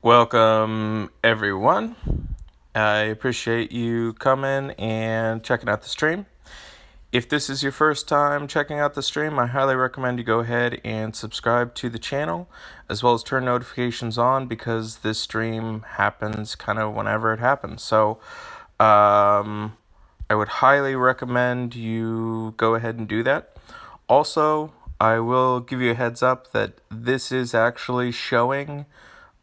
Welcome, everyone. I appreciate you coming and checking out the stream. If this is your first time checking out the stream, I highly recommend you go ahead and subscribe to the channel, as well as turn notifications on, because this stream happens kind of whenever it happens. So, I would highly recommend you go ahead and do that. Also, I will give you a heads up that this is actually showing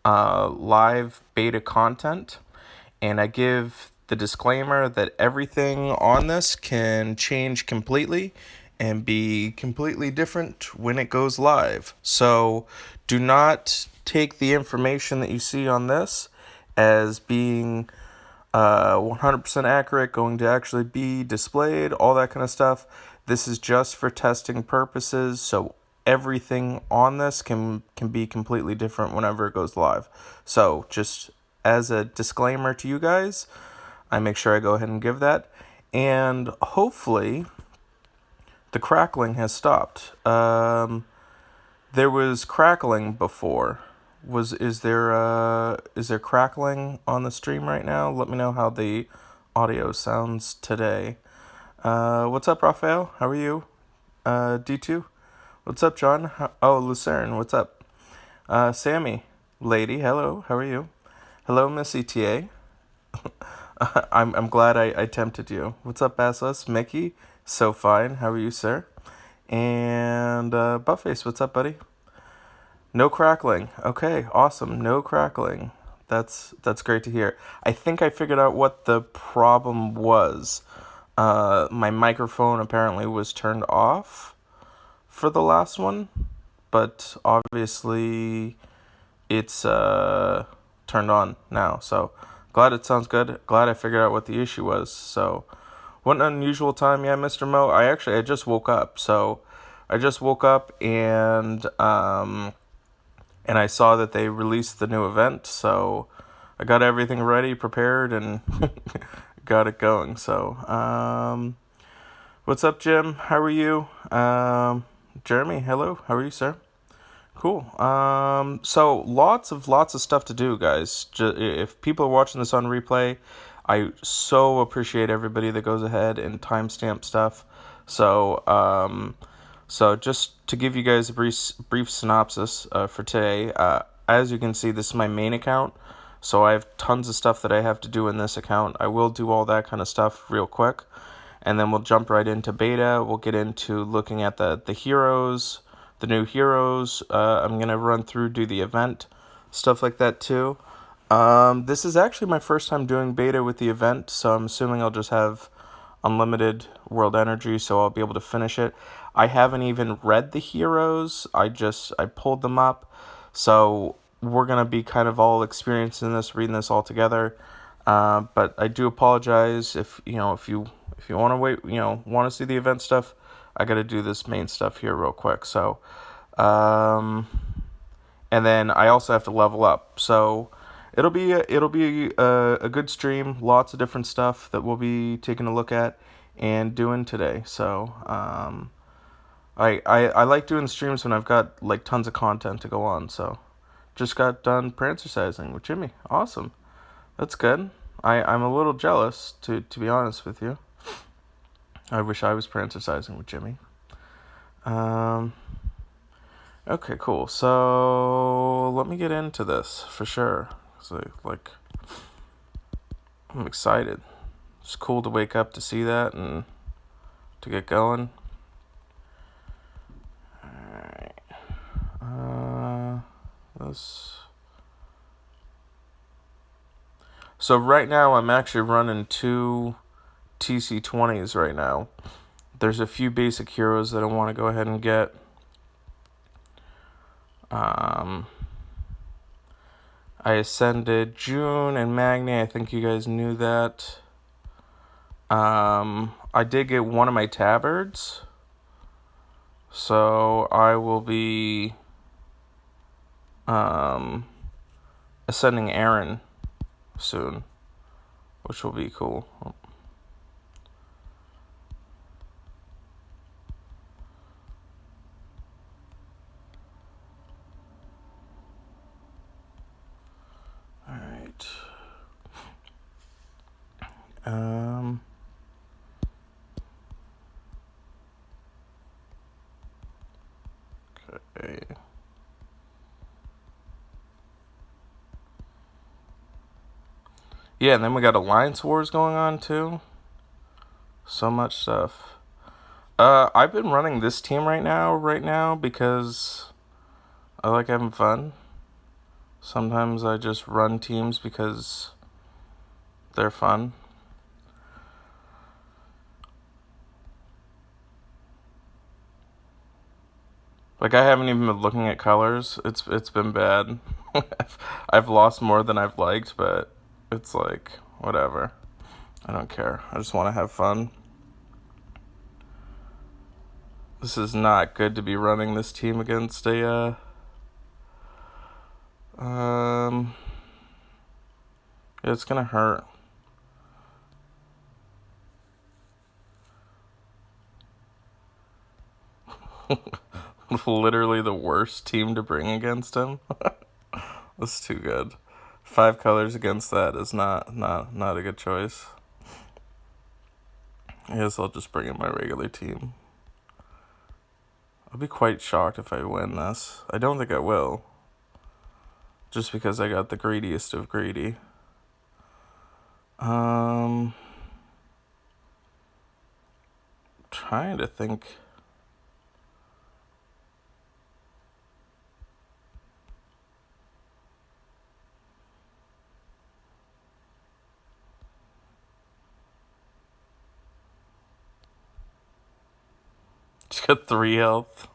live beta content, and I give the disclaimer that everything on this can change completely and be completely different when it goes live. So do not take the information that you see on this as being 100% accurate, going to actually be displayed, all that kind of stuff. This is just for testing purposes, so everything on this can be completely different whenever it goes live. So just as a disclaimer to you guys, I make sure I go ahead and give that. And hopefully the crackling has stopped. There was crackling before. Is there crackling on the stream right now? Let me know how the audio sounds today. What's up, Raphael? How are you? D2? What's up, John? Lucerne, what's up? Sammy, lady, hello, how are you? Hello, Miss ETA. I'm glad I tempted you. What's up, Basilisk? Mickey, so fine, how are you, sir? And Buttface, what's up, buddy? No crackling. Okay, awesome. No crackling. That's great to hear. I think I figured out what the problem was. My microphone apparently was turned off for the last one, but obviously it's turned on now. So glad it sounds good. Glad I figured out what the issue was. So what an unusual time, yeah, Mr. Mo. I just woke up. So I just woke up and I saw that they released the new event, so I got everything ready, prepared, and got it going. So, what's up, Jim? How are you? Jeremy, hello. How are you, sir? Cool. So lots of stuff to do, guys. If people are watching this on replay, I so appreciate everybody that goes ahead and timestamp stuff. So just to give you guys a brief synopsis for today, as you can see, this is my main account, so I have tons of stuff that I have to do in this account. I will do all that kind of stuff real quick, and then we'll jump right into beta. We'll get into looking at the heroes, the new heroes. I'm going to run through, do the event, stuff like that too. This is actually my first time doing beta with the event, so I'm assuming I'll just have unlimited world energy, so I'll be able to finish it. I haven't even read the heroes. I pulled them up, so we're gonna be kind of all experiencing this, reading this all together. But I do apologize if you want to wait, want to see the event stuff. I got to do this main stuff here real quick. So, and then I also have to level up. So it'll be a good stream. Lots of different stuff that we'll be taking a look at and doing today. So I like doing streams when I've got like tons of content to go on. So just got done prancercising with Jimmy. Awesome. That's good. I'm a little jealous, to be honest with you. I wish I was prancercising with Jimmy. Okay, cool. So let me get into this for sure. So, I'm excited. It's cool to wake up to see that and to get going. Alright. So right now I'm actually running 2 TC20s right now. There's a few basic heroes that I want to go ahead and get. I ascended June and Magni. I think you guys knew that. I did get one of my tabards, so I will be ascending Aaron soon, which will be cool. Okay. Yeah, and then we got Alliance Wars going on too. So much stuff. I've been running this team right now because I like having fun. Sometimes I just run teams because they're fun. Like I haven't even been looking at colors. It's been bad. I've lost more than I've liked, but it's like whatever. I don't care. I just want to have fun. This is not good to be running this team against a it's gonna hurt. Literally the worst team to bring against him. That's too good. 5 colors against that is not a good choice. I guess I'll just bring in my regular team. I'll be quite shocked if I win this. I don't think I will. Just because I got the greediest of greedy. Trying to think. Just got 3 health.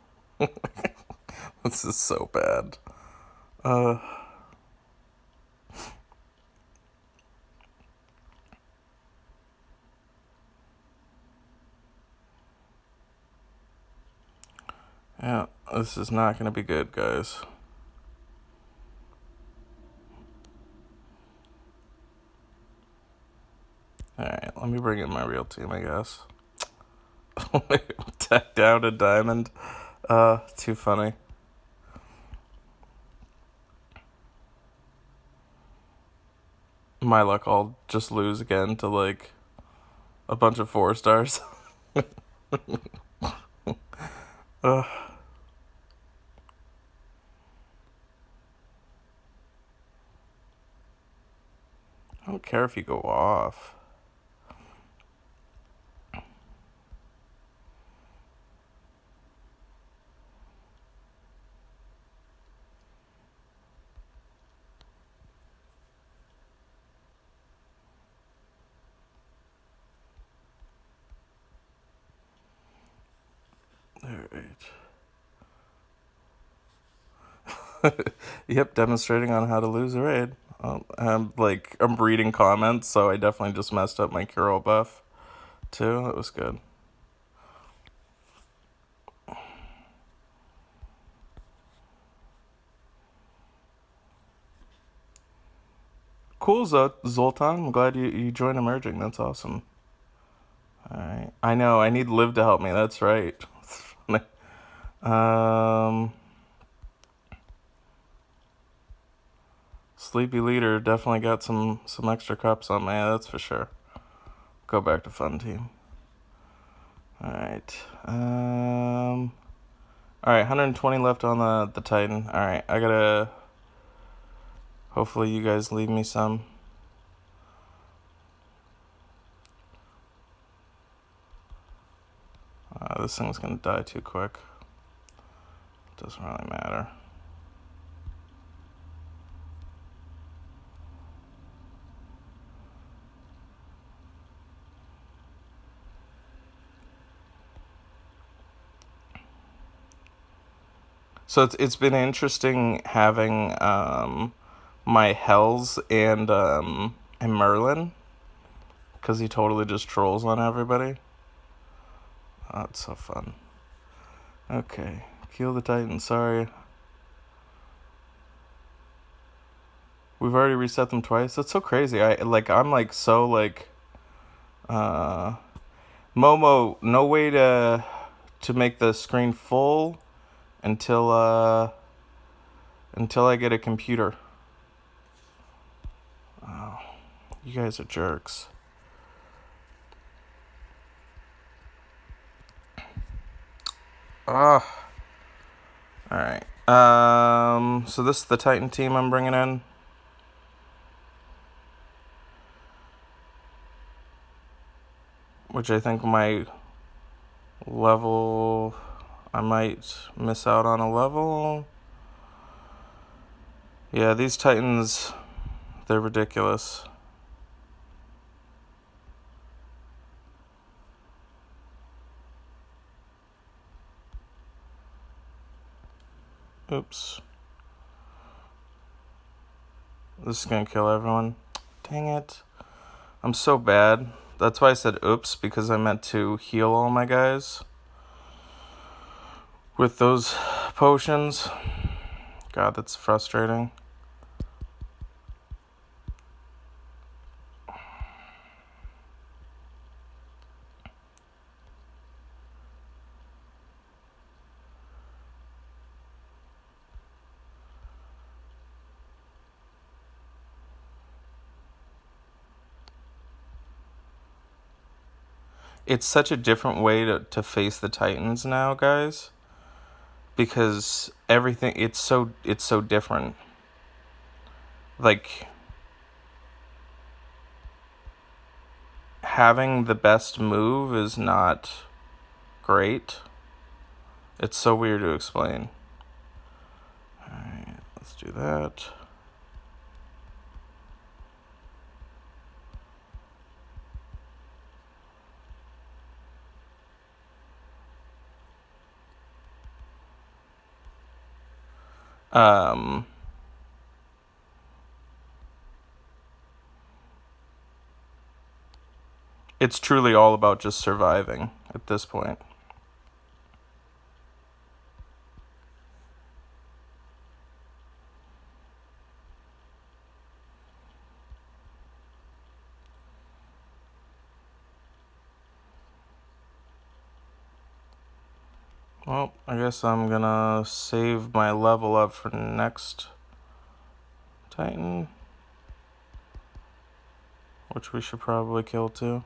This is so bad. Yeah, this is not going to be good, guys. Alright, let me bring in my real team, I guess. Tech down a diamond. Too funny. My luck, I'll just lose again to like a bunch of 4 stars. I don't care if you go off. Alright. Yep, demonstrating on how to lose a raid. I'm reading comments, so I definitely just messed up my Curo buff too. That was good. Cool, Zoltan. I'm glad you joined Emerging. That's awesome. Alright. I know, I need Liv to help me. That's right. Sleepy Leader definitely got some extra cups on me, that's for sure. Go back to Fun Team. Alright. Alright, 120 left on the Titan. Alright, I gotta... Hopefully you guys leave me some. This thing's gonna die too quick. Doesn't really matter. So it's been interesting having my Hells and Merlin, because he totally just trolls on everybody. Oh, it's so fun. Okay, kill the Titan. Sorry, we've already reset them twice. That's so crazy. I'm like so like, Momo. No way to make the screen full until I get a computer. Oh, you guys are jerks. Ugh. Alright. So this is the Titan team I'm bringing in. Which I think my level... I might miss out on a level. Yeah, these Titans, they're ridiculous. Oops. This is gonna kill everyone. Dang it. I'm so bad. That's why I said oops, because I meant to heal all my guys with those potions. God, that's frustrating. It's such a different way to face the Titans now, guys. Because everything, it's so different. Like, having the best move is not great. It's so weird to explain. Alright, let's do that. It's truly all about just surviving at this point. Well, I guess I'm gonna save my level up for next Titan, which we should probably kill too.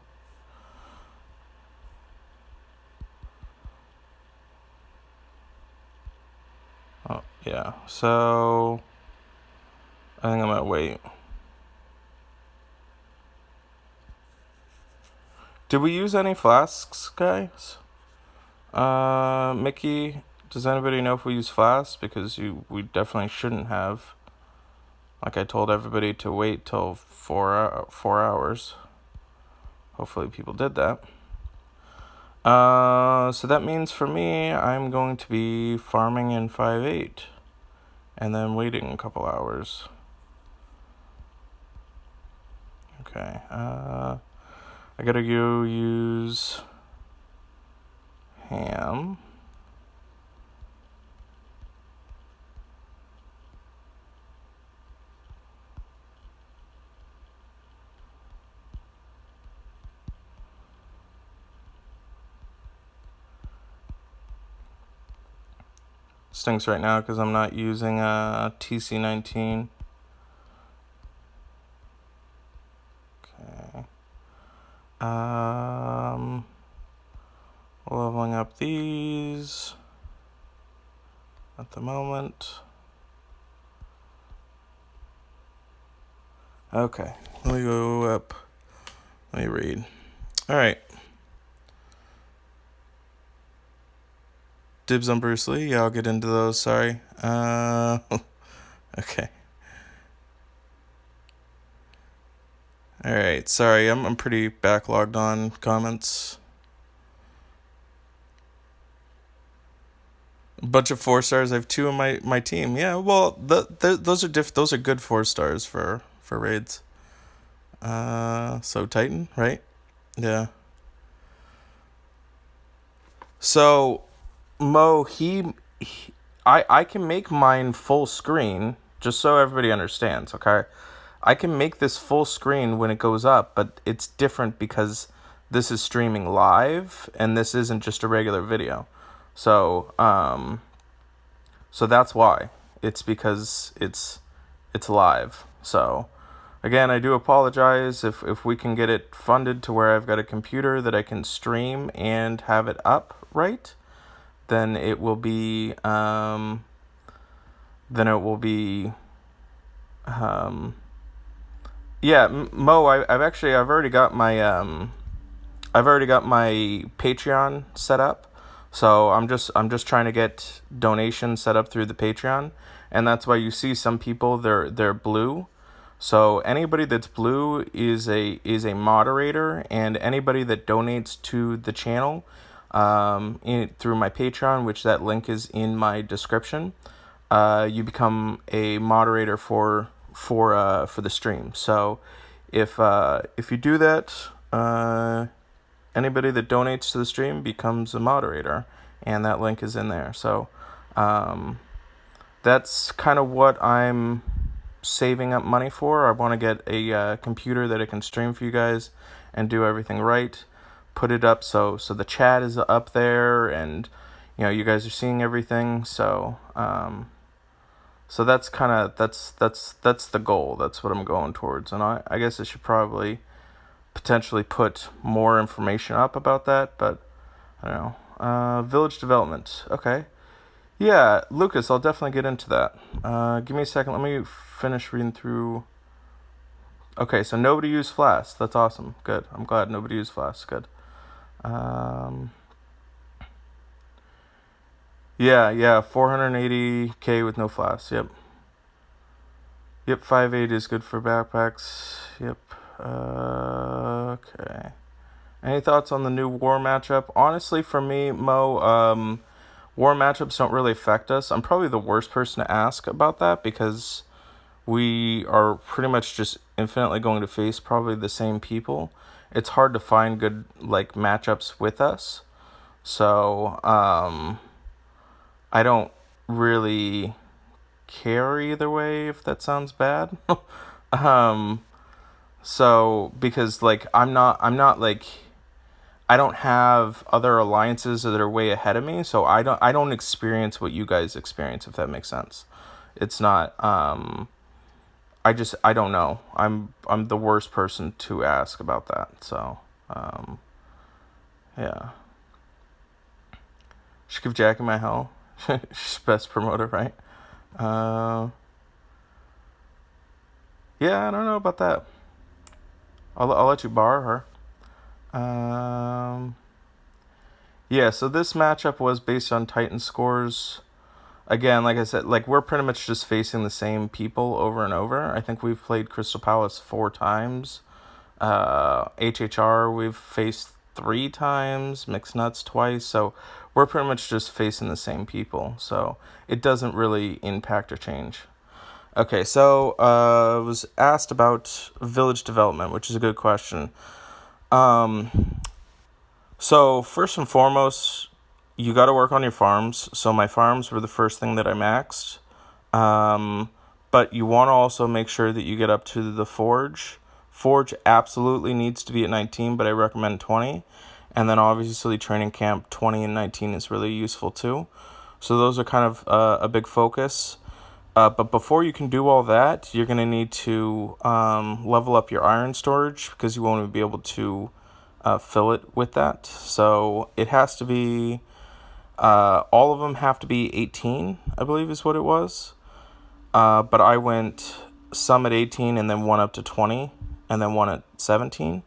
Oh, yeah. So, I think I might wait. Did we use any flasks, guys? Mickey, does anybody know if we use flasks? Because we definitely shouldn't have. Like I told everybody to wait till 4 hours. Hopefully people did that. So that means for me, I'm going to be farming in 5.8. And then waiting a couple hours. Okay, I gotta go use ham. Stinks right now because I'm not using a TC19. Okay. Leveling up these at the moment. Okay, let me go up. Let me read. All right. Dibs on Bruce Lee. Yeah, I'll get into those. Sorry. Okay. All right. Sorry, I'm pretty backlogged on comments. A bunch of 4 stars. I have 2 on my team. Yeah. Well, those are those are good 4 stars for raids. So Titan, right? Yeah. So Mo, I can make mine full screen, just so everybody understands, okay? I can make this full screen when it goes up, but it's different because this is streaming live, and this isn't just a regular video. So, so that's why. It's because it's live. So, again, I do apologize if we can get it funded to where I've got a computer that I can stream and have it up right. then it will be yeah, Mo, I've already got my Patreon set up. So I'm just trying to get donations set up through the Patreon, and that's why you see some people they're blue. So anybody that's blue is a moderator, and anybody that donates to the channel through my Patreon, which that link is in my description, you become a moderator for the stream. So if you do that, anybody that donates to the stream becomes a moderator, and that link is in there. So that's kind of what I'm saving up money for. I want to get a computer that I can stream for you guys and do everything right. Put it up so the chat is up there, and you guys are seeing everything. So that's the goal. That's what I'm going towards, and I guess I should probably potentially put more information up about that, but I don't know. Village development. Okay. Yeah, Lucas, I'll definitely get into that. Give me a second. Let me finish reading through. Okay, so nobody used Flask. That's awesome. Good. I'm glad nobody used Flask. Good. Yeah, 480k with no Flask. Yep. 5.8 is good for backpacks. Yep. Okay. Any thoughts on the new war matchup? Honestly, for me, Mo, war matchups don't really affect us. I'm probably the worst person to ask about that because we are pretty much just infinitely going to face probably the same people. It's hard to find good matchups with us. So, I don't really care either way, if that sounds bad. So because I'm not I don't have other alliances that are way ahead of me, so I don't experience what you guys experience, if that makes sense. It's not I don't know. I'm the worst person to ask about that. So yeah. Should give Jackie my hell. She's best promoter, right? Yeah, I don't know about that. I'll let you borrow her. Yeah, so this matchup was based on Titan scores. Again, like I said, we're pretty much just facing the same people over and over. I think we've played Crystal Palace 4 times. HHR we've faced 3 times. Mixed Nuts twice. So we're pretty much just facing the same people. So it doesn't really impact or change. Okay, so I was asked about village development, which is a good question. So first and foremost, you got to work on your farms. So my farms were the first thing that I maxed. But you want to also make sure that you get up to the forge. Forge absolutely needs to be at 19, but I recommend 20. And then obviously training camp 20 and 19 is really useful too. So those are kind of a big focus. But before you can do all that, you're going to need to level up your iron storage because you won't be able to fill it with that. So it has to be, all of them have to be 18, I believe is what it was. But I went some at 18 and then one up to 20 and then one at 17.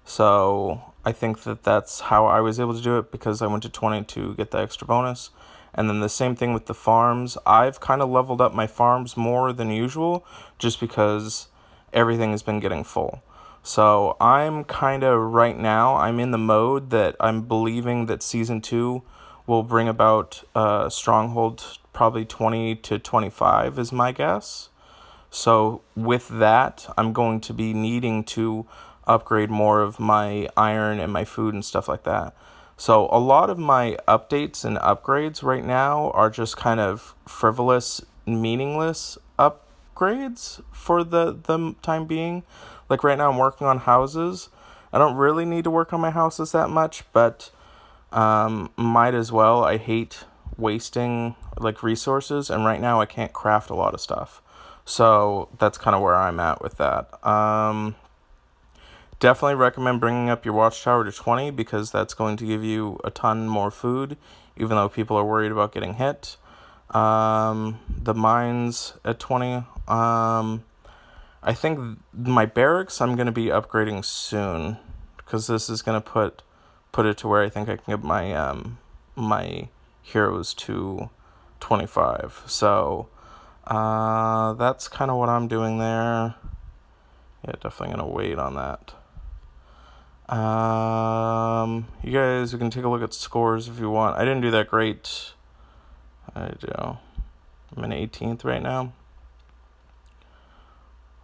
So I think that's how I was able to do it because I went to 20 to get the extra bonus. And then the same thing with the farms. I've kind of leveled up my farms more than usual just because everything has been getting full. So I'm kind of right now, I'm in the mode that I'm believing that Season 2 will bring about Stronghold probably 20 to 25 is my guess. So with that, I'm going to be needing to upgrade more of my iron and my food and stuff like that. So a lot of my updates and upgrades right now are just kind of frivolous, meaningless upgrades for the time being. Like right now I'm working on houses. I don't really need to work on my houses that much, but might as well. I hate wasting resources, and right now I can't craft a lot of stuff. So that's kind of where I'm at with that. Definitely recommend bringing up your watchtower to 20 because that's going to give you a ton more food, even though people are worried about getting hit. The mines at 20. I think my barracks I'm going to be upgrading soon, because this is going to put it to where I think I can get my heroes to 25. So that's kind of what I'm doing there. Yeah, definitely going to wait on that. You guys, we can take a look at scores if you want. I didn't do that great. I do. I'm in 18th right now.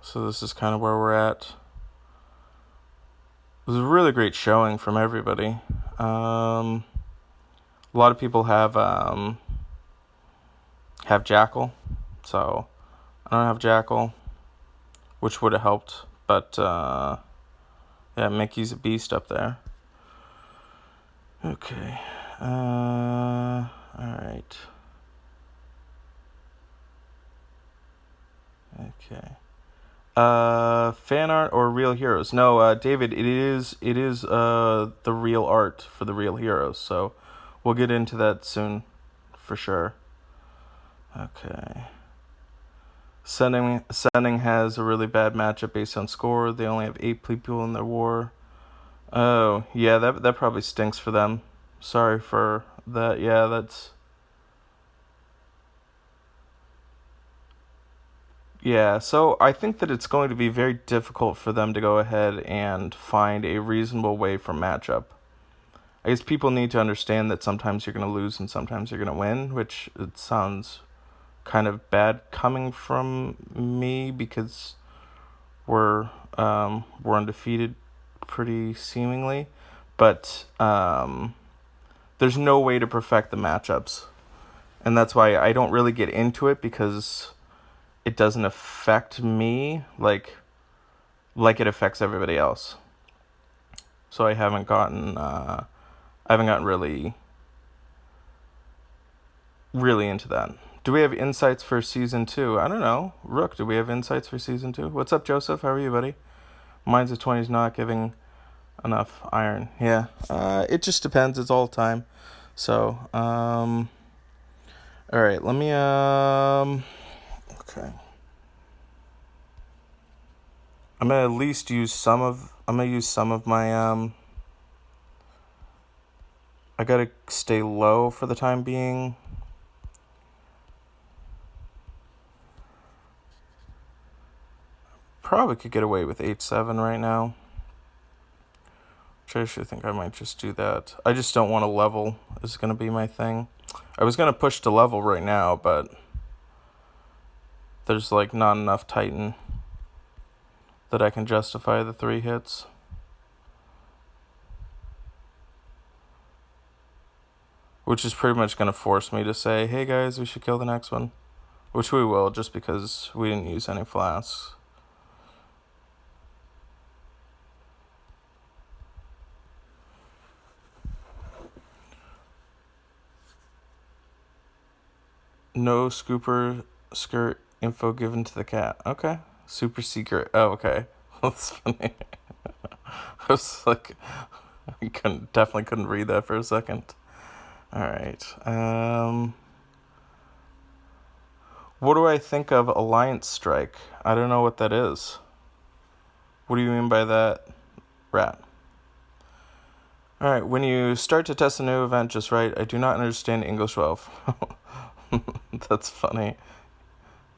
So this is kind of where we're at. It was a really great showing from everybody. A lot of people have Jackal, so I don't have Jackal, which would have helped, but yeah, Mickey's a beast up there. Okay, all right. Okay. Fan art or real heroes? No, David, it is the real art for the real heroes, so we'll get into that soon, for sure. Okay. Sending has a really bad matchup based on score. They only have 8 people in their war. Oh, yeah, that probably stinks for them. Sorry for that. Yeah, that's... Yeah, so I think that it's going to be very difficult for them to go ahead and find a reasonable way for matchup. I guess people need to understand that sometimes you're going to lose and sometimes you're going to win, which it sounds kind of bad coming from me because we're undefeated pretty seemingly, but there's no way to perfect the matchups, and that's why I don't really get into it, because it doesn't affect me like it affects everybody else. So I haven't gotten really into that. Do we have insights for season 2? I don't know. Rook, do we have insights for season 2? What's up, Joseph? How are you, buddy? Mine's a 20's not giving enough iron. Yeah. It just depends. It's all time. So, all right. Let me okay. I'm gonna at least use some of my I gotta stay low for the time being. Probably could get away with 8-7 right now. Which I actually think I might just do that. I just don't want to level is going to be my thing. I was going to push to level right now, but there's like not enough Titan that I can justify the 3 hits. Which is pretty much going to force me to say, hey guys, we should kill the next one. Which we will, just because we didn't use any flasks. No scooper skirt info given to the cat. Okay. Super secret. Oh, okay. That's funny. I was like, I definitely couldn't read that for a second. Alright. What do I think of Alliance Strike? I don't know what that is. What do you mean by that, Rat? Alright, when you start to test a new event just right, I do not understand English well. That's funny.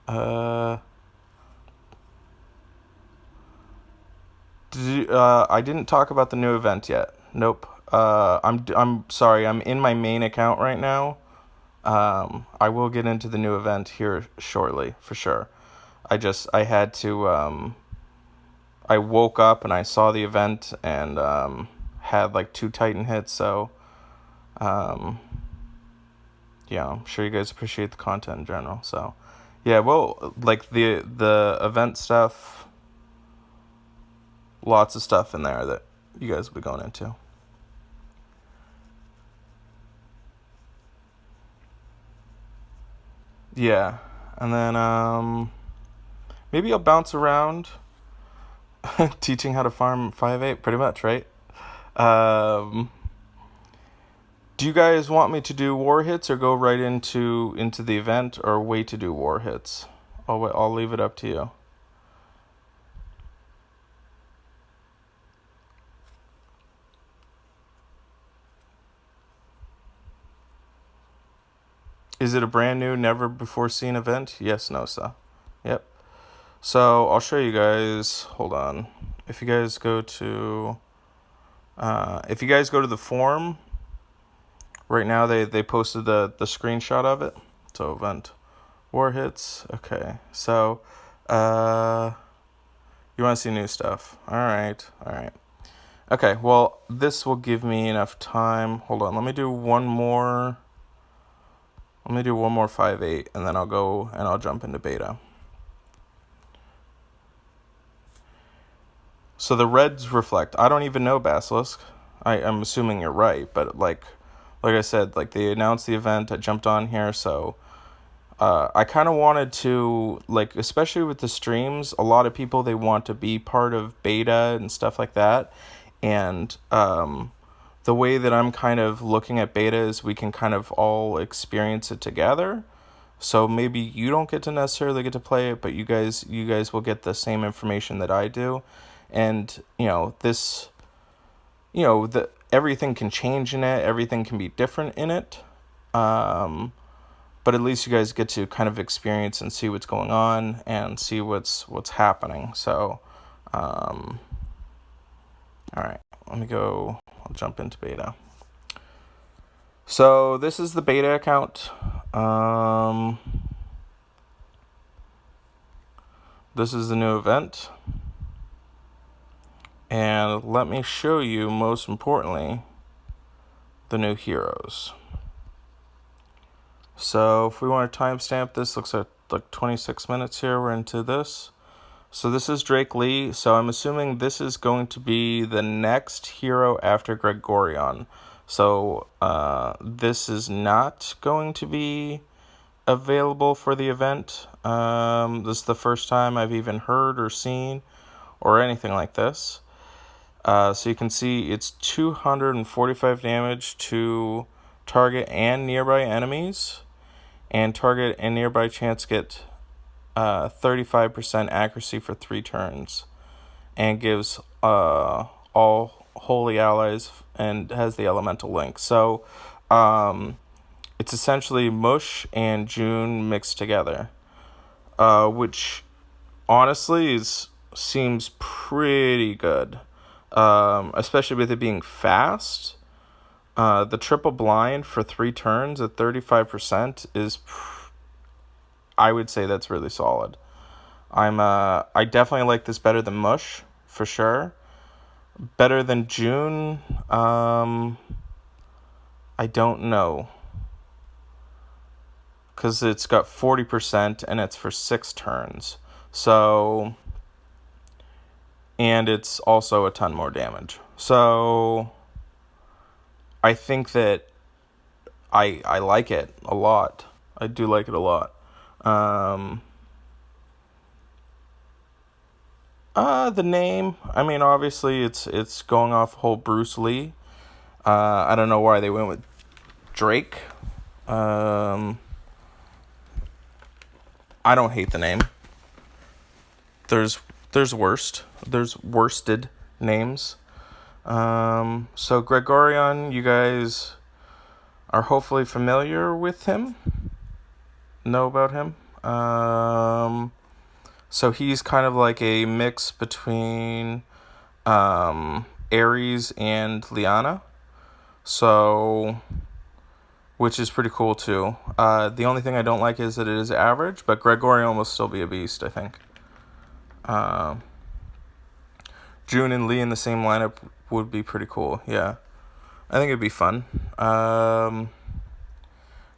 I didn't talk about the new event yet. Nope. I'm sorry. I'm in my main account right now. I will get into the new event here shortly, for sure. I had to, I woke up and I saw the event and, had like 2 Titan hits, so, yeah, I'm sure you guys appreciate the content in general, so, yeah, well, like, the event stuff, lots of stuff in there that you guys will be going into. Yeah, and then, maybe I'll bounce around, teaching how to farm 5-8, pretty much, right? Do you guys want me to do war hits or go right into the event, or wait to do war hits? I'll leave it up to you. Is it a brand new, never before seen event? Yes, no, sir. Yep. So I'll show you guys. Hold on. If you guys go to the forum right now, they posted the screenshot of it. So event war hits. Okay. So you want to see new stuff? All right. Okay. Well, this will give me enough time. Hold on. Let me do one more 5.8, and then I'll jump into beta. So the reds reflect. I don't even know Basilisk. I'm assuming you're right, but like I said, like they announced the event. I jumped on here, so I kind of wanted to, like, especially with the streams, a lot of people, they want to be part of beta and stuff like that. And the way that I'm kind of looking at beta is we can kind of all experience it together. So maybe you don't get to necessarily get to play it, but you guys will get the same information that I do. And, everything can change in it, everything can be different in it. But at least you guys get to kind of experience and see what's going on and see what's happening. So, all right, I'll jump into beta. So this is the beta account. This is the new event. And let me show you, most importantly, the new heroes. So if we want to timestamp this, looks like 26 minutes here. We're into this. So this is Drake Lee. So I'm assuming this is going to be the next hero after Gregorion. So this is not going to be available for the event. This is the first time I've even heard or seen or anything like this. So you can see it's 245 damage to target and nearby enemies, and target and nearby chance get 35% accuracy for 3 turns, and gives all holy allies, and has the elemental link. So it's essentially Mush and June mixed together, which honestly seems pretty good. Especially with it being fast. The triple blind for 3 turns at 35% is, I would say that's really solid. I definitely like this better than Mush, for sure. Better than June, I don't know. Because it's got 40% and it's for 6 turns. So, and it's also a ton more damage. So I think that I like it a lot. I do like it a lot. The name, I mean, obviously it's going off whole Bruce Lee. I don't know why they went with Drake. I don't hate the name. There's worst. There's worsted names. So Gregorion, you guys are hopefully familiar with him. Know about him. So he's kind of like a mix between Ares and Liana. So, which is pretty cool too. The only thing I don't like is that it is average, but Gregorion will still be a beast, I think. June and Lee in the same lineup would be pretty cool. Yeah, I think it'd be fun.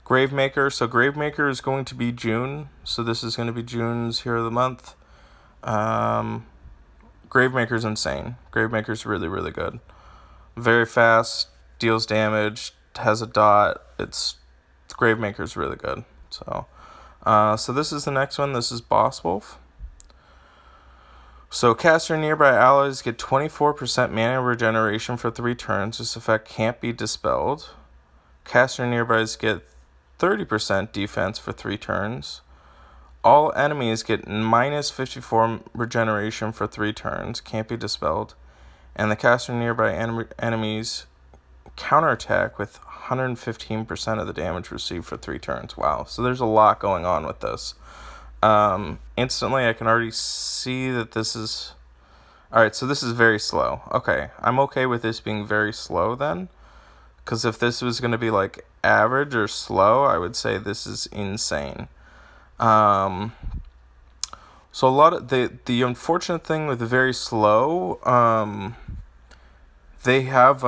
Gravemaker. So Gravemaker is going to be June. So this is going to be June's Hero of the Month. Gravemaker's insane. Gravemaker's really, really good. Very fast, deals damage, has a dot. Gravemaker's really good. So this is the next one. This is Boss Wolf. So caster and nearby allies get 24% mana regeneration for 3 turns. This effect can't be dispelled. Caster nearbys get 30% defense for 3 turns. All enemies get minus 54 regeneration for 3 turns, can't be dispelled. And the caster nearby enemies counterattack with 115% of the damage received for 3 turns. Wow, so there's a lot going on with this. Instantly, I can already see that this is... Alright, so this is very slow. Okay, I'm okay with this being very slow then. Because if this was going to be like average or slow, I would say this is insane. So a lot of the unfortunate thing with the very slow, they have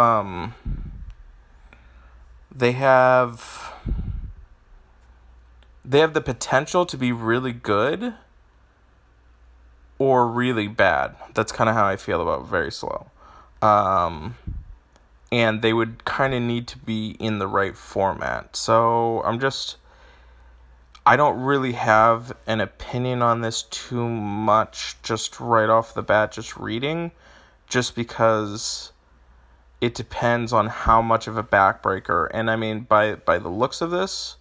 the potential to be really good or really bad. That's kind of how I feel about very slow. And they would kind of need to be in the right format. So I don't really have an opinion on this too much just right off the bat, just reading, just because it depends on how much of a backbreaker. And I mean, by the looks of this,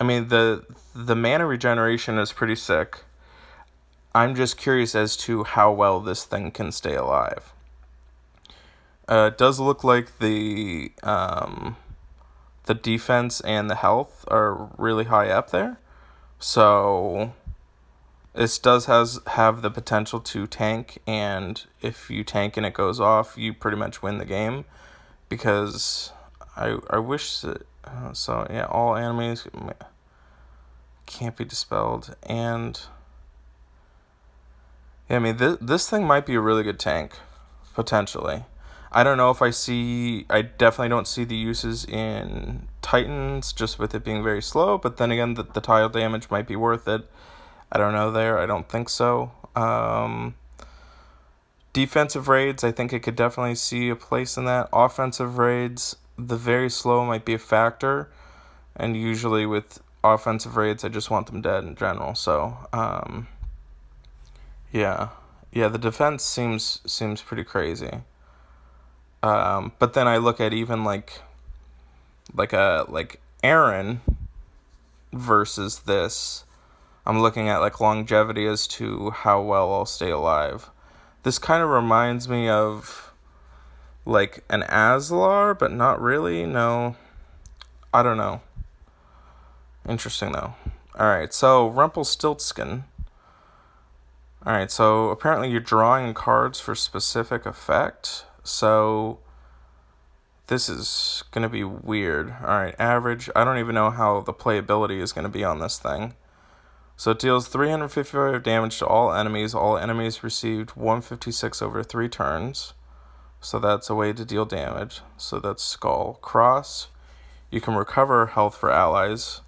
I mean, the mana regeneration is pretty sick. I'm just curious as to how well this thing can stay alive. It does look like the defense and the health are really high up there. So this does have the potential to tank, and if you tank and it goes off, you pretty much win the game. Because I wish that... so yeah, all enemies can't be dispelled. And yeah, I mean, this thing might be a really good tank, potentially. I don't know if I definitely don't see the uses in Titans, just with it being very slow, but then again, the tile damage might be worth it. I don't know there, I don't think so. Defensive raids, I think it could definitely see a place in that. Offensive raids, the very slow might be a factor, and usually with offensive raids, I just want them dead in general, so, yeah, the defense seems pretty crazy. But then I look at even like Aaron versus this. I'm looking at like longevity as to how well I'll stay alive. This kind of reminds me of like an Aslar, but not really. No, I don't know. Interesting though. Alright, so Rumpelstiltskin. Alright, so apparently you're drawing cards for specific effect. So this is going to be weird. Alright, average. I don't even know how the playability is going to be on this thing. So it deals 355 damage to all enemies. All enemies received 156 over 3 turns. So that's a way to deal damage. So that's Skull. Cross. You can recover health for allies.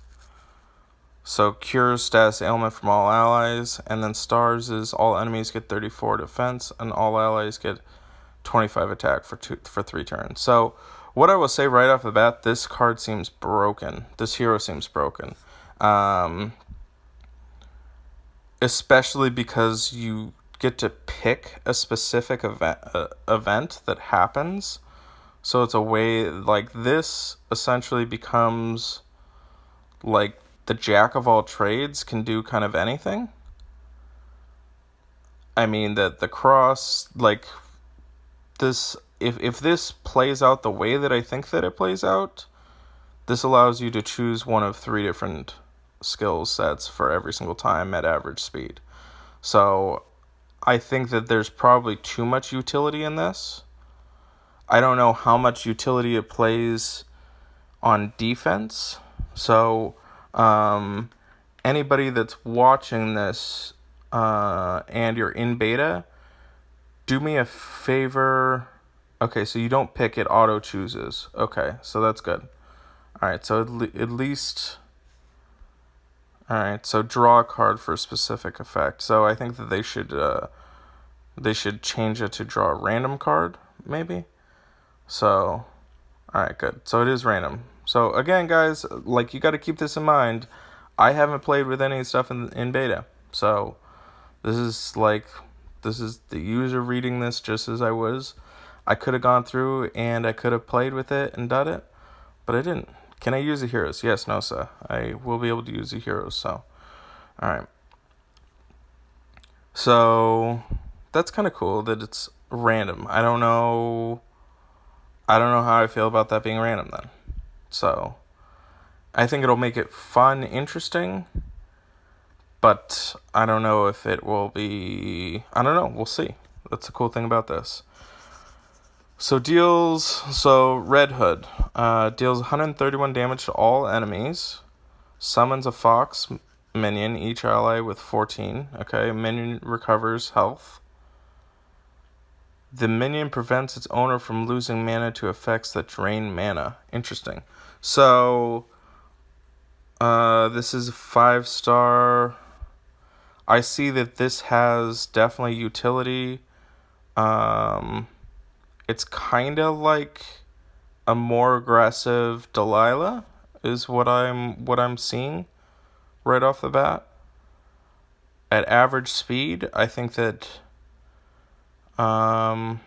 So cures status ailment from all allies. And then Stars is all enemies get 34 defense. And all allies get 25 attack for 3 turns. So what I will say right off the bat, this card seems broken. This hero seems broken. Especially because you get to pick a specific event that happens. So it's a way, like, this essentially becomes like the jack of all trades, can do kind of anything. I mean, that the cross, like, this, if this plays out the way that I think that it plays out, this allows you to choose one of 3 different skill sets for every single time at average speed. So I think that there's probably too much utility in this. I don't know how much utility it plays on defense. So anybody that's watching this and you're in beta, do me a favor. Okay, so you don't pick, it auto chooses. Okay, so that's good. Alright, so at least... Alright, so draw a card for a specific effect. So I think that they should change it to draw a random card, maybe? So, alright, good. So it is random. So again, guys, like, you got to keep this in mind. I haven't played with any stuff in beta. So this is the user reading this just as I was. I could have gone through and I could have played with it and done it, but I didn't. Can I use the heroes? Yes, no, sir. I will be able to use the heroes, so. Alright. So, that's kind of cool that it's random. I don't know how I feel about that being random then. So, I think it'll make it fun, interesting, but I don't know if it will be... I don't know. We'll see. That's the cool thing about this. So Red Hood deals 131 damage to all enemies, summons a fox minion, each ally with 14. Okay, minion recovers health. The minion prevents its owner from losing mana to effects that drain mana. Interesting. So, this is a 5-star. I see that this has definitely utility. It's kind of like a more aggressive Delilah is what I'm seeing right off the bat. At average speed, I think that and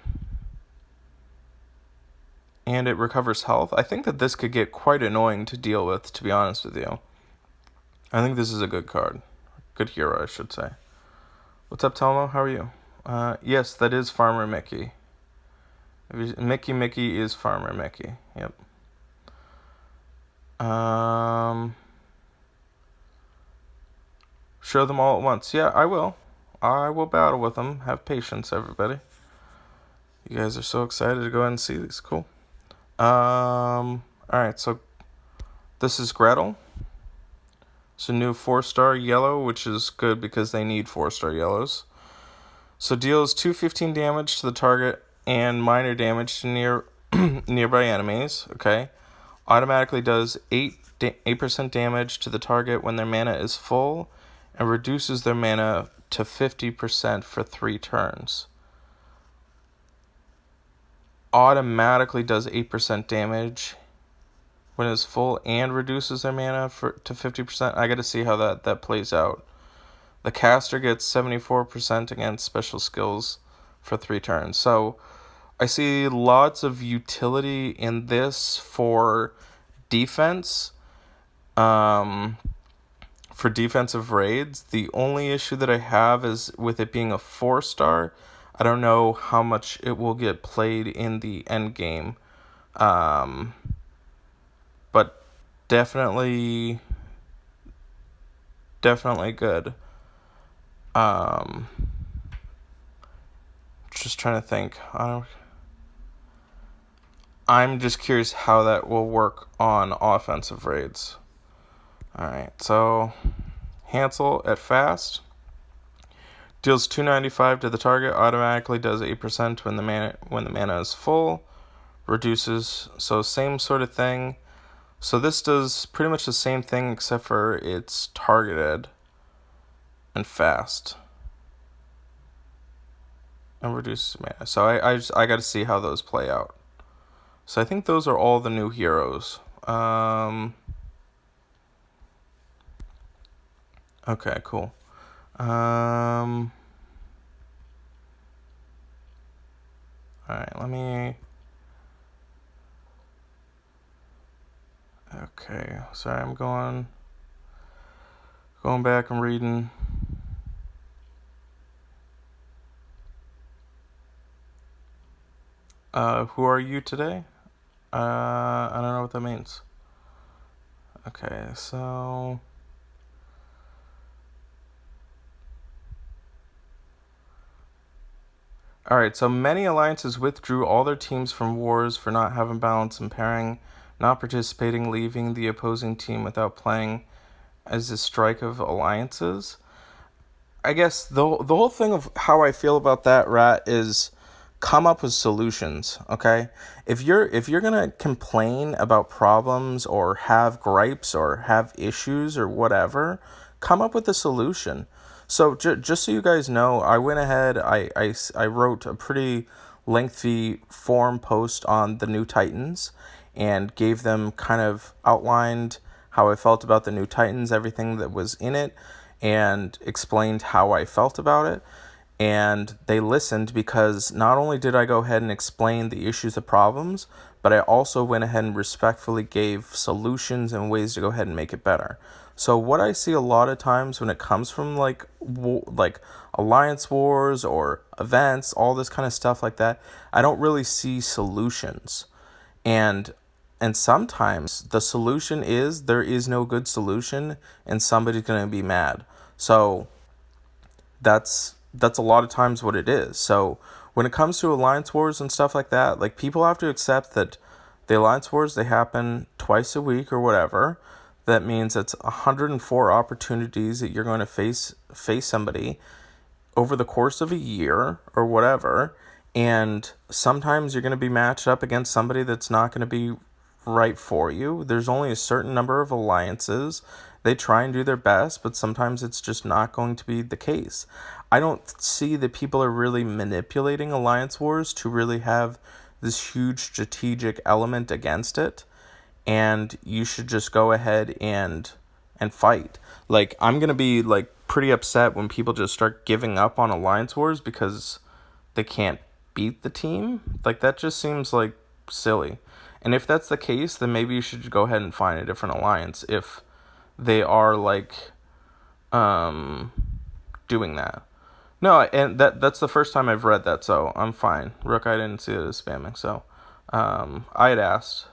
it recovers health. I think that this could get quite annoying to deal with, to be honest with you. I think this is a good card. Good hero, I should say. What's up, Telmo? How are you? Yes, that is Farmer Mickey. Mickey is Farmer Mickey. Yep. Show them all at once. Yeah, I will. I will battle with them. Have patience, everybody. You guys are so excited to go ahead and see these. Cool. Alright, so this is Gretel. It's a new 4-star yellow, which is good because they need 4-star yellows. So deals 215 damage to the target and minor damage to nearby enemies. Okay. Automatically does 8% damage to the target when their mana is full, and reduces their mana to 50% for 3 turns. Automatically does 8% damage when it's full and reduces their mana to 50%. I gotta see how that plays out. The caster gets 74% against special skills for 3 turns. So I see lots of utility in this for defense. For defensive raids. The only issue that I have is with it being a 4-star. I don't know how much it will get played in the end game. But definitely good. Just trying to think. I'm just curious how that will work on offensive raids. Alright, so Hansel at fast. Deals 295 to the target, automatically does 8% when the mana is full. Reduces, so same sort of thing. So this does pretty much the same thing except for it's targeted and fast. And reduces mana. So I got to see how those play out. So I think those are all the new heroes. Okay, cool. Alright, let me... Okay, sorry, I'm going back and reading. Who are you today? I don't know what that means. Okay, so... Alright, so many alliances withdrew all their teams from wars for not having balance in pairing, not participating, leaving the opposing team without playing as a strike of alliances. I guess the whole thing of how I feel about that, Rat, is come up with solutions, okay? If you're gonna complain about problems or have gripes or have issues or whatever, come up with a solution. So just so you guys know, I went ahead, I wrote a pretty lengthy forum post on the new Titans and gave them kind of outlined how I felt about the new Titans, everything that was in it, and explained how I felt about it. And they listened because not only did I go ahead and explain the issues, the problems, but I also went ahead and respectfully gave solutions and ways to go ahead and make it better. So what I see a lot of times when it comes from like alliance wars or events, all this kind of stuff like that, I don't really see solutions. And sometimes the solution is there is no good solution and somebody's going to be mad. So that's a lot of times what it is. So when it comes to alliance wars and stuff like that, like people have to accept that the alliance wars, they happen twice a week or whatever. That means it's 104 opportunities that you're going to face somebody over the course of a year or whatever. And sometimes you're going to be matched up against somebody that's not going to be right for you. There's only a certain number of alliances. They try and do their best, but sometimes it's just not going to be the case. I don't see that people are really manipulating alliance wars to really have this huge strategic element against it. And you should just go ahead and fight. Like, I'm going to be like pretty upset when people just start giving up on alliance wars because they can't beat the team. Like, that just seems like silly. And if that's the case, then maybe you should go ahead and find a different alliance if they are like doing that. No, and that's the first time I've read that, so I'm fine. Rook, I didn't see it as spamming, so I had asked.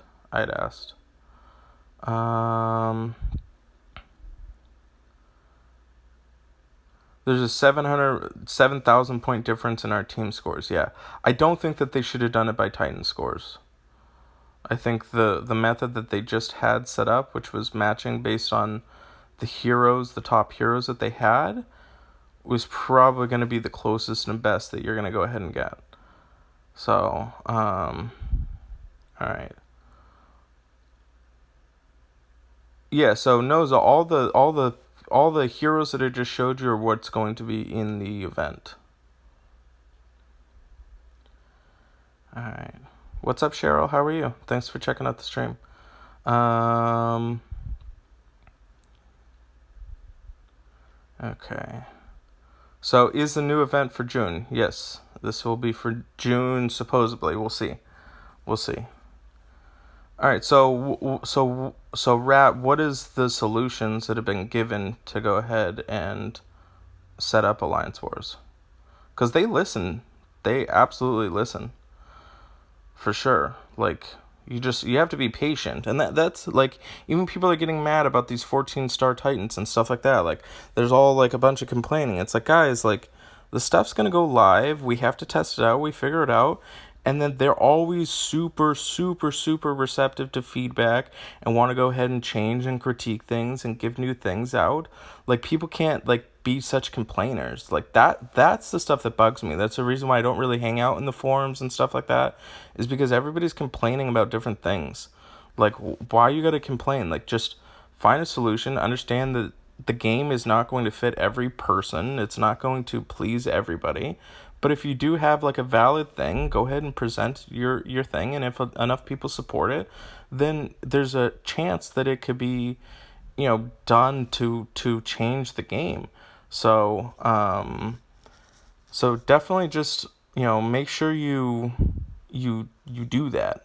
There's a 7,000 point difference in our team scores. Yeah, I don't think that they should have done it by Titan scores. I think the method that they just had set up, which was matching based on the heroes, the top heroes that they had, was probably going to be the closest and best that you're going to go ahead and get. So, all right. Yeah, so Noza, all the heroes that I just showed you are what's going to be in the event. All right. What's up, Cheryl? How are you? Thanks for checking out the stream. Okay. So is the new event for June? Yes, this will be for June, supposedly. We'll see. All right, so Rat, what is the solutions that have been given to go ahead and set up alliance wars? Because they listen. They absolutely listen. For sure. Like, you have to be patient. And that's like, even people are getting mad about these 14-star Titans and stuff like that. Like, there's all like a bunch of complaining. It's like, guys, like, the stuff's gonna go live. We have to test it out. We figure it out. And then they're always super, super, super receptive to feedback and want to go ahead and change and critique things and give new things out. Like, people can't, like, be such complainers. Like, that's the stuff that bugs me. That's the reason why I don't really hang out in the forums and stuff like that, is because everybody's complaining about different things. Like, why you gotta complain? Like, just find a solution. Understand that the game is not going to fit every person. It's not going to please everybody. But if you do have like a valid thing, go ahead and present your thing, and if enough people support it, then there's a chance that it could be, done to change the game. So so definitely just, make sure you do that,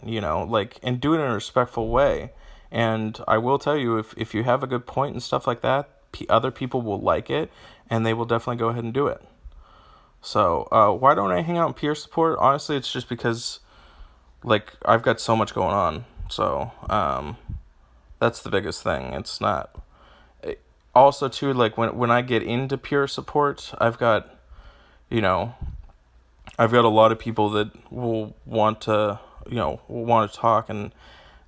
like, and do it in a respectful way. And I will tell you, if you have a good point and stuff like that, other people will like it, and they will definitely go ahead and do it. So, why don't I hang out in peer support? Honestly, it's just because, like, I've got so much going on. So, that's the biggest thing. It's not... Also, too, like, when I get into peer support, I've got a lot of people that will want to, talk, and,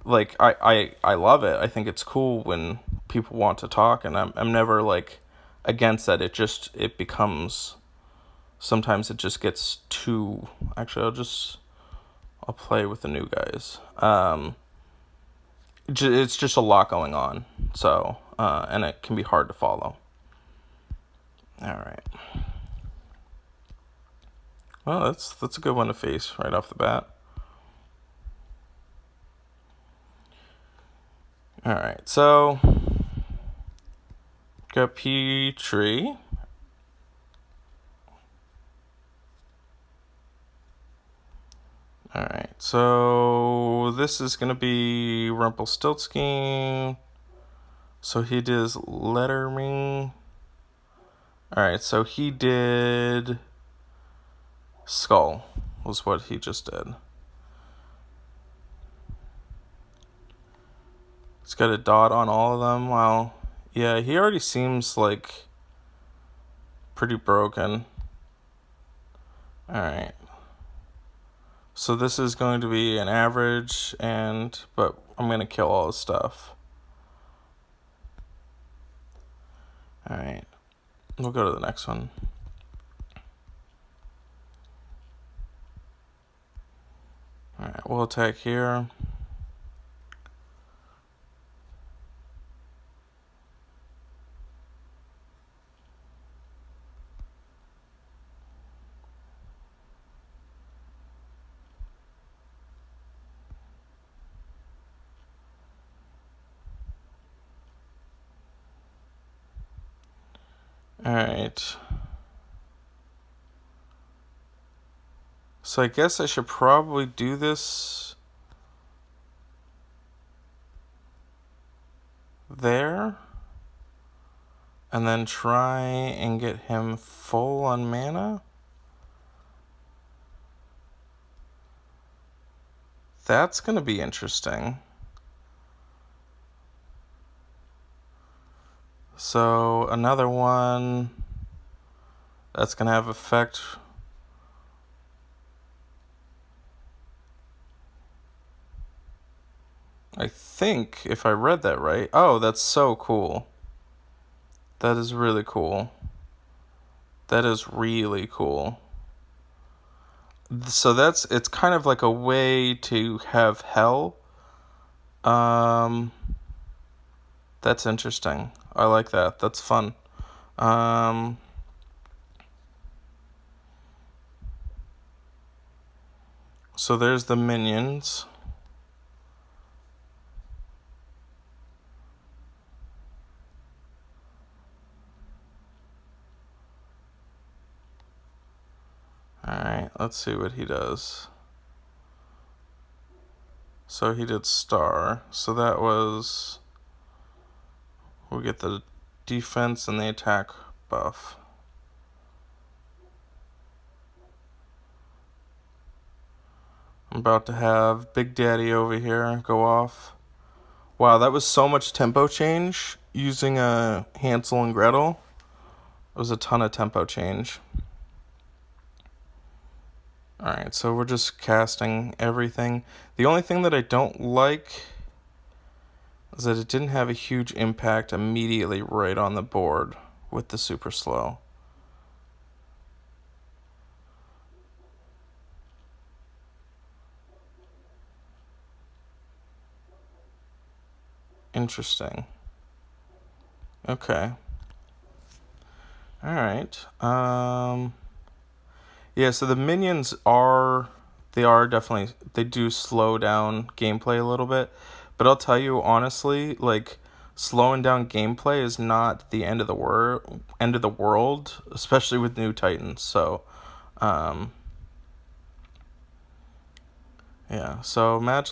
like, I love it. I think it's cool when people want to talk, and I'm never, like, against that. It becomes... Sometimes it just gets too... Actually, I'll play with the new guys. It's just a lot going on. So, and it can be hard to follow. All right. Well, that's a good one to face right off the bat. All right, so got Petrie. Alright, so this is going to be Rumpelstiltskin. So he does Lettering. Alright, so he did Skull, was what he just did. He's got a dot on all of them. Wow. Yeah, he already seems like pretty broken. Alright. So this is going to be an average, but I'm going to kill all his stuff. Alright. We'll go to the next one. Alright, we'll attack here. Alright. So I guess I should probably do this there. And then try and get him full on mana. That's going to be interesting. So another one that's going to have effect. I think, if I read that right. Oh, that's so cool. That is really cool. That is really cool. So it's kind of like a way to have hell. That's interesting. I like that. That's fun. So there's the minions. Alright, let's see what he does. So he did star. So that was... We'll get the defense and the attack buff. I'm about to have Big Daddy over here go off. Wow, that was so much tempo change using a Hansel and Gretel. It was a ton of tempo change. Alright, so we're just casting everything. The only thing that I don't like is that it didn't have a huge impact immediately right on the board with the super slow. Interesting. Okay. Alright. Yeah, so the minions they do slow down gameplay a little bit. But I'll tell you honestly, like, slowing down gameplay is not the end of the world, especially with new Titans. So, yeah. So match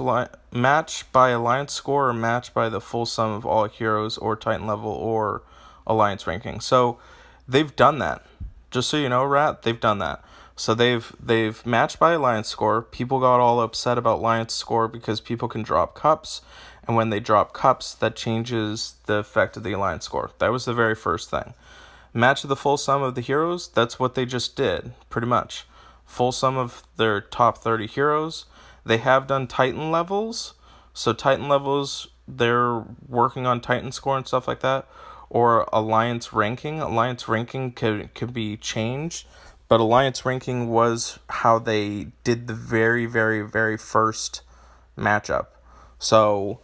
by alliance score, or match by the full sum of all heroes or Titan level or alliance ranking. So they've done that. Just so you know, Rat, they've done that. So they've matched by alliance score. People got all upset about alliance score because people can drop cups, and when they drop cups, that changes the effect of the alliance score. That was the very first thing. Match the full sum of the heroes. That's what they just did, pretty much. Full sum of their top 30 heroes. They have done Titan levels. So Titan levels, they're working on Titan score and stuff like that. Or Alliance ranking. Alliance ranking could be changed. But Alliance ranking was how they did the very, very, very first matchup. So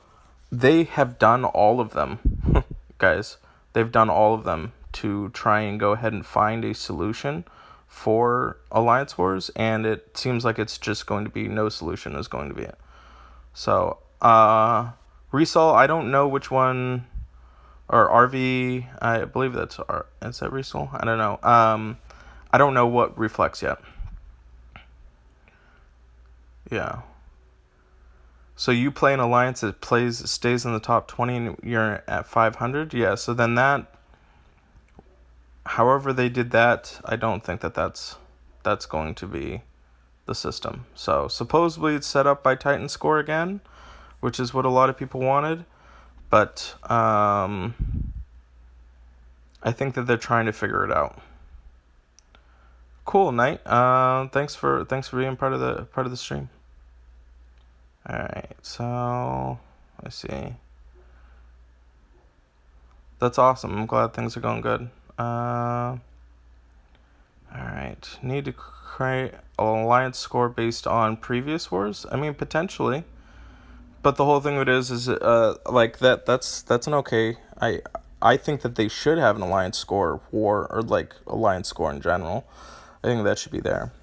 they have done all of them, guys. They've done all of them to try and go ahead and find a solution for Alliance Wars, and it seems like it's just going to be no solution is going to be it. So, Resol, I don't know which one, or RV, I believe is that Resol? I don't know. I don't know what reflects yet. Yeah. So you play an alliance that stays in the top 20 and you're at 500? Yeah, so then that, however they did that, I don't think that's going to be the system. So supposedly it's set up by Titan Score again, which is what a lot of people wanted, but I think that they're trying to figure it out. Cool, Knight. Thanks for being part of the stream. All right, so let's see. That's awesome. I'm glad things are going good. All right, need to create an alliance score based on previous wars. I mean, potentially, but the whole thing of it is like that. That's an okay. I think that they should have an alliance score war, or like alliance score in general. I think that should be there.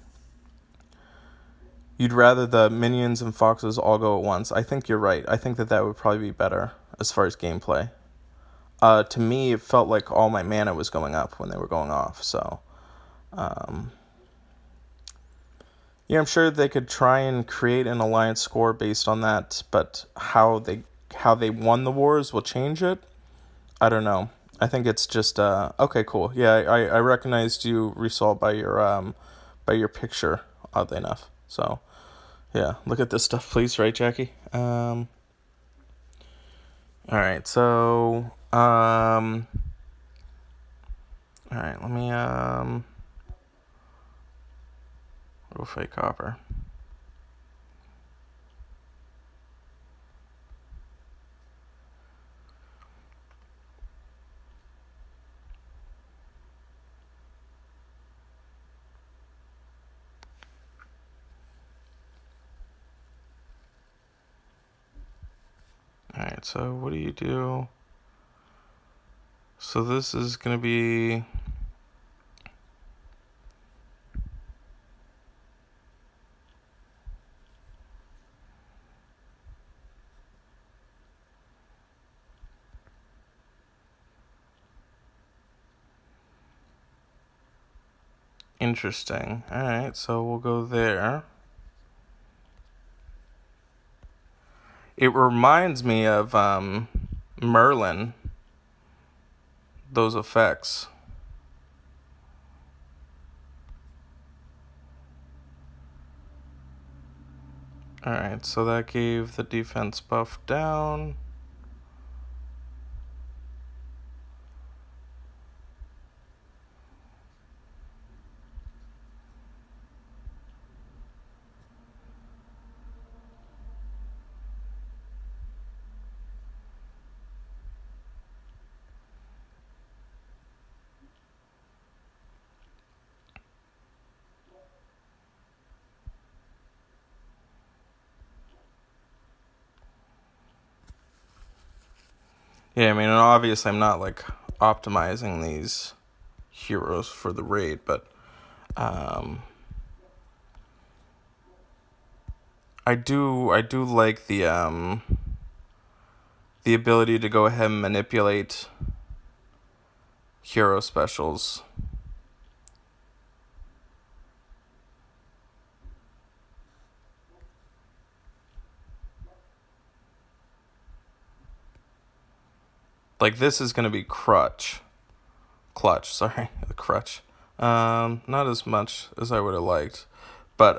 You'd rather the minions and foxes all go at once. I think you're right. I think that would probably be better as far as gameplay. To me, it felt like all my mana was going up when they were going off. So, yeah, I'm sure they could try and create an alliance score based on that, but how they won the wars will change it. I don't know. I think it's just okay, cool. Yeah, I recognized you, Resol, by your picture, oddly enough. So, yeah, look at this stuff, please, right, Jackie? All right, so all right, let me go fake copper. All right, so what do you do? So this is going to be interesting. All right, so we'll go there. It reminds me of Merlin, those effects. Alright, so that gave the defense buff down. Yeah, I mean, obviously I'm not like optimizing these heroes for the raid, but I do like the ability to go ahead and manipulate hero specials. Like this is gonna be clutch, sorry, the crutch. Not as much as I would have liked, but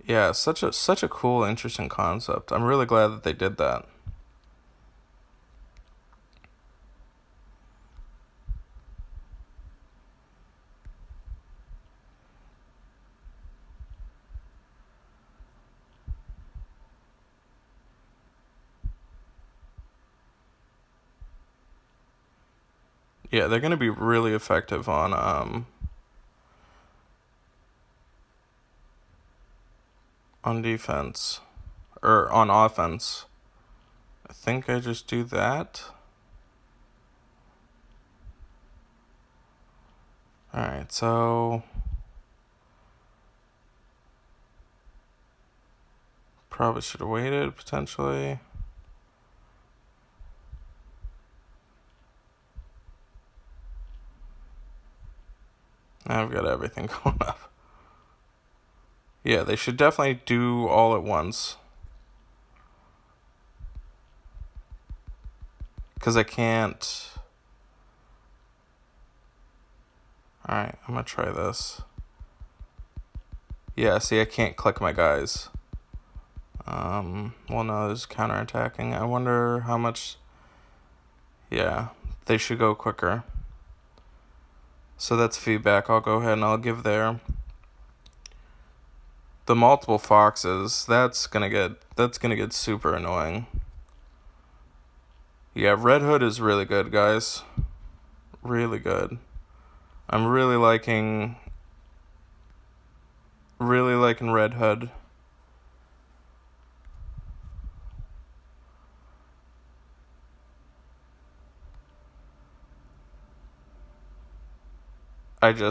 yeah, such a cool, interesting concept. I'm really glad that they did that. Yeah, they're gonna be really effective on defense or on offense. I think I just do that. All right, so probably should have waited potentially. I've got everything going up. Yeah, they should definitely do all at once. Because I can't... Alright, I'm gonna try this. Yeah, see, I can't click my guys. Well, no, there's counterattacking. I wonder how much... Yeah, they should go quicker. So that's feedback. I'll go ahead and I'll give there. The multiple foxes, that's gonna get super annoying. Yeah, Red Hood is really good, guys. Really good. I'm really liking Red Hood.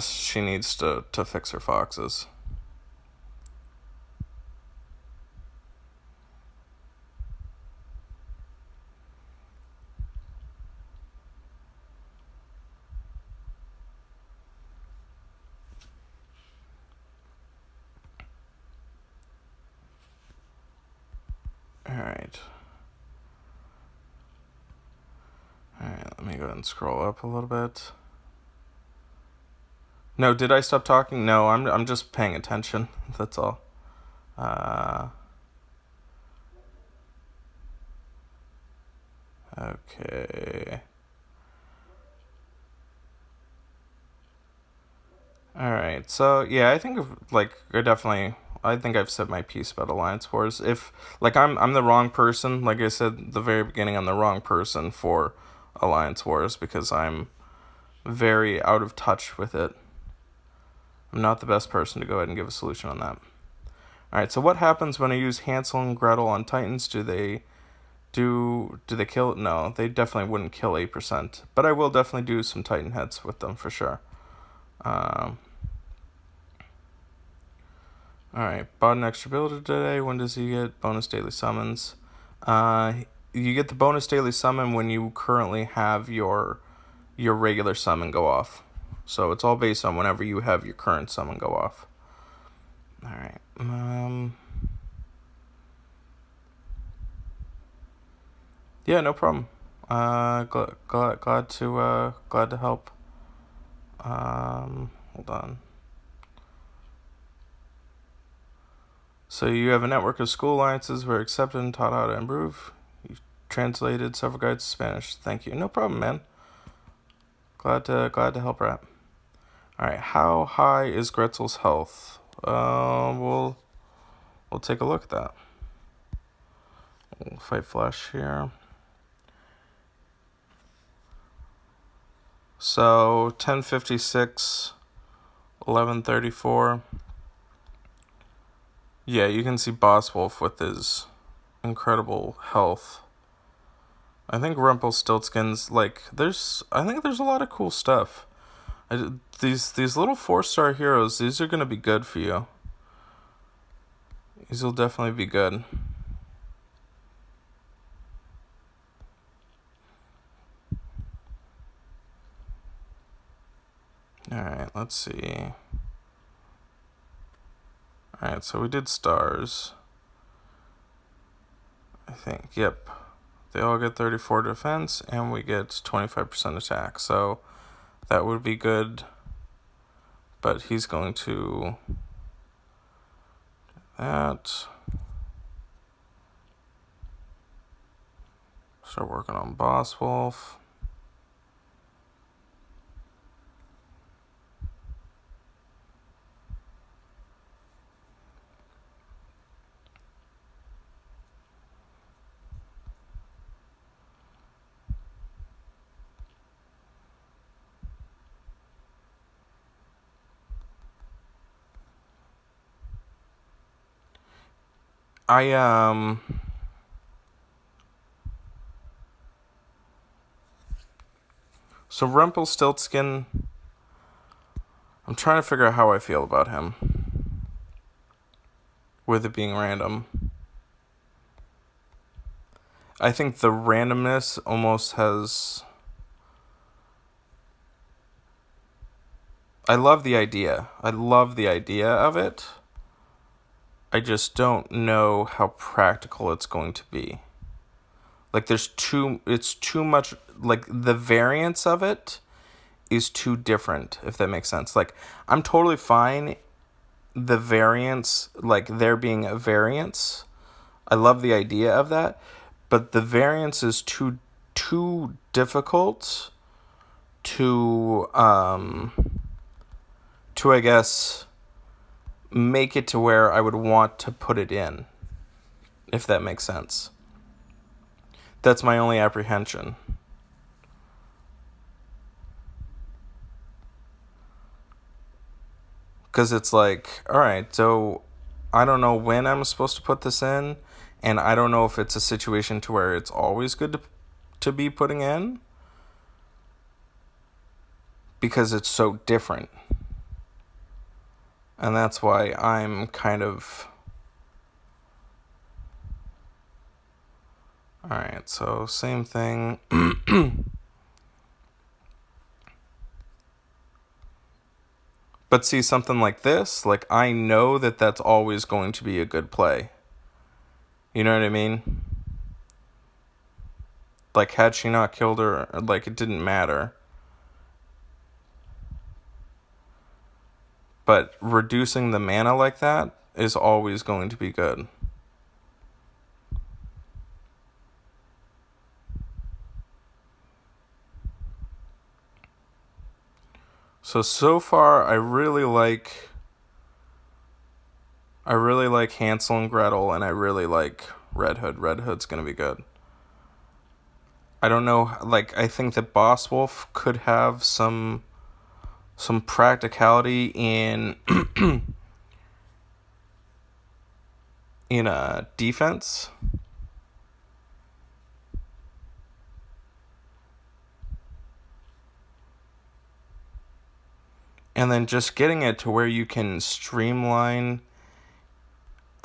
She needs to fix her foxes. Alright, let me go ahead and scroll up a little bit. No, did I stop talking? No, I'm just paying attention. That's all. Okay. Alright, so yeah, I think I think I've said my piece about Alliance Wars. If I'm the wrong person, like I said at the very beginning, I'm the wrong person for Alliance Wars because I'm very out of touch with it. I'm not the best person to go ahead and give a solution on that. Alright, so what happens when I use Hansel and Gretel on Titans? Do they kill? No, they definitely wouldn't kill 8%, but I will definitely do some Titan heads with them for sure. Alright, bought an extra builder today. When does he get bonus daily summons? You get the bonus daily summon when you currently have your regular summon go off. So it's all based on whenever you have your current summon go off. Alright. Yeah, no problem. Glad to help. Hold on. So you have a network of school alliances where accepted and taught how to improve. You translated several guides to Spanish. Thank you. No problem, man. Glad to help, Rat. Alright, how high is Gretzel's health? We'll take a look at that. We'll fight Flash here. So 1056, 1134. Yeah, you can see Boss Wolf with his incredible health. I think Rumpelstiltskin's I think there's a lot of cool stuff. These little 4-star heroes, these are gonna be good for you. These will definitely be good. Alright, let's see. Alright, so we did stars. I think, yep. They all get 34 defense, and we get 25% attack. So that would be good. But he's going to do that. Start working on Boss Wolf. So Rumpelstiltskin, I'm trying to figure out how I feel about him. With it being random. I think the randomness almost has... I love the idea. I love the idea of it. I just don't know how practical it's going to be. Like it's too much, like the variance of it is too different, if that makes sense. Like I'm totally fine the variance, like there being a variance. I love the idea of that, but the variance is too difficult to I guess make it to where I would want to put it in, if that makes sense. That's my only apprehension. Because it's like, all right, so I don't know when I'm supposed to put this in, and I don't know if it's a situation to where it's always good to be putting in, because it's so different. And that's why I'm kind of... Alright, so same thing. But see, something like this, like I know that that's always going to be a good play. You know what I mean? Like, had she not killed her, like, it didn't matter. But reducing the mana like that is always going to be good. So far, I really like Hansel and Gretel, and I really like Red Hood. Red Hood's gonna be good. I don't know, like, I think that Boss Wolf could have some practicality in in a defense. And then just getting it to where you can streamline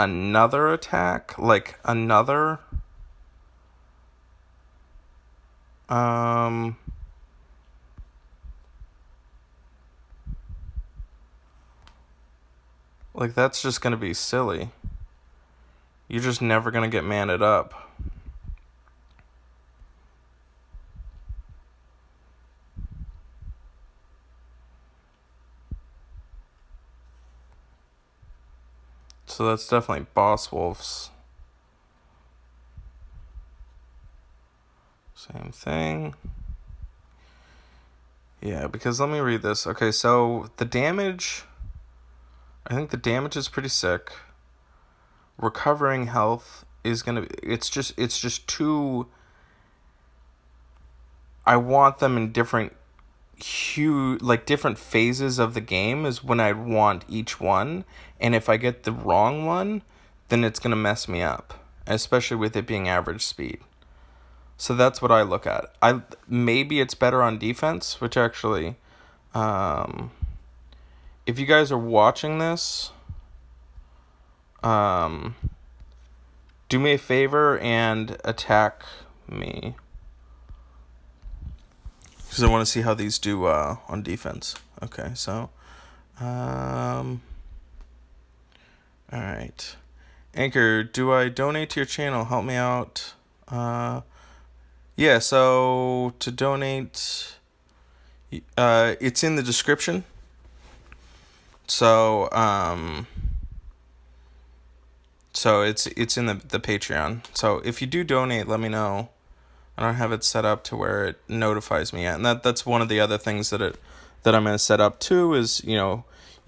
another attack, like another like that's just gonna be silly. You're just never gonna get manned up. So that's definitely Boss Wolf's. Same thing. Yeah, because let me read this. Okay, so the damage... I think the damage is pretty sick. Recovering health is gonna... It's just too... I want them in different different phases of the game is when I want each one, and if I get the wrong one, then it's gonna mess me up, especially with it being average speed. So that's what I look at. Maybe it's better on defense, which actually, if you guys are watching this, do me a favor and attack me. Because I want to see how these do on defense. Okay, so, alright. Anchor, do I donate to your channel? Help me out. Yeah, so to donate, it's in the description. So, it's in the Patreon. So if you do donate, let me know. I don't have it set up to where it notifies me yet. And that's one of the other things that I'm going to set up too is, you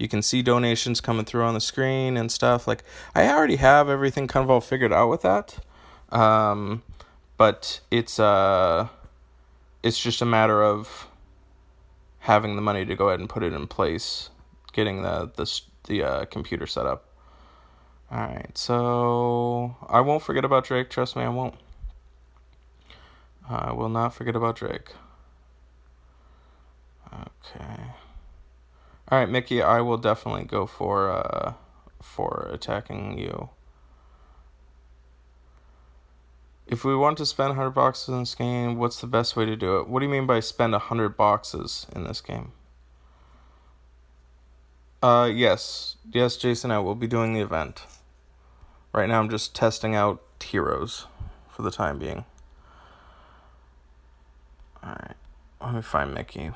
can see donations coming through on the screen and stuff. Like, I already have everything kind of all figured out with that. But it's just a matter of having the money to go ahead and put it in place, getting the computer set up. All right, so I won't forget about Drake. Trust me, I won't. I will not forget about Drake. Okay. All right, Mickey, I will definitely go for attacking you. If we want to spend 100 boxes in this game, what's the best way to do it? What do you mean by spend 100 boxes in this game? Yes. Yes, Jason, I will be doing the event. Right now I'm just testing out heroes for the time being. Alright, let me find Mickey.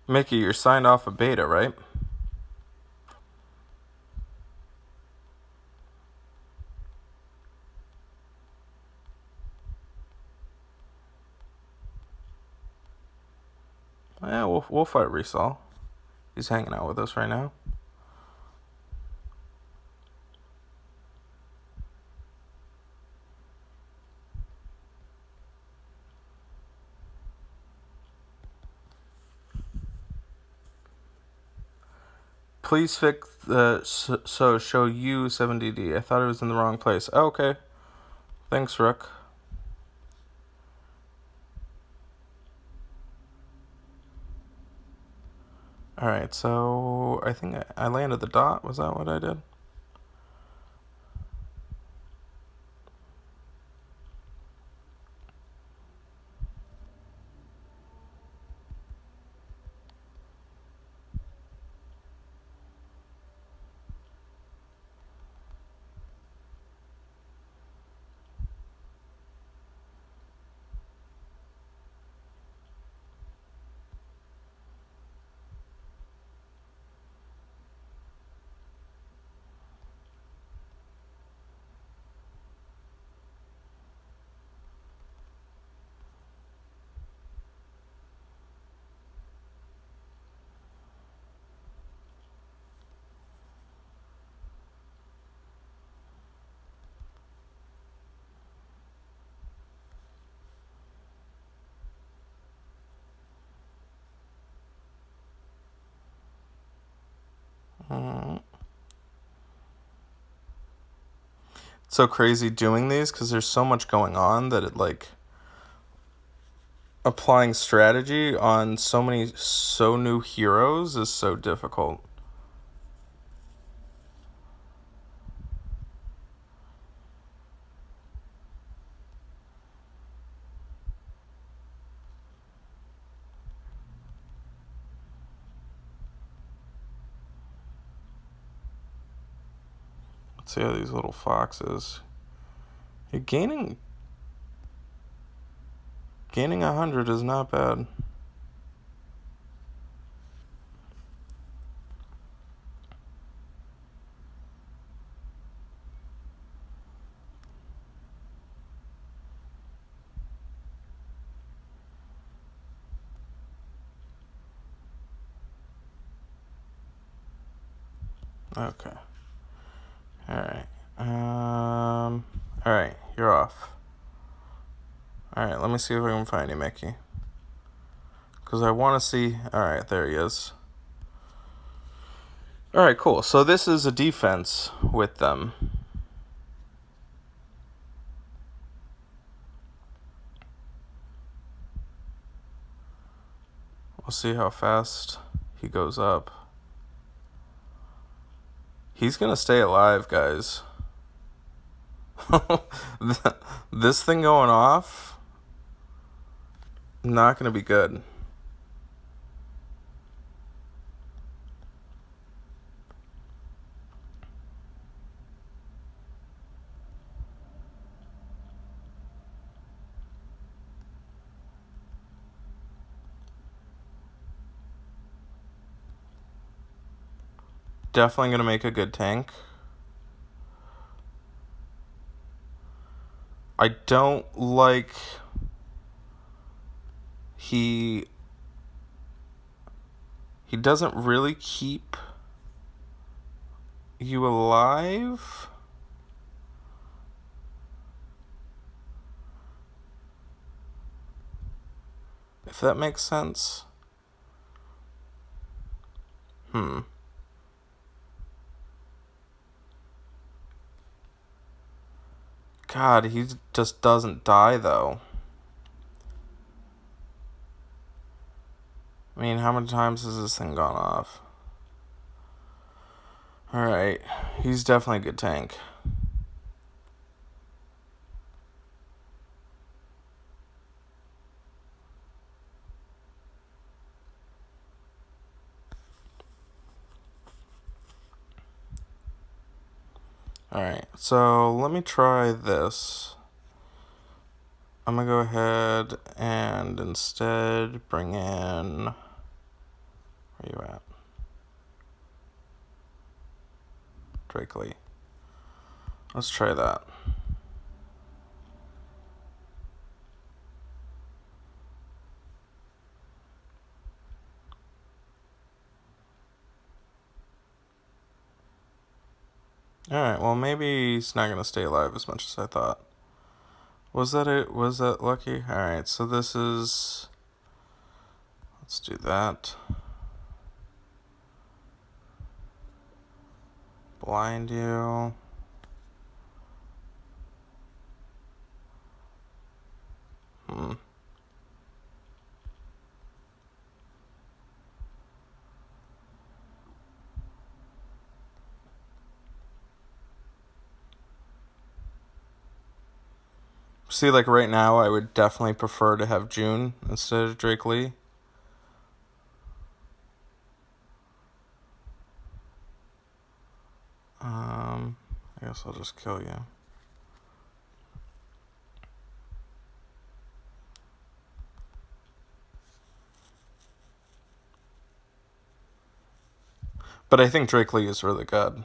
Mickey, you're signed off a beta, right? Yeah, we'll fight Resol. He's hanging out with us right now. Please fix the so show you 7DD. I thought it was in the wrong place. Oh, okay. Thanks, Rook. Alright, so I think I landed the dot. Was that what I did? It's so crazy doing these because there's so much going on that it like applying strategy on so new heroes is so difficult. Let's see how these little foxes. You're gaining 100 is not bad. Okay. Alright. Alright, you're off. Alright, let me see if I can find you, Mickey. Because I want to see... Alright, there he is. Alright, cool. So this is a defense with them. We'll see how fast he goes up. He's gonna stay alive, guys. This thing going off, not gonna be good. Definitely gonna make a good tank. I don't like he doesn't really keep you alive. If that makes sense. God, he just doesn't die, though. I mean, how many times has this thing gone off? Alright, he's definitely a good tank. Alright, so let me try this. I'm gonna go ahead and instead bring in... Where you at? Drake Lee. Let's try that. Alright, well maybe he's not gonna stay alive as much as I thought. Was that it? Was that lucky? Alright, so this is... Let's do that. Blind you. See, like right now, I would definitely prefer to have June instead of Drake Lee. I guess I'll just kill you. But I think Drake Lee is really good.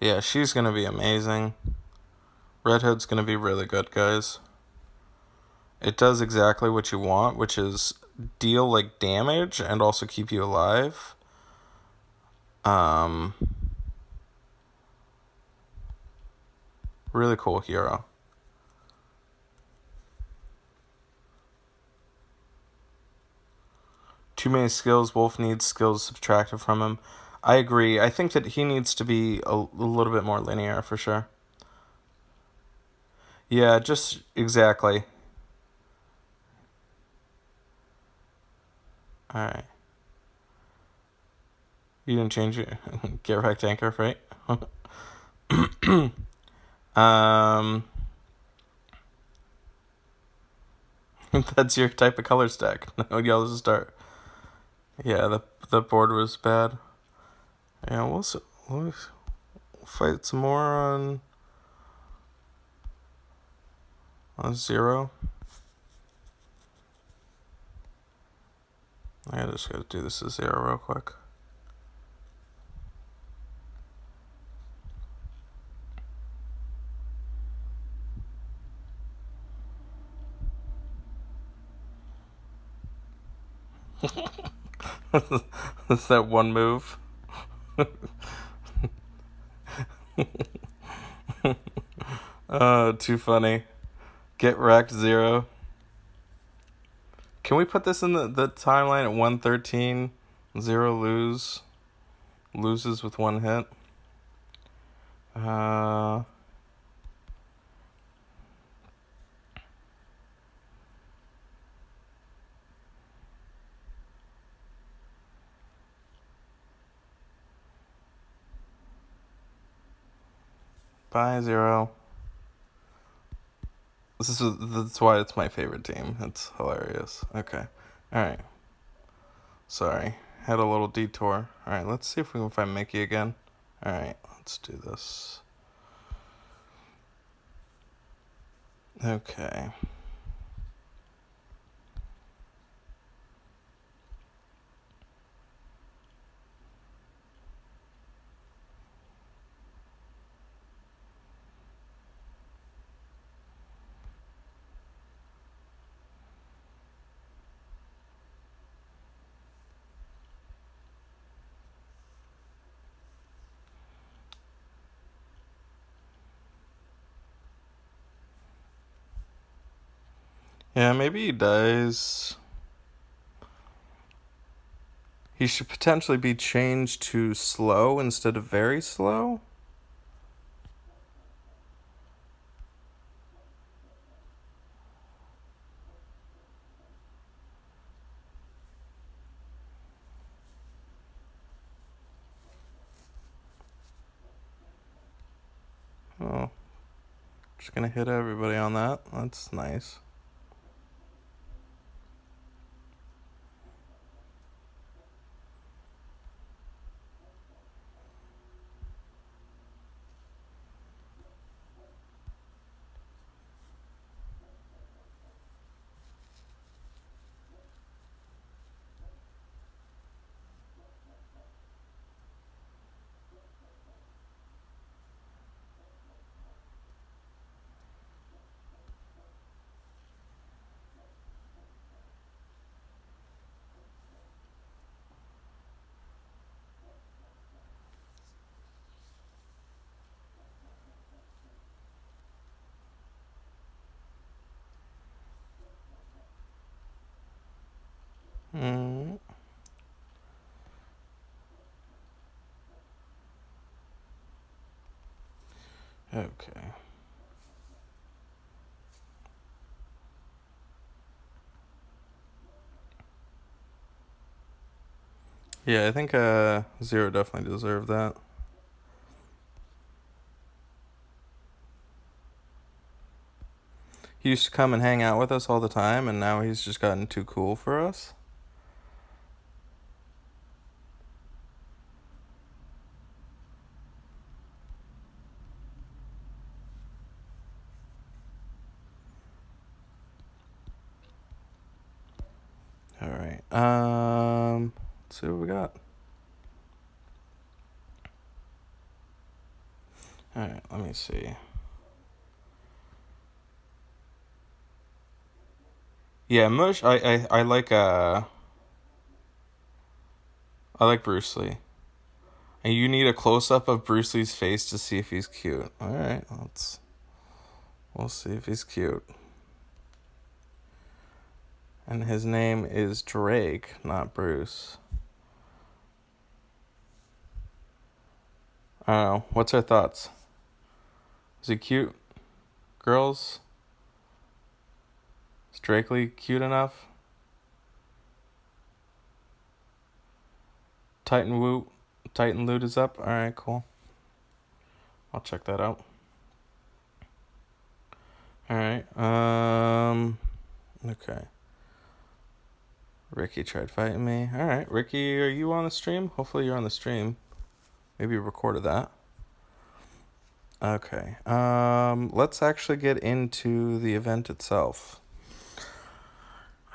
Yeah, she's gonna be amazing. Red Hood's gonna be really good, guys. It does exactly what you want, which is deal like damage and also keep you alive. Really cool hero. Too many skills. Wolf needs skills subtracted from him. I agree. I think that he needs to be a little bit more linear for sure. Yeah, just exactly. Alright. You didn't change it. Get wrecked anchor, right? That's your type of color stack. No yellows to start. Yeah, the board was bad. Yeah, we'll fight some more on 0. I just gotta do this as 0 real quick. That's that one move. Too funny. Get wrecked 0. Can we put this in the timeline at 113? 0 loses with 1 hit. Bye 0. That's why it's my favorite team. It's hilarious. Okay. Alright. Sorry. Had a little detour. Alright, let's see if we can find Mickey again. Alright, let's do this. Okay. Yeah, maybe he dies. He should potentially be changed to slow instead of very slow. Oh, just gonna hit everybody on that. That's nice. Mm. Okay. Yeah, I think Zero definitely deserved that. He used to come and hang out with us all the time, and now he's just gotten too cool for us. All right. Let's see what we got. All right, let me see. Yeah, Mush. I like I like Bruce Lee. And you need a close up of Bruce Lee's face to see if he's cute. All right, we'll see if he's cute. And his name is Drake, not Bruce. I don't know. What's our thoughts? Is he cute? Girls? Is Drake Lee cute enough? Titan Loot is up. All right, cool. I'll check that out. All right. Okay. Ricky tried fighting me. All right, Ricky, are you on the stream? Hopefully you're on the stream. Maybe you recorded that. Okay. Let's actually get into the event itself.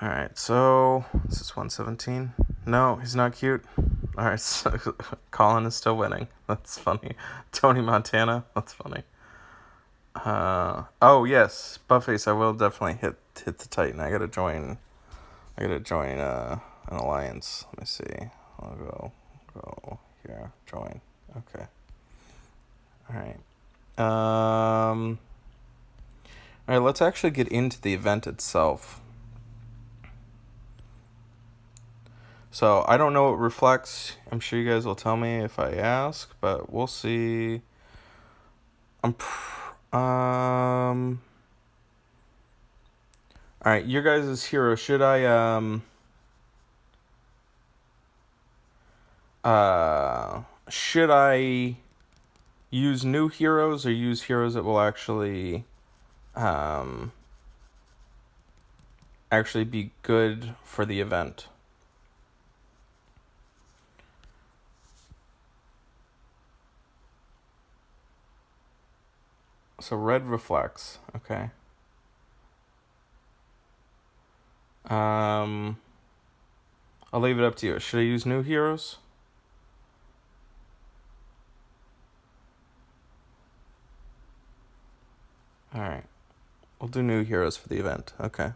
All right. So this is 117. No, he's not cute. All right. So Colin is still winning. That's funny. Tony Montana. That's funny. Oh yes, Buffface. I will definitely hit the Titan. I gotta join an alliance. Let me see. I'll go here. Join. Okay. All right. All right. Let's actually get into the event itself. So I don't know what reflects. I'm sure you guys will tell me if I ask, but we'll see. All right, your guys' hero. Should I should I use new heroes or use heroes that will actually be good for the event? So red reflects. Okay. I'll leave it up to you. Should I use new heroes? Alright. We'll do new heroes for the event. Okay.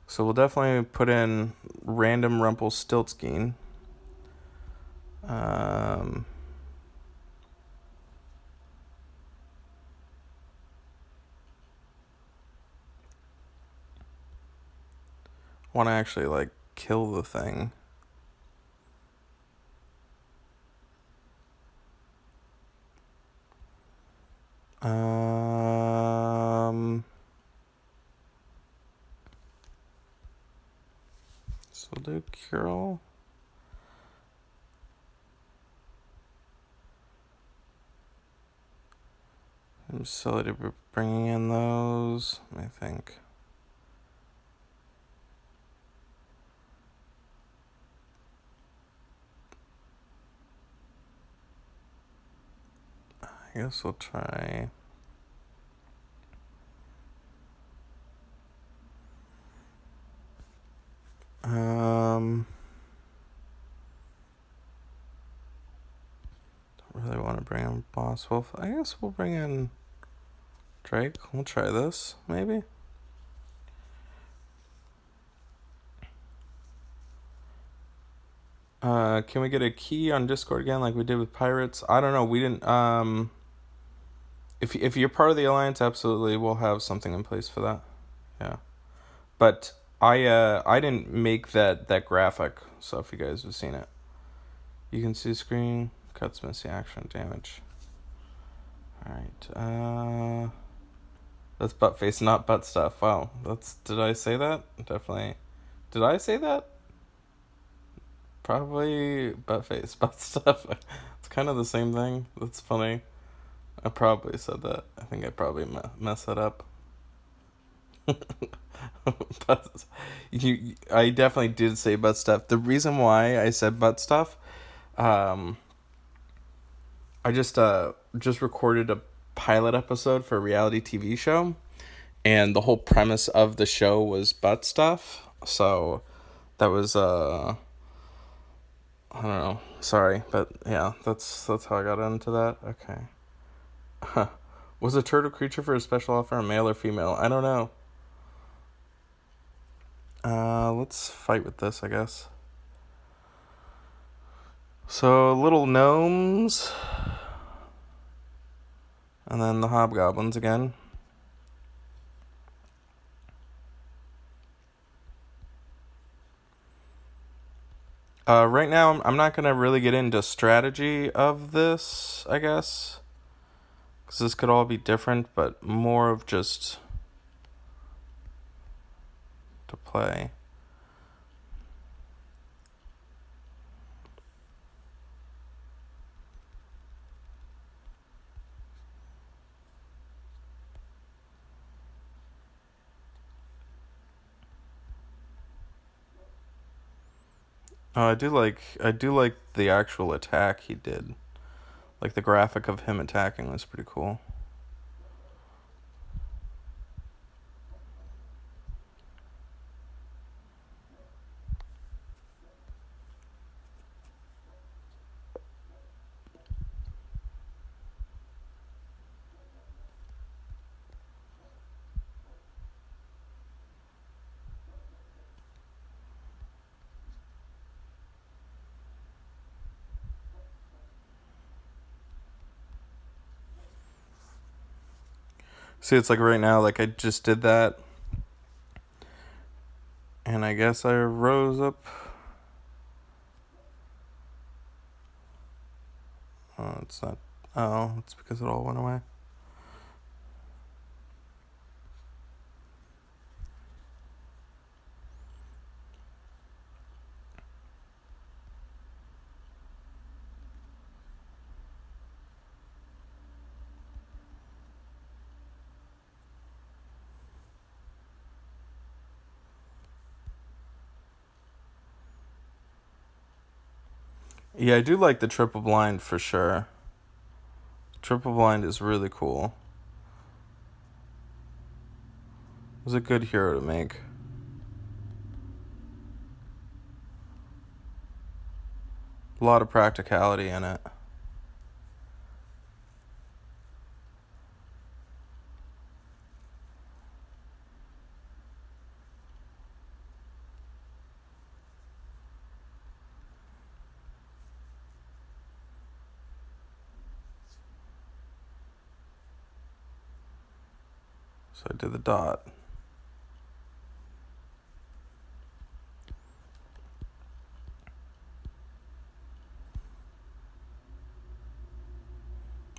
So we'll definitely put in random Rumpelstiltskin. Want to actually kill the thing. So we'll do Curl. Seems silly to be bringing in those. I think. I guess we'll try. Don't really want to bring in Boss Wolf. I guess we'll bring in Drake. We'll try this, maybe. Can we get a key on Discord again like we did with Pirates? I don't know. We didn't. If you're part of the Alliance, absolutely, we'll have something in place for that. Yeah. But I didn't make that graphic, so if you guys have seen it. You can see screen, cuts, missing action, damage. Alright, that's butt face, not butt stuff. Wow, did I say that? Definitely. Did I say that? Probably butt face, butt stuff. It's kind of the same thing. That's funny. I probably said that. I think I probably messed that up. But I definitely did say butt stuff. The reason why I said butt stuff, I just recorded a pilot episode for a reality TV show, and the whole premise of the show was butt stuff. So that was I don't know. Sorry, but yeah, that's how I got into that. Okay. Was a turtle creature for a special offer a male or female? I don't know. Let's fight with this, I guess. So, little gnomes. And then the hobgoblins again. Right now, I'm not going to really get into strategy of this, I guess. Because this could all be different, but more of just to play. I do like the actual attack he did. Like the graphic of him attacking was pretty cool. See, it's like right now, like I just did that. And I guess I rose up. Oh, it's not. Oh, it's because it all went away. Yeah, I do like the triple blind for sure. Triple blind is really cool. It was a good hero to make. A lot of practicality in it. So I did the dot.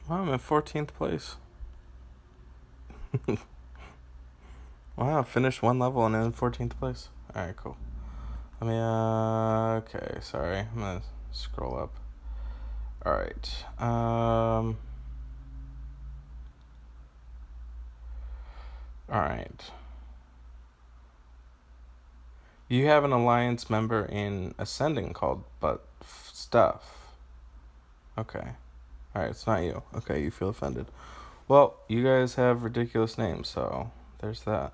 Wow, I'm in 14th place. Wow, finished one level and in 14th place. Alright, cool. Let me, okay, sorry. I'm gonna scroll up. Alright, Alright. You have an alliance member in Ascending called But Stuff. Okay. Alright, it's not you. Okay, you feel offended. Well, you guys have ridiculous names, so there's that.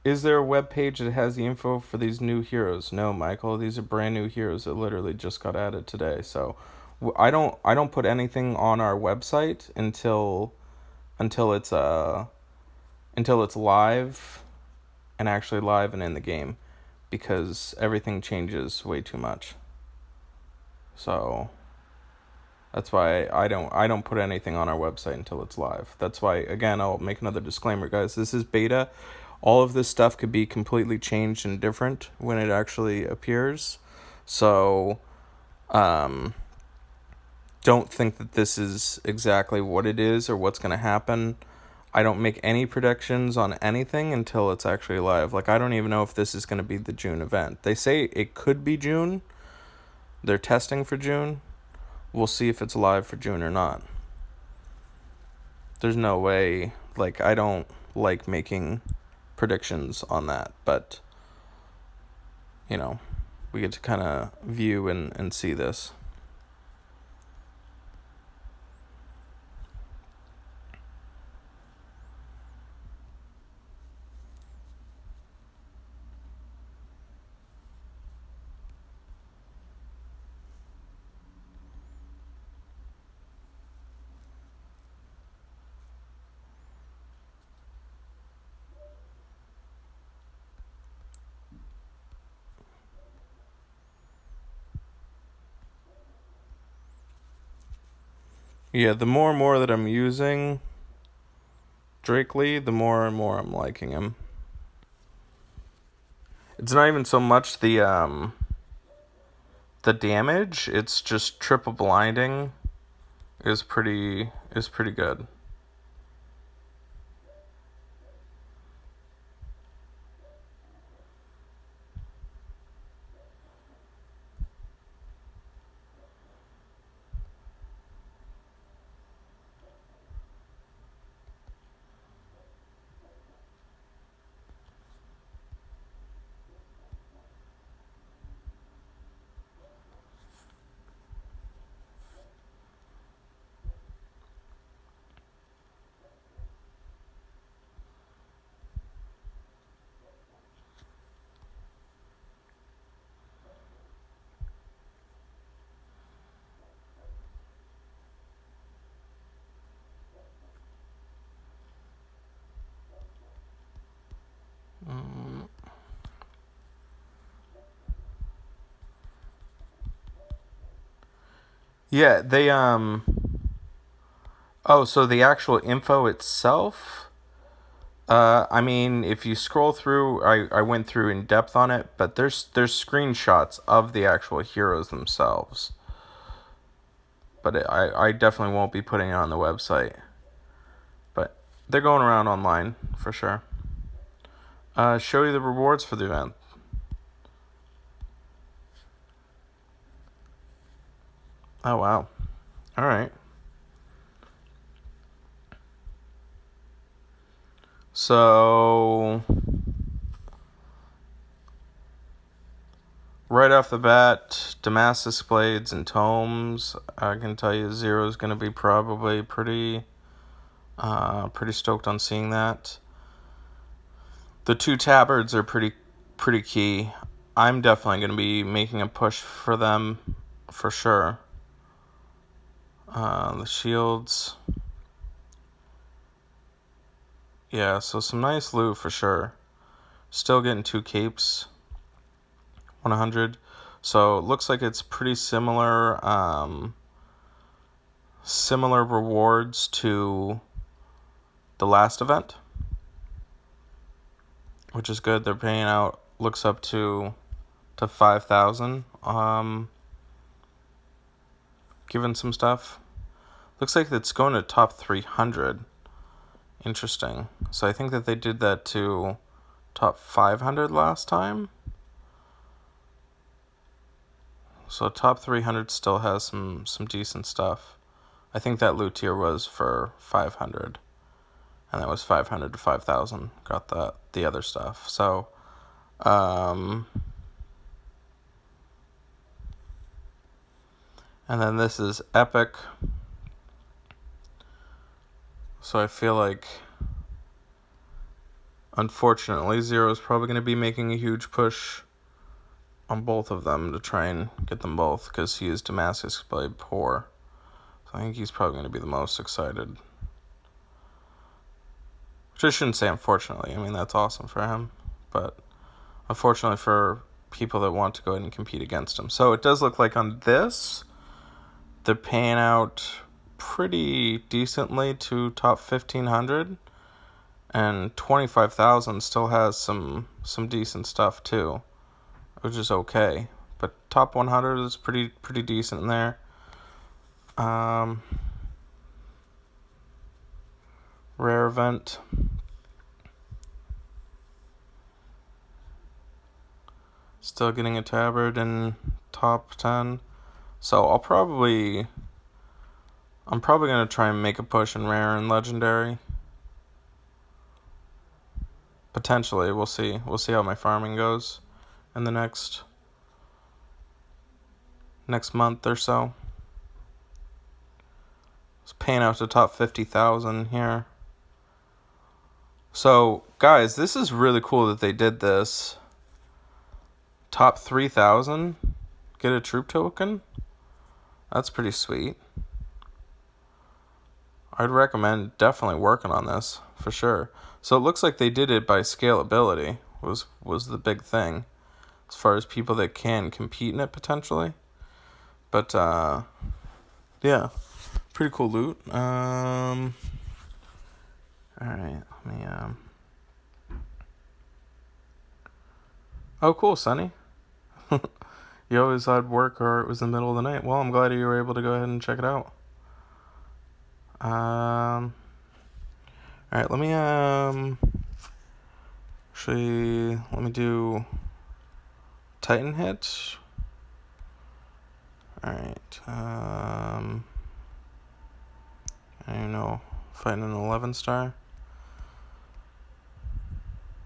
Is there a web page that has the info for these new heroes? No, Michael. These are brand new heroes that literally just got added today. So, I don't put anything on our website until it's live, and actually live and in the game, because everything changes way too much. So that's why I don't put anything on our website until it's live. That's why, again, I'll make another disclaimer, guys. This is beta. All of this stuff could be completely changed and different when it actually appears. So, don't think that this is exactly what it is or what's going to happen. I don't make any predictions on anything until it's actually live. Like, I don't even know if this is going to be the June event. They say it could be June. They're testing for June. We'll see if it's live for June or not. There's no way. Like, I don't like making predictions on that, but we get to kind of view and see this. Yeah, the more and more that I'm using Drake Lee, the more and more I'm liking him. It's not even so much the damage, it's just triple blinding is pretty good. Yeah, they oh, so the actual info itself, I mean, if you scroll through, I went through in depth on it, but there's screenshots of the actual heroes themselves. But I definitely won't be putting it on the website. But they're going around online for sure. Show you the rewards for the event. Oh wow. All right. So right off the bat, Damascus blades and tomes. I can tell you, Zero's going to be probably pretty stoked on seeing that. The 2 tabards are pretty key. I'm definitely going to be making a push for them for sure. The shields. Yeah, so some nice loot for sure. Still getting 2 capes. 100. So it looks like it's pretty similar rewards to the last event, which is good. They're paying out, looks up to 5,000. Given some stuff. Looks like it's going to top 300. Interesting. So I think that they did that to top 500 last time. So top 300 still has some decent stuff. I think that loot tier was for 500. And that was 500 to 5,000. Got the other stuff. So, and then this is epic. So I feel like, unfortunately, Zero is probably going to be making a huge push on both of them to try and get them both, because he is Damascus Blade poor. So I think he's probably going to be the most excited. Which I shouldn't say unfortunately. I mean, that's awesome for him. But unfortunately for people that want to go ahead and compete against him. So it does look like on this, they're paying out pretty decently to top 1,500. And 25,000 still has some decent stuff too, which is okay. But top 100 is pretty decent in there. Rare event. Still getting a tabard in top 10. So I'm probably going to try and make a push in rare and legendary. Potentially, we'll see. We'll see how my farming goes in the next month or so. It's paying out to top 50,000 here. So, guys, this is really cool that they did this. Top 3,000, get a troop token. That's pretty sweet. I'd recommend definitely working on this for sure. So it looks like they did it by scalability was the big thing as far as people that can compete in it potentially. But yeah, pretty cool loot. All right, let me Oh, cool, Sonny. You always had work or it was in the middle of the night. Well, I'm glad you were able to go ahead and check it out. All right, let me actually let me do Titan hit. All right. I don't know, fighting an 11 star.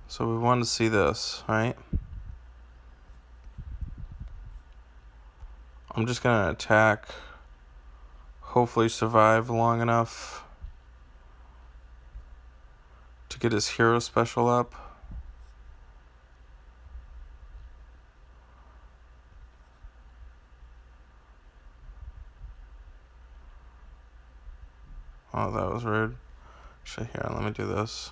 So we wanted to see this, right? I'm just gonna attack. Hopefully survive long enough to get his hero special up. Oh, that was rude. Actually, here, let me do this.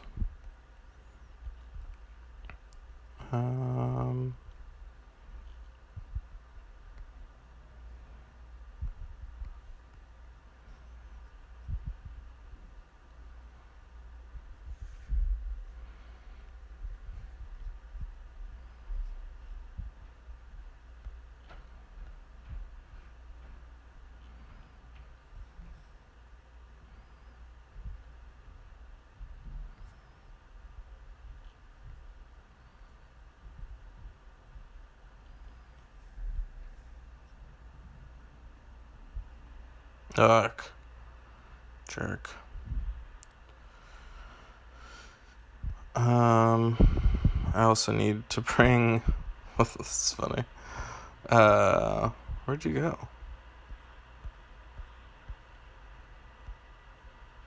Ugh. Jerk. I also need to bring... This is funny. Where'd you go?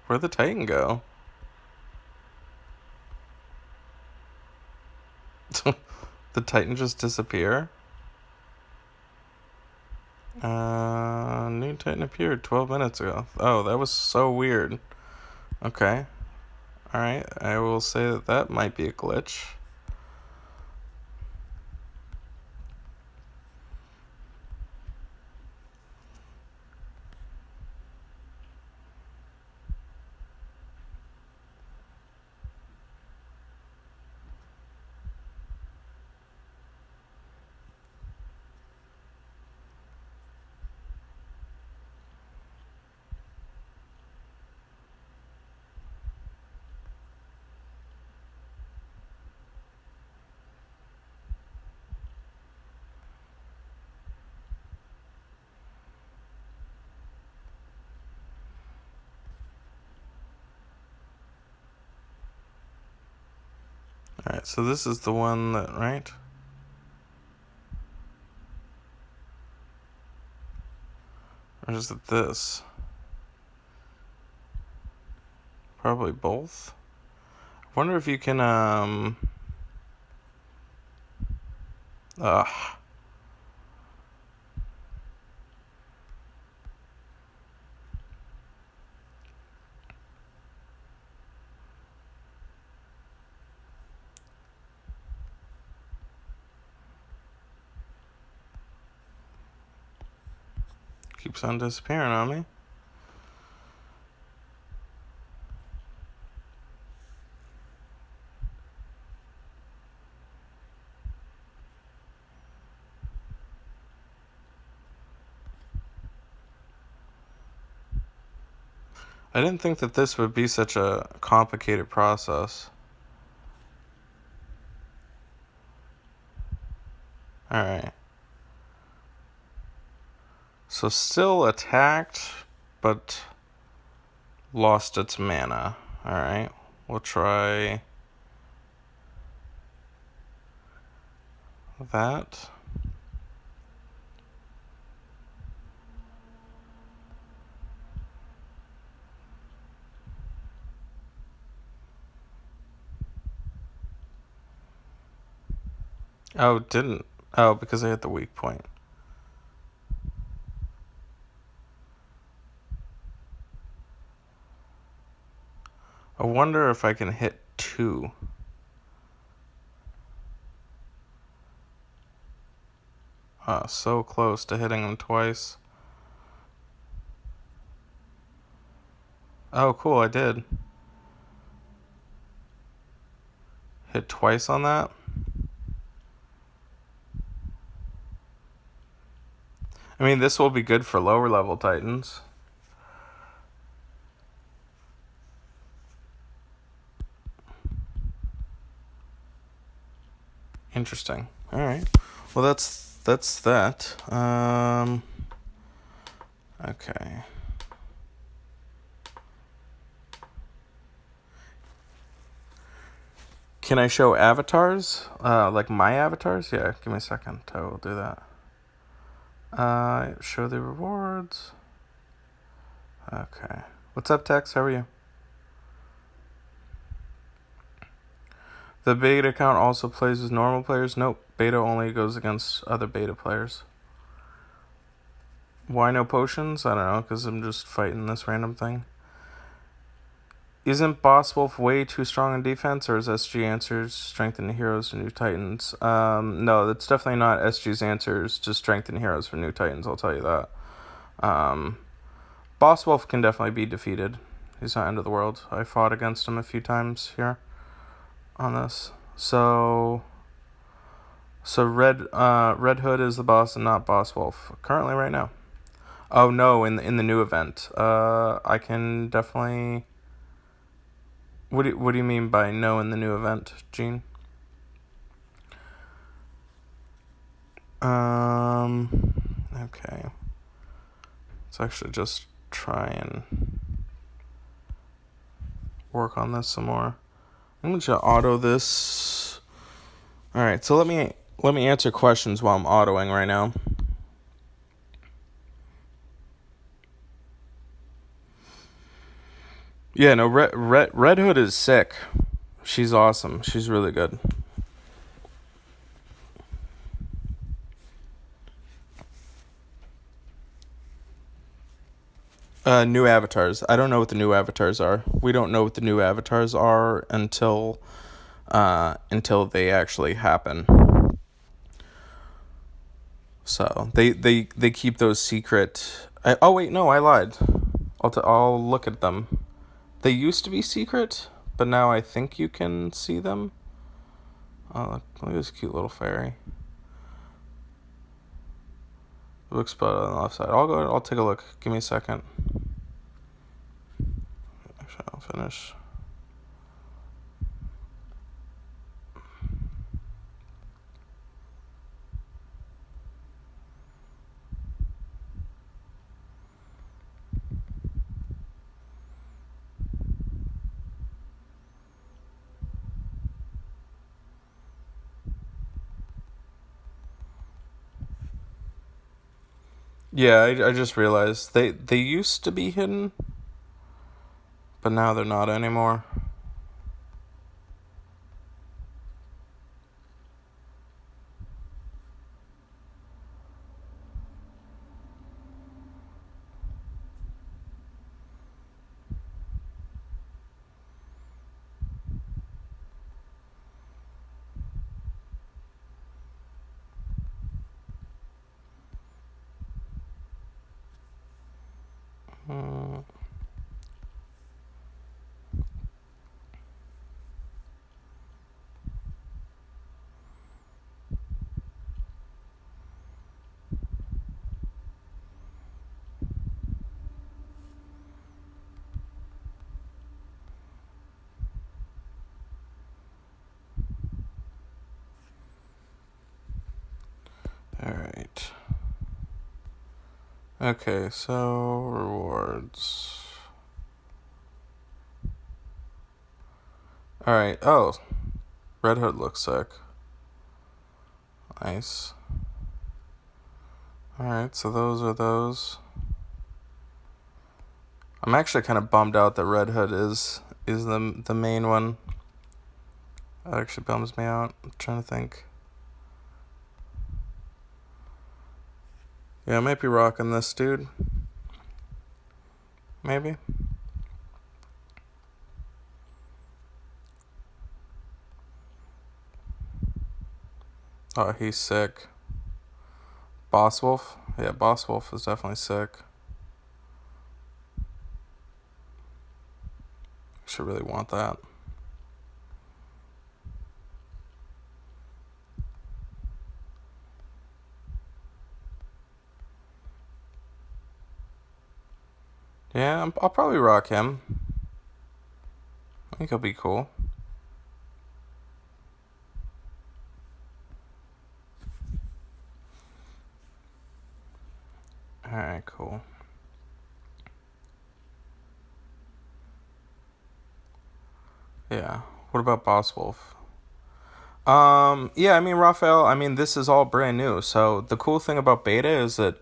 Where'd the Titan go? The Titan just disappear? New Titan appeared 12 minutes ago. Oh, that was so weird. Okay. Alright, I will say that might be a glitch. Alright, so this is the one that, right? Or is it this? Probably both. I wonder if you can, keeps on disappearing on me. I didn't think that this would be such a complicated process. Alright. So still attacked, but lost its mana. Alright, we'll try that. Oh, it didn't. Oh, because I hit the weak point. I wonder if I can hit 2. So close to hitting him twice. Oh, cool, I did. Hit twice on that. I mean, this will be good for lower level Titans. Interesting. Alright. Well, that's that. Okay. Can I show avatars? Like my avatars? Yeah, give me a second. I will do that. Show the rewards. Okay. What's up, Tex? How are you? The beta account also plays with normal players? Nope. Beta only goes against other beta players. Why no potions? I don't know, because I'm just fighting this random thing. Isn't Boss Wolf way too strong in defense, or is SG Answers strengthen heroes for new Titans? No, that's definitely not SG's Answers to strengthen heroes for new Titans, I'll tell you that. Boss Wolf can definitely be defeated. He's not end of the world. I fought against him a few times here on this. So Red Hood is the boss and not Boss Wolf currently right now. Oh no, in the new event. I can definitely. What do you mean by no in the new event, Gene? Okay. Let's actually just try and work on this some more. I'm going to auto this. All right, so let me answer questions while I'm autoing right now. Yeah, no, Red Hood is sick. She's awesome. She's really good. New avatars. I don't know what the new avatars are. We don't know what the new avatars are until they actually happen. So they keep those secret. Oh wait, no, I lied. I'll look at them. They used to be secret, but now I think you can see them. Oh, look at this cute little fairy. Looks better on the left side. I'll take a look. Give me a second. Actually, I'll finish. Yeah, I just realized they used to be hidden, but now they're not anymore. Mm. All right. Okay, so rewards. All right. Oh, Red Hood looks sick. Nice. All right, so those are those. I'm actually kind of bummed out that Red Hood is the main one. That actually bums me out. I'm trying to think. Yeah, I might be rocking this dude. Maybe. Oh, he's sick. Boss Wolf? Yeah, Boss Wolf is definitely sick. Should really want that. Yeah, I'll probably rock him. I think he'll be cool. Alright, cool. Yeah. What about Boss Wolf? Yeah, I mean, Raphael, I mean, this is all brand new. So the cool thing about beta is that,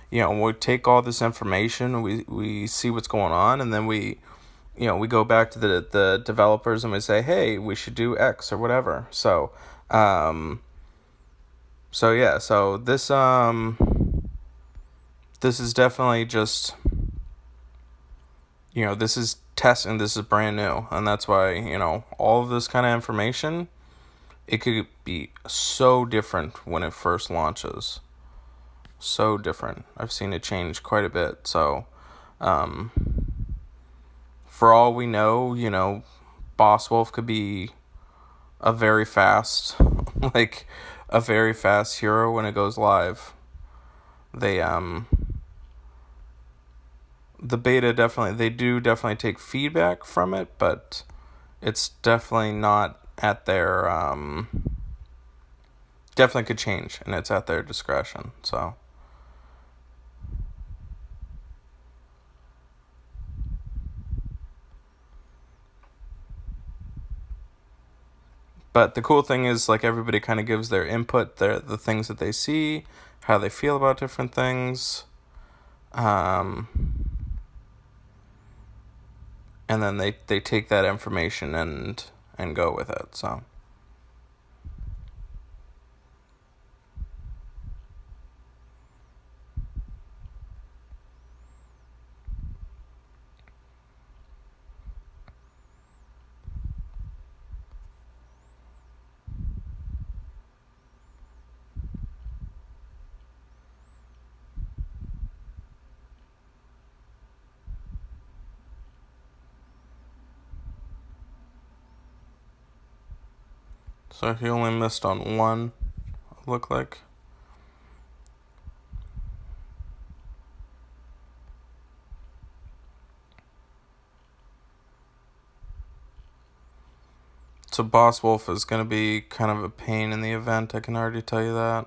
we take all this information, we see what's going on, and then we go back to the developers and we say, hey, we should do X or whatever. So yeah, so this is definitely just, this is test and this is brand new, and that's why, all of this kind of information, it could be so different when it first launches. So different. I've seen it change quite a bit. So, um, for all we know, Boss Wolf could be a very fast, like a very fast hero when it goes live. They the beta definitely take feedback from it, but it's definitely not at their definitely could change, and it's at their discretion. So. But the cool thing is, like, everybody kind of gives their input, the things that they see, how they feel about different things, um, and then they take that information and go with it. So he only missed on one, look like. So Boss Wolf is going to be kind of a pain in the event, I can already tell you that.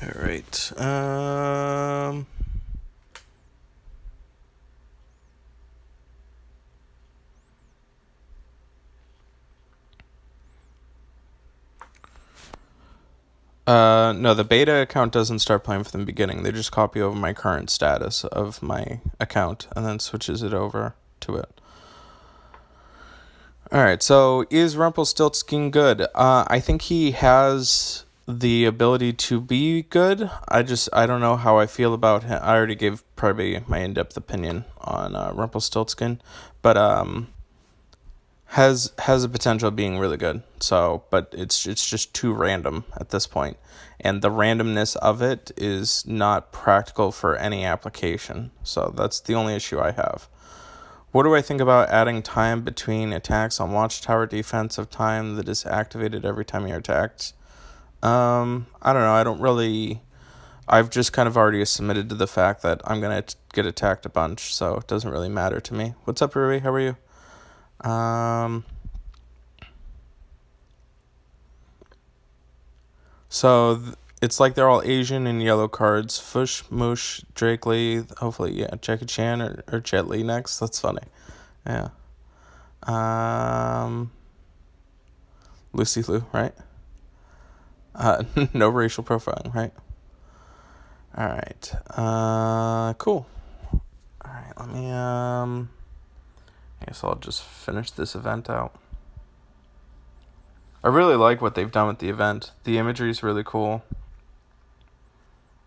All right. No, the beta account doesn't start playing from the beginning. They just copy over my current status of my account and then switches it over to it. All right, so is Rumpelstiltskin good? I think he has the ability to be good. I don't know how I feel about him. I already gave probably my in-depth opinion on Rumpelstiltskin, but has a potential of being really good. So, but it's just too random at this point, and the randomness of it is not practical for any application. So that's the only issue I have. What do I think about adding time between attacks on Watchtower defensive time that is activated every time you're attacked? I don't know. I don't really. I've just kind of already submitted to the fact that I'm gonna get attacked a bunch, so it doesn't really matter to me. What's up, Rui? How are you? So it's like they're all Asian and yellow cards. Fush, Moosh, Drake Lee, hopefully, yeah, Jackie Chan or Jet Li next. That's funny. Yeah. Lucy Liu, right? No racial profiling, right? All right. Cool. All right, let me, I guess I'll just finish this event out. I really like what they've done with the event. The imagery is really cool.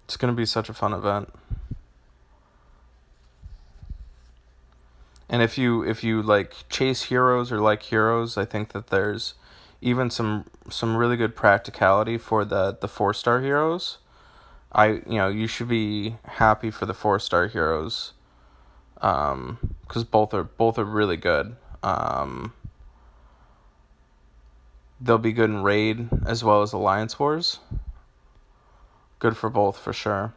It's going to be such a fun event. And if you like chase heroes or like heroes, I think that there's even some really good practicality for the 4-star heroes. You should be happy for the 4-star heroes, because both are really good. They'll be good in raid as well as Alliance Wars. Good for both for sure.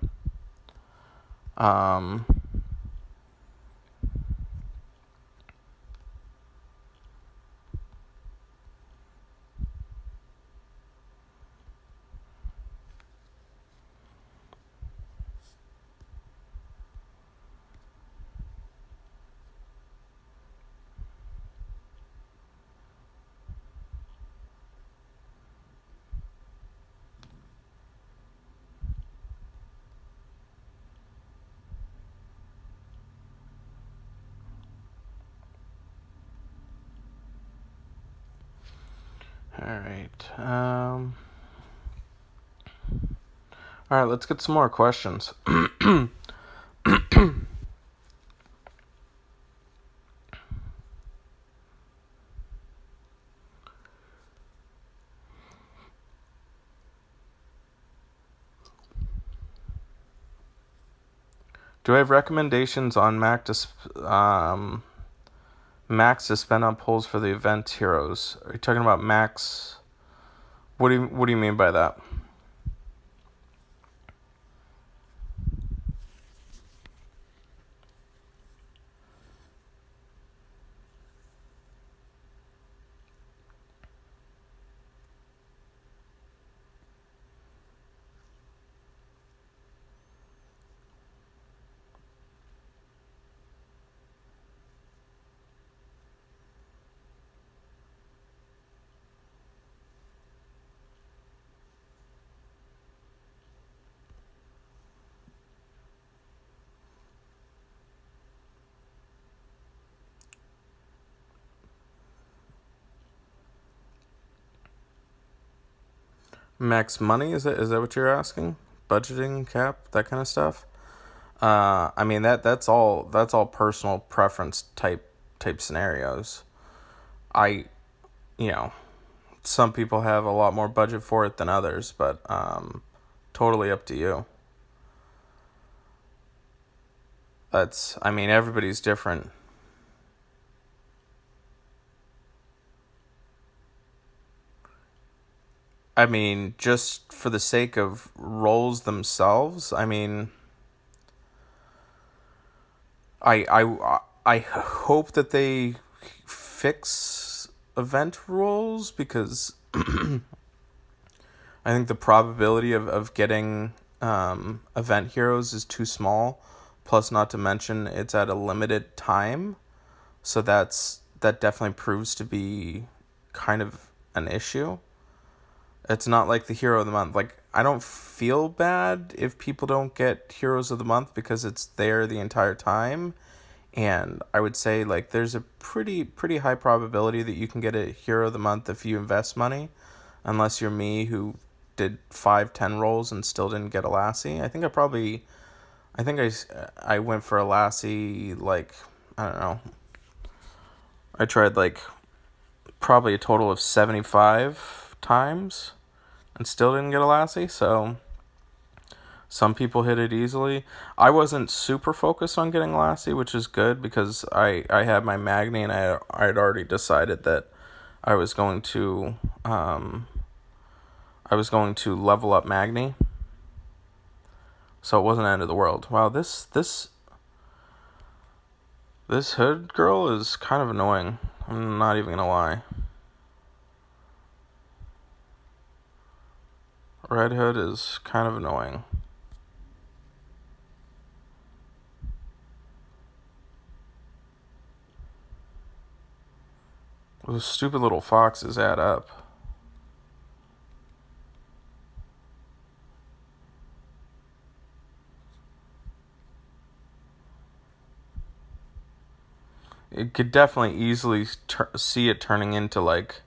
All right. All right, let's get some more questions. Do I have recommendations on Max to spend on pulls for the event heroes? Are you talking about Max? What do you mean by that? Max money, is that what you're asking? Budgeting, cap, that kind of stuff. I mean that's all personal preference type scenarios. I, you know, some people have a lot more budget for it than others, but totally up to you. Everybody's different. I mean, just for the sake of roles themselves, I hope that they fix event rules, because I think the probability of getting event heroes is too small. Plus, not to mention, it's at a limited time. So that definitely proves to be kind of an issue. It's not like the hero of the month. Like, I don't feel bad if people don't get heroes of the month because it's there the entire time. And I would say, like, there's a pretty high probability that you can get a hero of the month if you invest money, unless you're me, who did 5-10 rolls and still didn't get a Lassie. I went for a Lassie, like, I don't know. I tried, like, probably a total of 75 times and still didn't get a Lassie, so some people hit it easily. I wasn't super focused on getting Lassie, which is good because I had my Magni and I had already decided that I was going to level up Magni. So it wasn't the end of the world. Wow, this hood girl is kind of annoying. I'm not even gonna lie. Red Hood is kind of annoying. Those stupid little foxes add up. It could definitely easily see it turning into, like,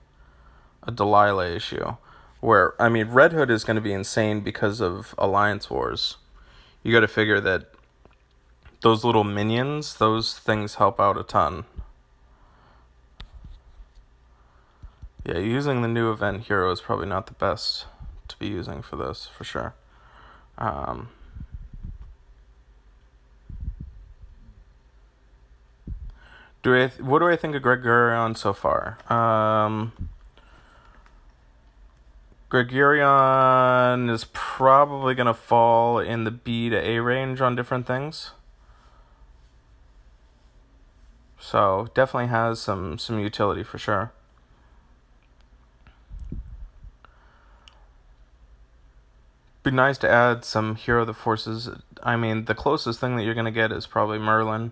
a Delilah issue. Where, I mean, Red Hood is going to be insane because of Alliance Wars. You got to figure that those little minions, those things help out a ton. Yeah, using the new event hero is probably not the best to be using for this, for sure. What do I think of Gregorion so far? Gregorion is probably going to fall in the B to A range on different things. So definitely has some utility for sure. Be nice to add some Hero of the Forces. I mean, the closest thing that you're going to get is probably Merlin,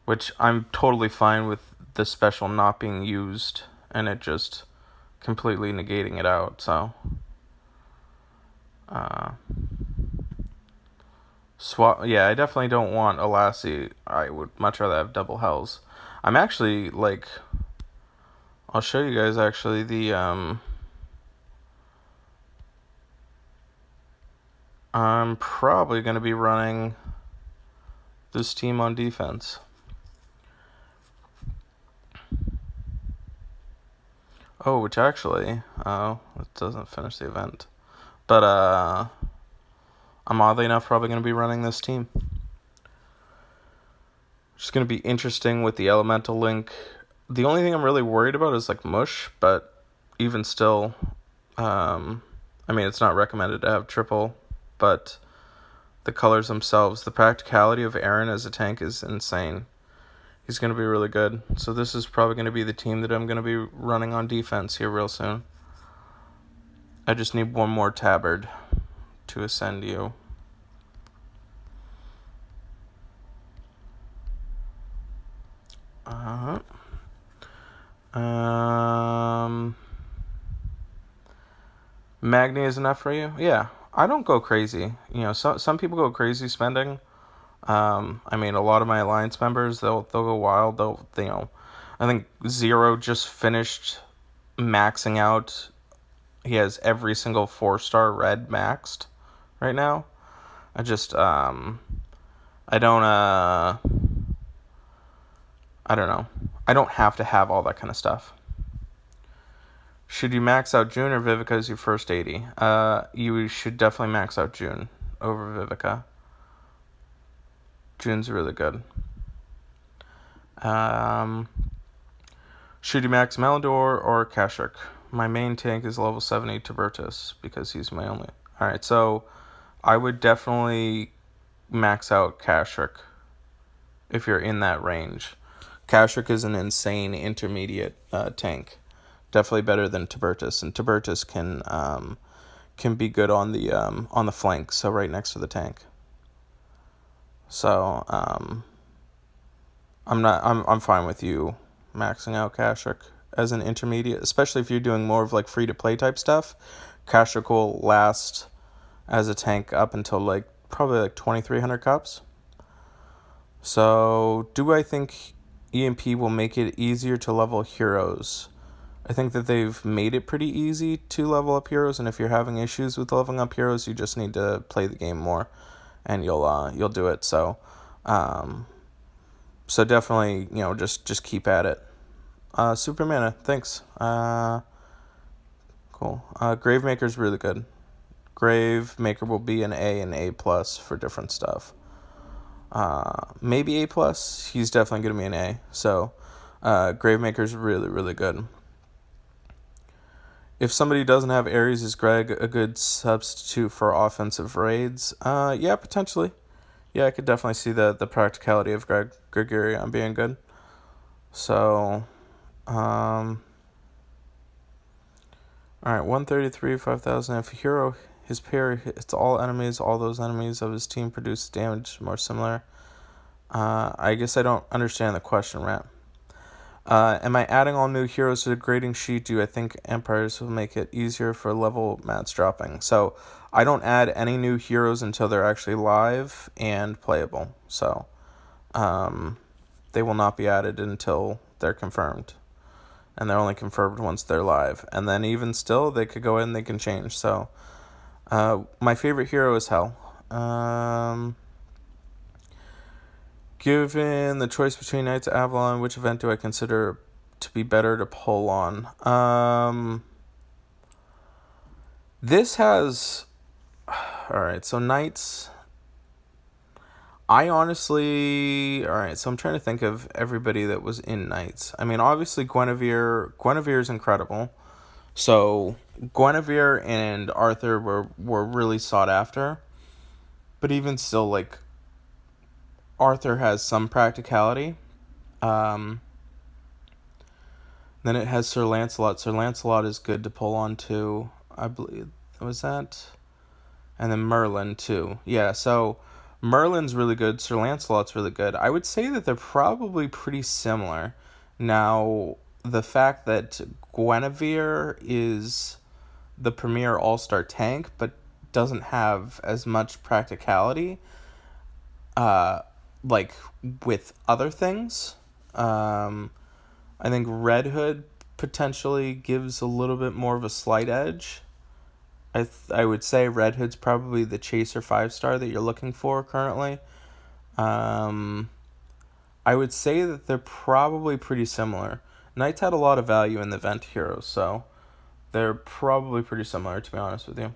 which I'm totally fine with the special not being used and it just completely negating it out. So yeah, I definitely don't want a Lassie. I would much rather have double hells. I'm actually, like, I'll show you guys actually the I'm probably going to be running this team on defense. Oh, which actually, it doesn't finish the event. But, I'm oddly enough probably going to be running this team. It's going to be interesting with the elemental link. The only thing I'm really worried about is, like, mush, but even still, I mean, it's not recommended to have triple, but the colors themselves, the practicality of Aaron as a tank is insane. He's going to be really good. So this is probably going to be the team that I'm going to be running on defense here real soon. I just need one more tabard to ascend you. Magni is enough for you? Yeah. I don't go crazy. You know, some people go crazy spending. I mean, a lot of my alliance members, they'll go wild. I think Zero just finished maxing out. He has every single 4-star red maxed right now. I don't know. I don't have to have all that kind of stuff. Should you max out June or Vivica as your first 80? You should definitely max out June over Vivica. June's really good. Should you max Melador or Kashuk? My main tank is level 70 Tibertus because he's my only... Alright, so I would definitely max out Kashuk if you're in that range. Kashuk is an insane intermediate tank. Definitely better than Tibertus, and Tibertus can be good on the flank, so right next to the tank. So I'm fine with you maxing out Kashyyyk as an intermediate, especially if you're doing more of like free to play type stuff. Kashyyyk will last as a tank up until like probably like 2300 cups. So do I think EMP will make it easier to level heroes? I think that they've made it pretty easy to level up heroes, and if you're having issues with leveling up heroes, you just need to play the game more, and you'll do it. So definitely, just keep at it. Supermana, thanks. Cool. Gravemaker's really good. Gravemaker will be an A and A plus for different stuff. Maybe A plus. He's definitely gonna be an A. So, Gravemaker's really, really good. If somebody doesn't have Ares, is Greg a good substitute for offensive raids? Yeah, potentially. Yeah, I could definitely see the practicality of Gregorion being good. So, alright, 133, 5,000. If a hero, his pair hits all enemies, all those enemies of his team produce damage more similar. I guess I don't understand the question, Rat. Am I adding all new heroes to the grading sheet? Do I think Empires will make it easier for level mats dropping? So I don't add any new heroes until they're actually live and playable. So they will not be added until they're confirmed. And they're only confirmed once they're live. And then even still, they could go in and they can change. So my favorite hero is Hell. Given the choice between Knights of Avalon, which event do I consider to be better to pull on? This has... Alright, so Knights... I honestly... Alright, so I'm trying to think of everybody that was in Knights. I mean, obviously Guinevere is incredible. So Guinevere and Arthur were really sought after. But even still, like... Arthur has some practicality. Then it has Sir Lancelot. Sir Lancelot is good to pull on too. I believe was that, and then Merlin too. Yeah, so Merlin's really good. Sir Lancelot's really good. I would say that they're probably pretty similar. Now, the fact that Guinevere is the premier all-star tank, but doesn't have as much practicality. Like with other things, I think Red Hood potentially gives a little bit more of a slight edge. I would say Red Hood's probably the chaser 5-star that you're looking for currently. I would say that they're probably pretty similar. Knights had a lot of value in the event heroes, so they're probably pretty similar, to be honest with you.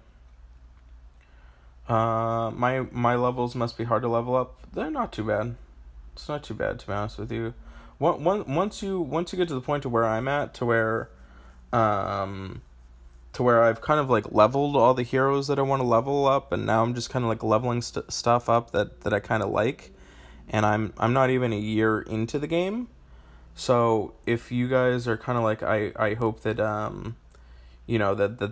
My levels must be hard to level up. They're not too bad. It's not too bad, to be honest with you. Once you get to the point to where I'm at, to where I've kind of like leveled all the heroes that I want to level up, and now I'm just kind of like leveling stuff up that I kind of like, and I'm not even a year into the game. So if you guys are kind of like, I hope that that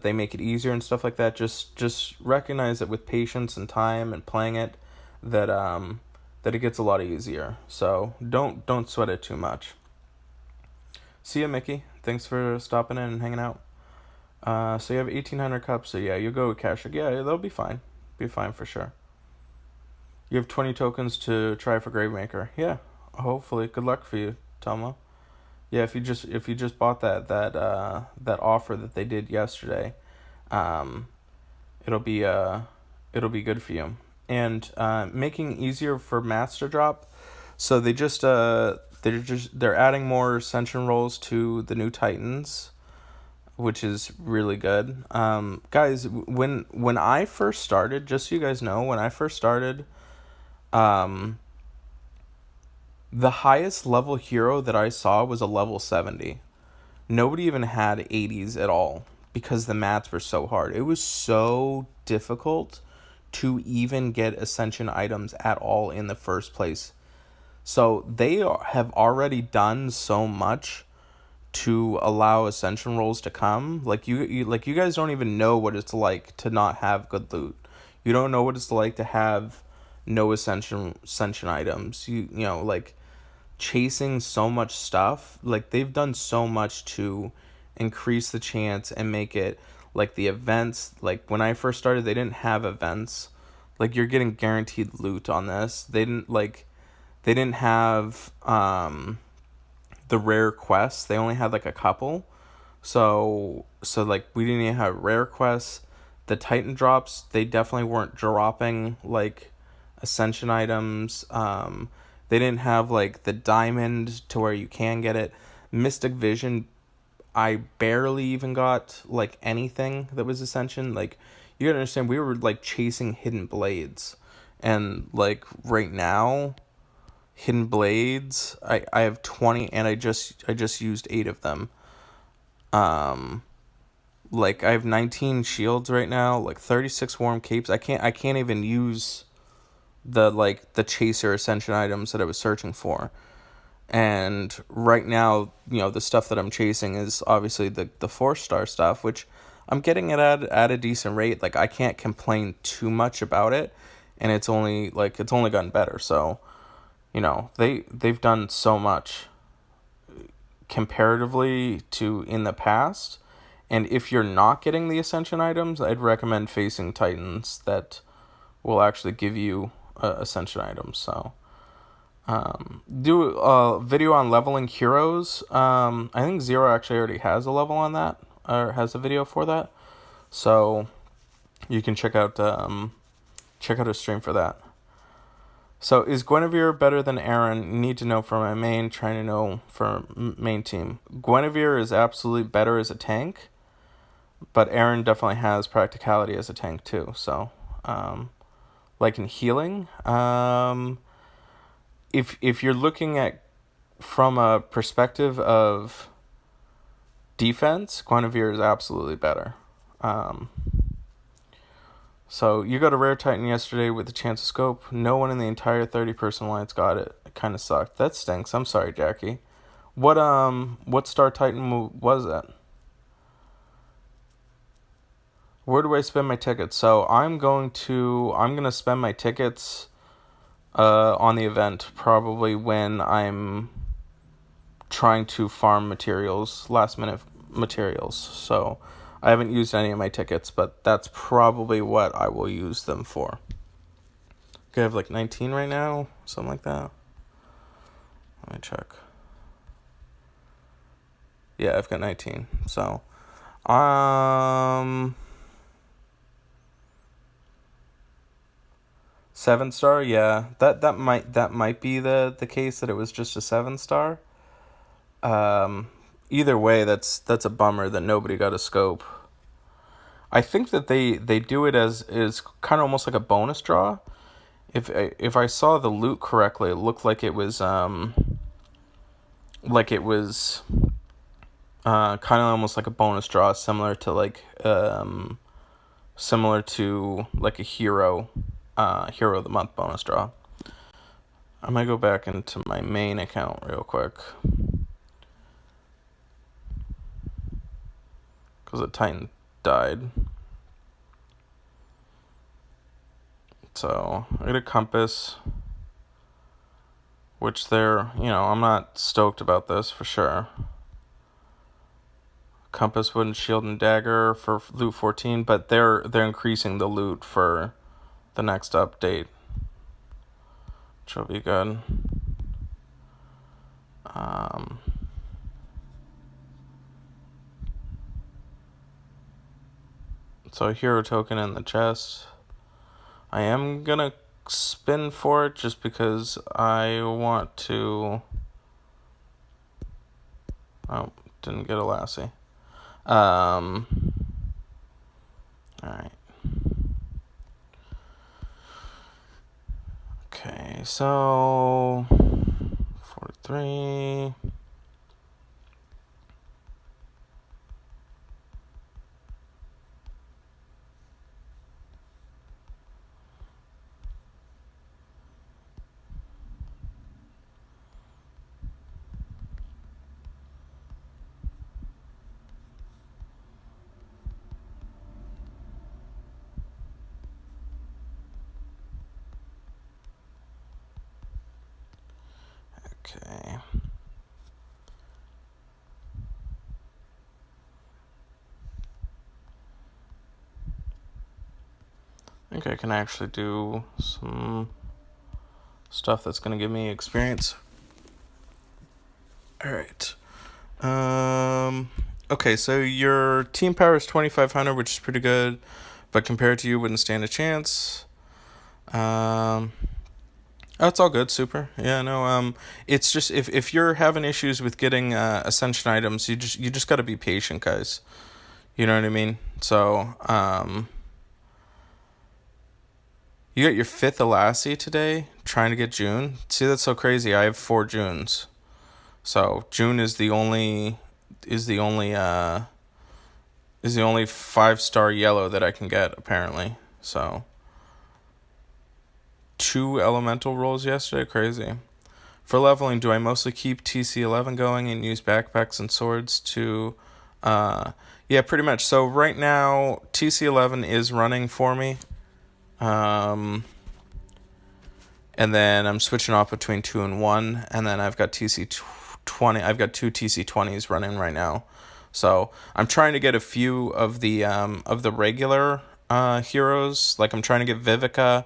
they make it easier and stuff like that. Just recognize that with patience and time and playing it, that it gets a lot easier. So don't sweat it too much. See ya, Mickey. Thanks for stopping in and hanging out. So you have 1,800 cups. So yeah, you'll go with Kashyyyk. Yeah, they'll be fine. Be fine for sure. You have 20 tokens to try for Gravemaker. Yeah, hopefully. Good luck for you, Tomo. Yeah, if you just bought that offer that they did yesterday, it'll be good for you. And making easier for mats to drop. So they're adding more Ascension rolls to the new Titans, which is really good. Guys, when I first started, just so you guys know, when I first started, the highest level hero that I saw was a level 70. Nobody even had 80s at all because the mats were so hard. It was so difficult to even get Ascension items at all in the first place. So they have already done so much to allow ascension rolls to come. Like you guys don't even know what it's like to not have good loot. You don't know what it's like to have no ascension items. You know, like, chasing so much stuff, like, they've done so much to increase the chance and make it like the events. Like, when I first started, they didn't have events. Like, you're getting guaranteed loot on this. They didn't have the rare quests. They only had like a couple. So like, we didn't even have rare quests. The Titan drops, they definitely weren't dropping like ascension items. They didn't have like the diamond to where you can get it. Mystic Vision, I barely even got like anything that was ascension. Like, you gotta understand, we were like chasing hidden blades, and like right now, hidden blades, I have 20, and I just used 8 of them. Like, I have 19 shields right now, like 36 warm capes. I can't even use the chaser ascension items that I was searching for. And right now, the stuff that I'm chasing is obviously the 4-star stuff, which I'm getting it at a decent rate. Like, I can't complain too much about it, and it's only gotten better. So, they've done so much comparatively to in the past. And if you're not getting the ascension items, I'd recommend facing Titans that will actually give you ascension items. So, do a video on leveling heroes. I think Zero actually already has a level on that, or has a video for that. So you can check out a stream for that. So, is Guinevere better than Aaron? Need to know for my main, trying to know for main team. Guinevere is absolutely better as a tank, but Aaron definitely has practicality as a tank too. So, like in healing, if you're looking at from a perspective of defense, Guinevere is absolutely better. So you got a rare Titan yesterday with a chance of scope. No one in the entire 30-person alliance got it. It kind of sucked. That stinks. I'm sorry, Jackie. What star Titan was that? Where do I spend my tickets? So I'm gonna spend my tickets on the event, probably when I'm trying to farm materials, last minute materials. So I haven't used any of my tickets, but that's probably what I will use them for. Okay, I have like 19 right now, something like that. Let me check. Yeah, I've got 19. So, 7-star, yeah. That might be the case, that it was just a 7-star. Either way, that's a bummer that nobody got a scope. I think that they do it as kind of almost like a bonus draw. If I saw the loot correctly, it looked like it was kind of almost like a bonus draw, similar to like a hero of the month bonus draw. I might go back into my main account real quick, because the Titan died. So I get a compass, which I'm not stoked about this for sure. Compass, wooden shield, and dagger for loot 14, but they're increasing the loot for the next update, which will be good. So hero token in the chest. I am gonna spin for it just because I want to. Oh, didn't get a lassie. Alright. Okay, so 43. Okay. I think I can actually do some stuff that's going to give me experience. Alright. Okay, so your team power is 2,500, which is pretty good, but compared to you, wouldn't stand a chance. Oh, it's all good, super. Yeah, no, it's just if you're having issues with getting ascension items, you just got to be patient, guys. You know what I mean? So, you got your 5th Elassie today, trying to get June. See, that's so crazy. I have 4 Junes. So, June is the only 5-star yellow that I can get, apparently. So, 2 elemental rolls yesterday, crazy. For leveling, do I mostly keep TC11 going and use backpacks and swords to... yeah, pretty much. So right now, TC11 is running for me. And then I'm switching off between 2 and 1. And then I've got TC20. I've got 2 TC20s running right now. So I'm trying to get a few of the regular heroes. Like I'm trying to get Vivica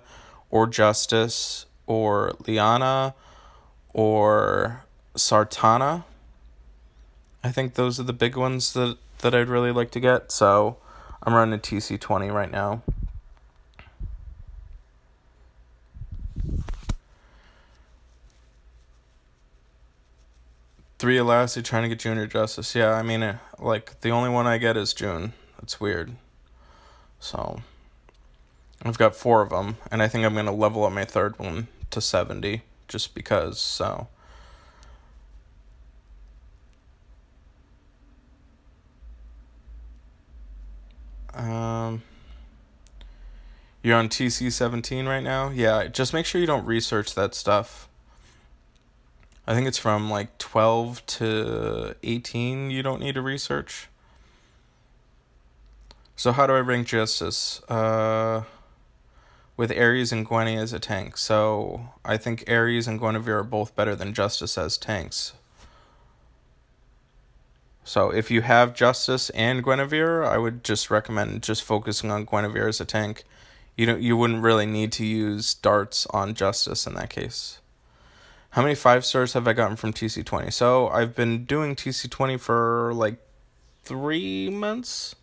or Justice or Liana or Sartana. I think those are the big ones that I'd really like to get. So I'm running TC20 right now. Three Elassie trying to get Junior Justice. Yeah, I mean, like, the only one I get is June. That's weird. So, I've got 4 of them, and I think I'm going to level up my 3rd one to 70, just because, so. You're on TC17 right now? Yeah, just make sure you don't research that stuff. I think it's from like 12 to 18 you don't need to research. So how do I rank Justice? With Ares and Gwenny as a tank. So I think Ares and Guinevere are both better than Justice as tanks. So if you have Justice and Guinevere, I would just recommend just focusing on Guinevere as a tank. You wouldn't really need to use darts on Justice in that case. How many 5-stars have I gotten from TC20? So I've been doing TC20 for like 3 months.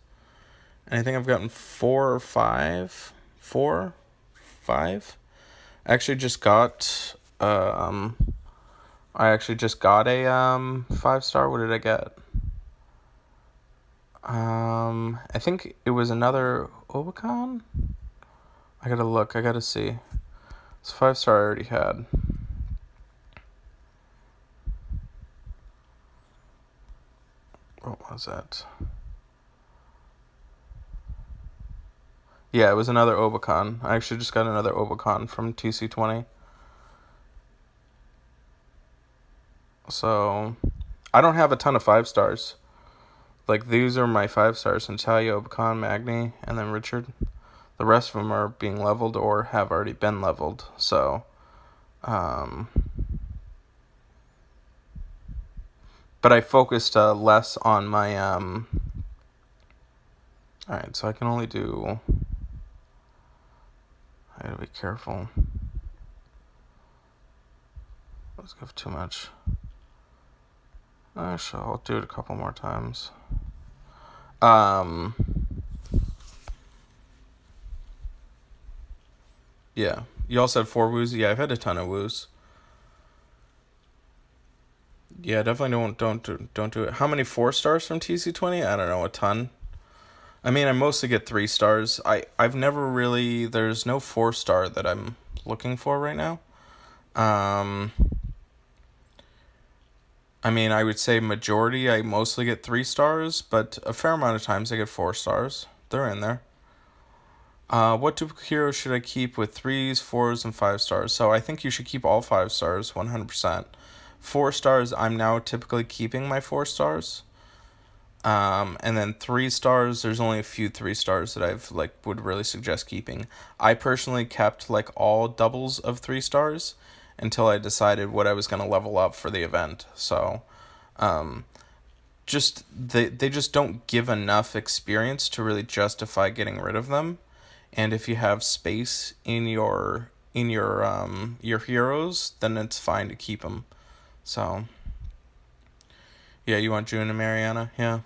And I think I've gotten 4 or 5. 4? 5? I actually just got a 5-star. What did I get? I think it was another Obicon? I gotta look. I gotta see. It's 5-star I already had. What was that? Yeah, it was another Obicon. I actually just got another Obicon from TC20. So, I don't have a ton of 5-stars. Like, these are my 5-stars. Natalia, Obicon, Magni, and then Richard. The rest of them are being leveled or have already been leveled. So, but I focused less on my, alright, so I can only do, I gotta be careful. Let's give too much. Actually, I'll do it a couple more times. Yeah. You also had 4 woos? Yeah, I've had a ton of woos. Yeah, definitely don't do it. How many 4-stars from TC20? I don't know, a ton. I mean, I mostly get 3 stars. I've never really... There's no 4-star that I'm looking for right now. I mean, I would say majority, I mostly get 3 stars, but a fair amount of times I get 4 stars. They're in there. What heroes should I keep with 3s, 4s, and 5-stars? So I think you should keep all 5 stars, 100%. 4 stars, I'm now typically keeping my 4 stars. And then 3 stars, there's only a few 3 stars that I've would really suggest keeping. I personally kept all doubles of 3 stars until I decided what I was going to level up for the event. So, just they just don't give enough experience to really justify getting rid of them. And if you have space in your heroes, then it's fine to keep them. So, yeah, you want June and Mariana? Yeah.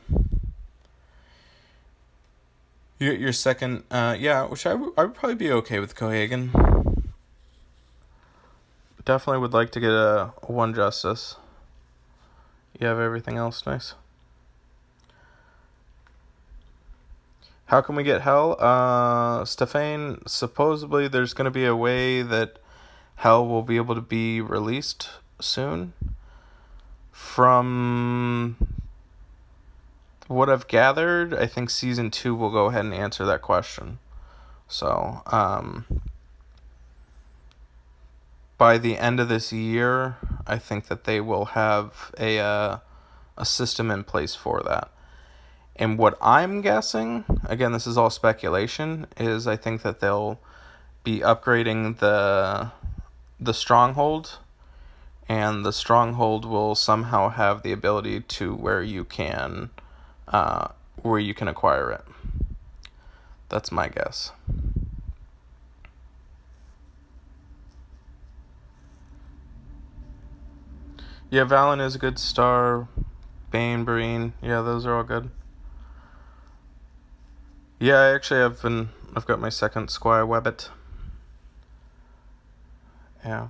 Your second, yeah, which I would probably be okay with Cohagen. Definitely would like to get a one justice. You have everything else nice. How can we get Hell? Stephane, supposedly there's going to be a way that Hell will be able to be released soon. From what I've gathered, I think Season 2 will go ahead and answer that question. So, by the end of this year, I think that they will have a system in place for that. And what I'm guessing, again, this is all speculation, is I think that they'll be upgrading the stronghold, and the stronghold will somehow have the ability to where you can acquire it. That's my guess. Yeah, Valen is a good star. Bane, Breen, yeah, those are all good. Yeah, I've got my second Squire Webbit. Yeah.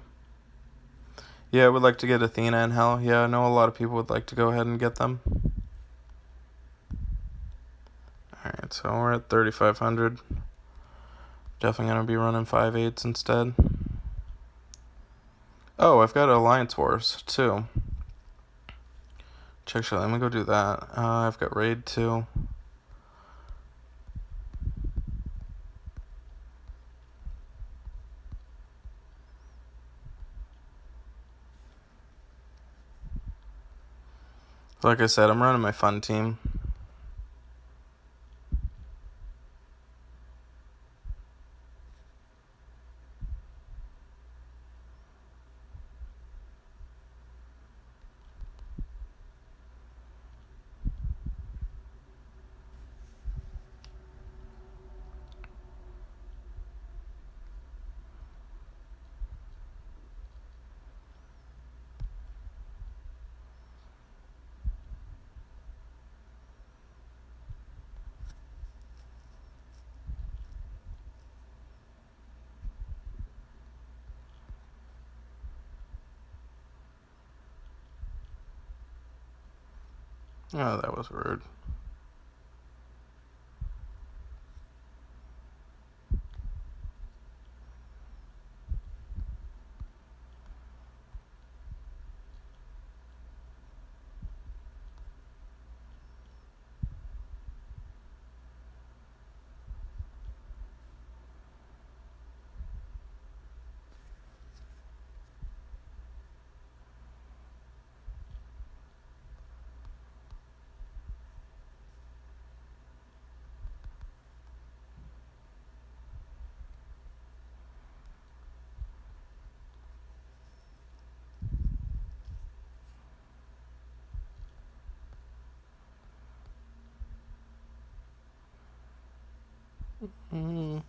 Yeah, I would like to get Athena and Hell. Yeah, I know a lot of people would like to go ahead and get them. Alright, so we're at 3,500. Definitely going to be running 5/8s instead. Oh, I've got Alliance Wars, too. Actually, let me go do that. I've got Raid, too. Like I said, I'm running my fun team. Oh, that was rude. I'm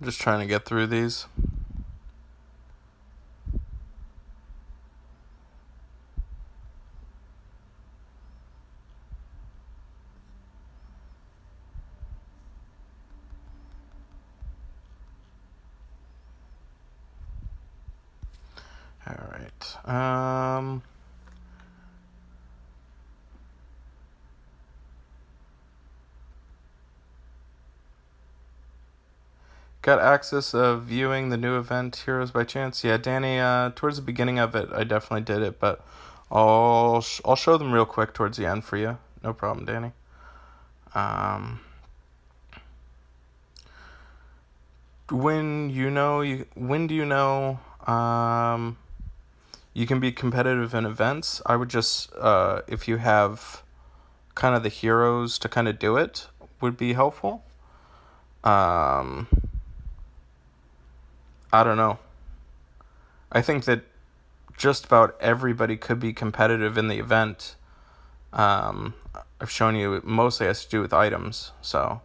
just trying to get through these. Alright. Got access of viewing the new event Heroes by Chance. Yeah, Danny, towards the beginning of it, I definitely did it, but I'll show them real quick towards the end for you. No problem, Danny. When do you know you can be competitive in events? I would just if you have kind of the heroes to kind of do it would be helpful. I don't know. I think that just about everybody could be competitive in the event. I've shown you it mostly has to do with items, so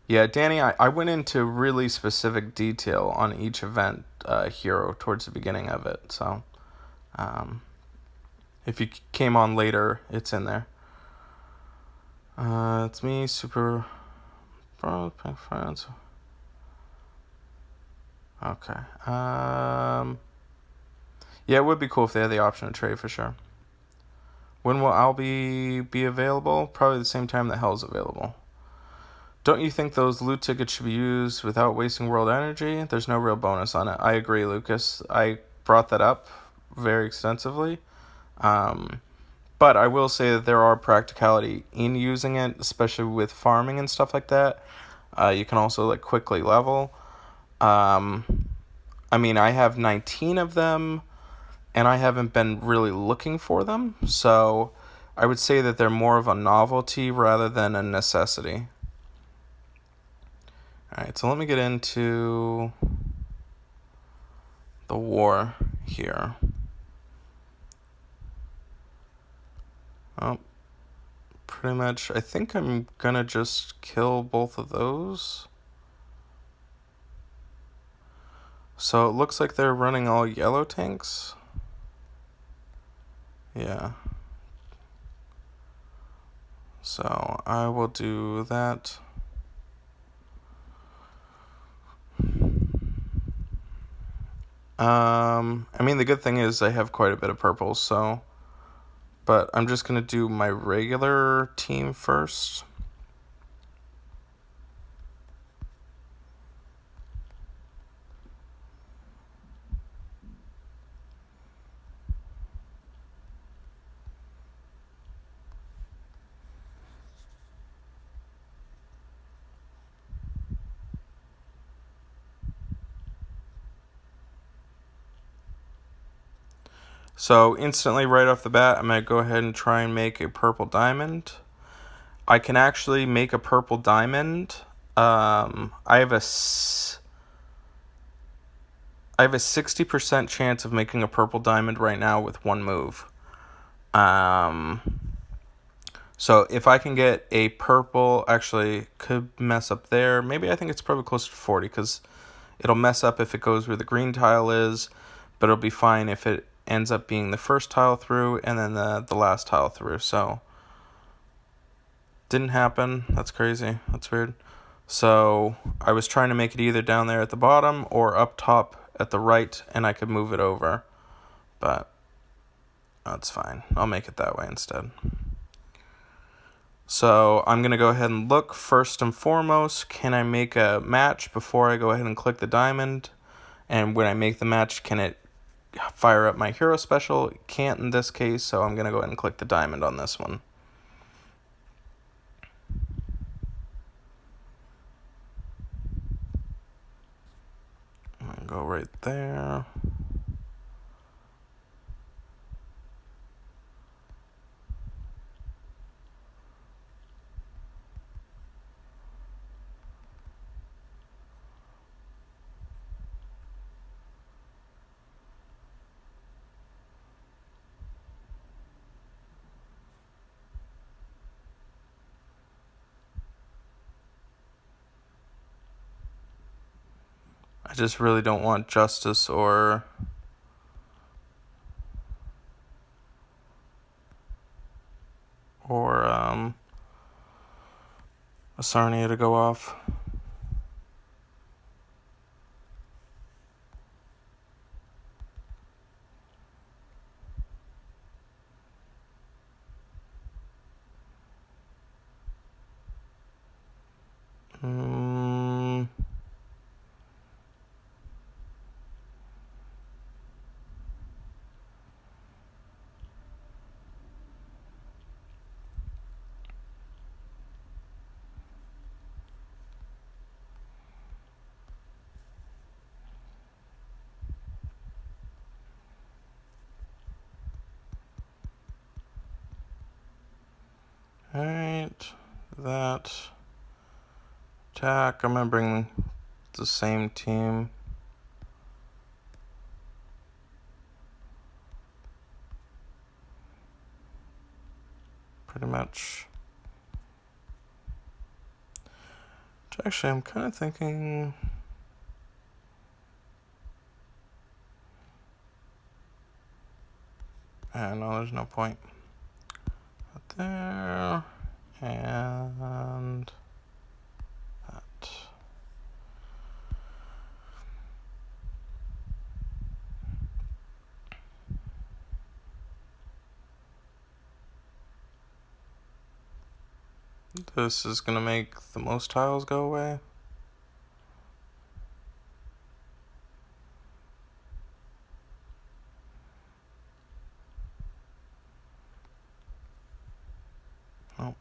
yeah, Danny, I went into really specific detail on each event hero towards the beginning of it, so if you came on later, it's in there. It's me, super friends. Okay. Yeah, it would be cool if they had the option to trade for sure. When will Albie be available? Probably the same time that Hell's available. Don't you think those loot tickets should be used without wasting world energy? There's no real bonus on it. I agree, Lucas. I brought that up very extensively. But I will say that there are practicality in using it, especially with farming and stuff like that. You can also like quickly level. I mean, I have 19 of them, and I haven't been really looking for them, so I would say that they're more of a novelty rather than a necessity. Alright, so let me get into the war here. Oh, pretty much, I think I'm gonna just kill both of those. So it looks like they're running all yellow tanks. Yeah. So I will do that. I mean, the good thing is I have quite a bit of purples, so... But I'm just going to do my regular team first. So instantly right off the bat, I'm going to go ahead and try and make a purple diamond. I can actually make a purple diamond. I have a 60% chance of making a purple diamond right now with one move. So if I can get a purple, actually could mess up there. Maybe I think it's probably closer to 40 because it'll mess up if it goes where the green tile is, but it'll be fine if it ends up being the first tile through and then the last tile through. So didn't happen. That's crazy. That's weird. So I was trying to make it either down there at the bottom or up top at the right, and I could move it over, but that's fine. I'll make it that way instead. So I'm going to go ahead and look first and foremost, can I make a match before I go ahead and click the diamond? And when I make the match, can it fire up my hero special? It can't in this case, so I'm going to go ahead and click the diamond on this one. I'm going to go right there. I just really don't want Justice or a Sarnia to go off. that. Attack. I'm gonna bring the same team. Pretty much. Actually, I'm kind of thinking. No, there's no point. Right there. And that. This is going to make the most tiles go away. Oh.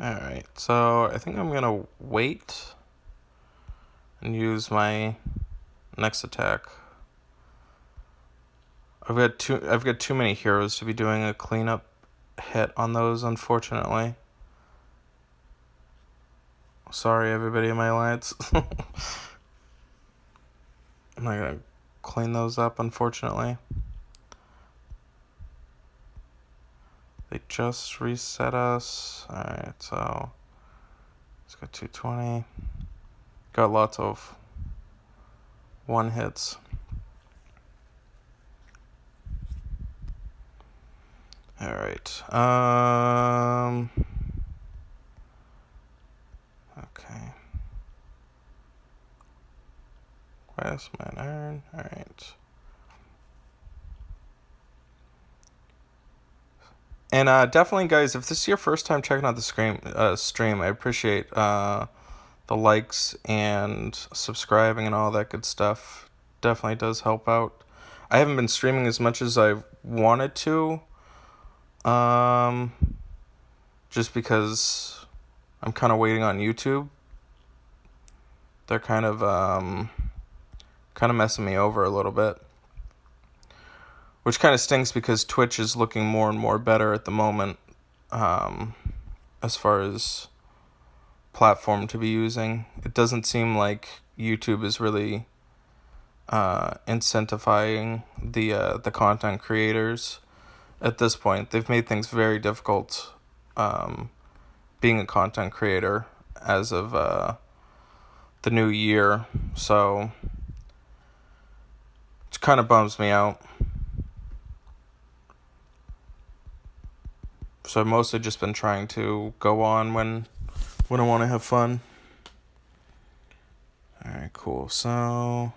Alright, so I think I'm gonna wait and use my next attack. I've got too many heroes to be doing a cleanup hit on those, unfortunately. Sorry, everybody in my alliance. I'm not gonna clean those up, unfortunately. They just reset us. Alright, so let's go 220. Got lots of one hits. Alright. Okay. Quest, mine iron. Alright. And definitely, guys, if this is your first time checking out the stream, I appreciate the likes and subscribing and all that good stuff. Definitely does help out. I haven't been streaming as much as I wanted to, just because I'm kind of waiting on YouTube. They're kind of messing me over a little bit. Which kind of stinks because Twitch is looking more and more better at the moment, as far as platform to be using. It doesn't seem like YouTube is really incentivizing the content creators at this point. They've made things very difficult being a content creator as of the new year, so it kind of bums me out. So I've mostly just been trying to go on when I want to have fun. Alright, cool. So,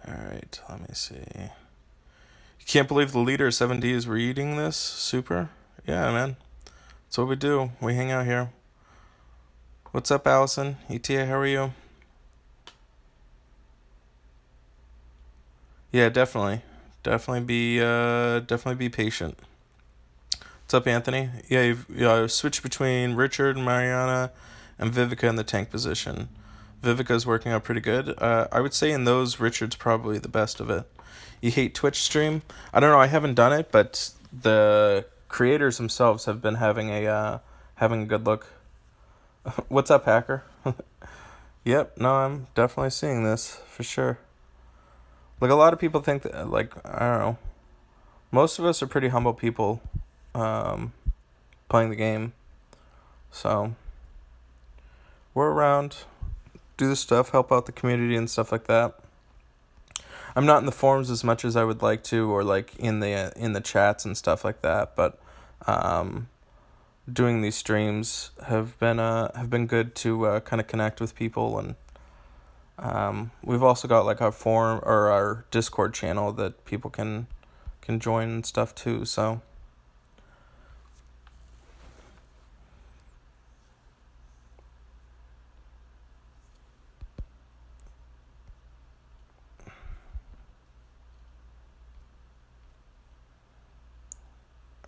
alright, let me see. You can't believe the leader of 7D is reading this? Super? Yeah, man. That's what we do. We hang out here. What's up, Allison? ETA, how are you? Yeah, definitely. Definitely be patient. What's up, Anthony? Yeah, you've switched between Richard, Mariana, and Vivica in the tank position. Vivica's working out pretty good. I would say in those, Richard's probably the best of it. You hate Twitch stream? I don't know, I haven't done it, but the creators themselves have been having having a good look. What's up, hacker? Yep, no, I'm definitely seeing this for sure. Like, a lot of people think that, like, I don't know, most of us are pretty humble people um, playing the game. So, we're around, do the stuff, help out the community and stuff like that. I'm not in the forums as much as I would like to, or like in the chats and stuff like that. But doing these streams have been good to kind of connect with people, and we've also got like our forum or our Discord channel that people can join and stuff too. So.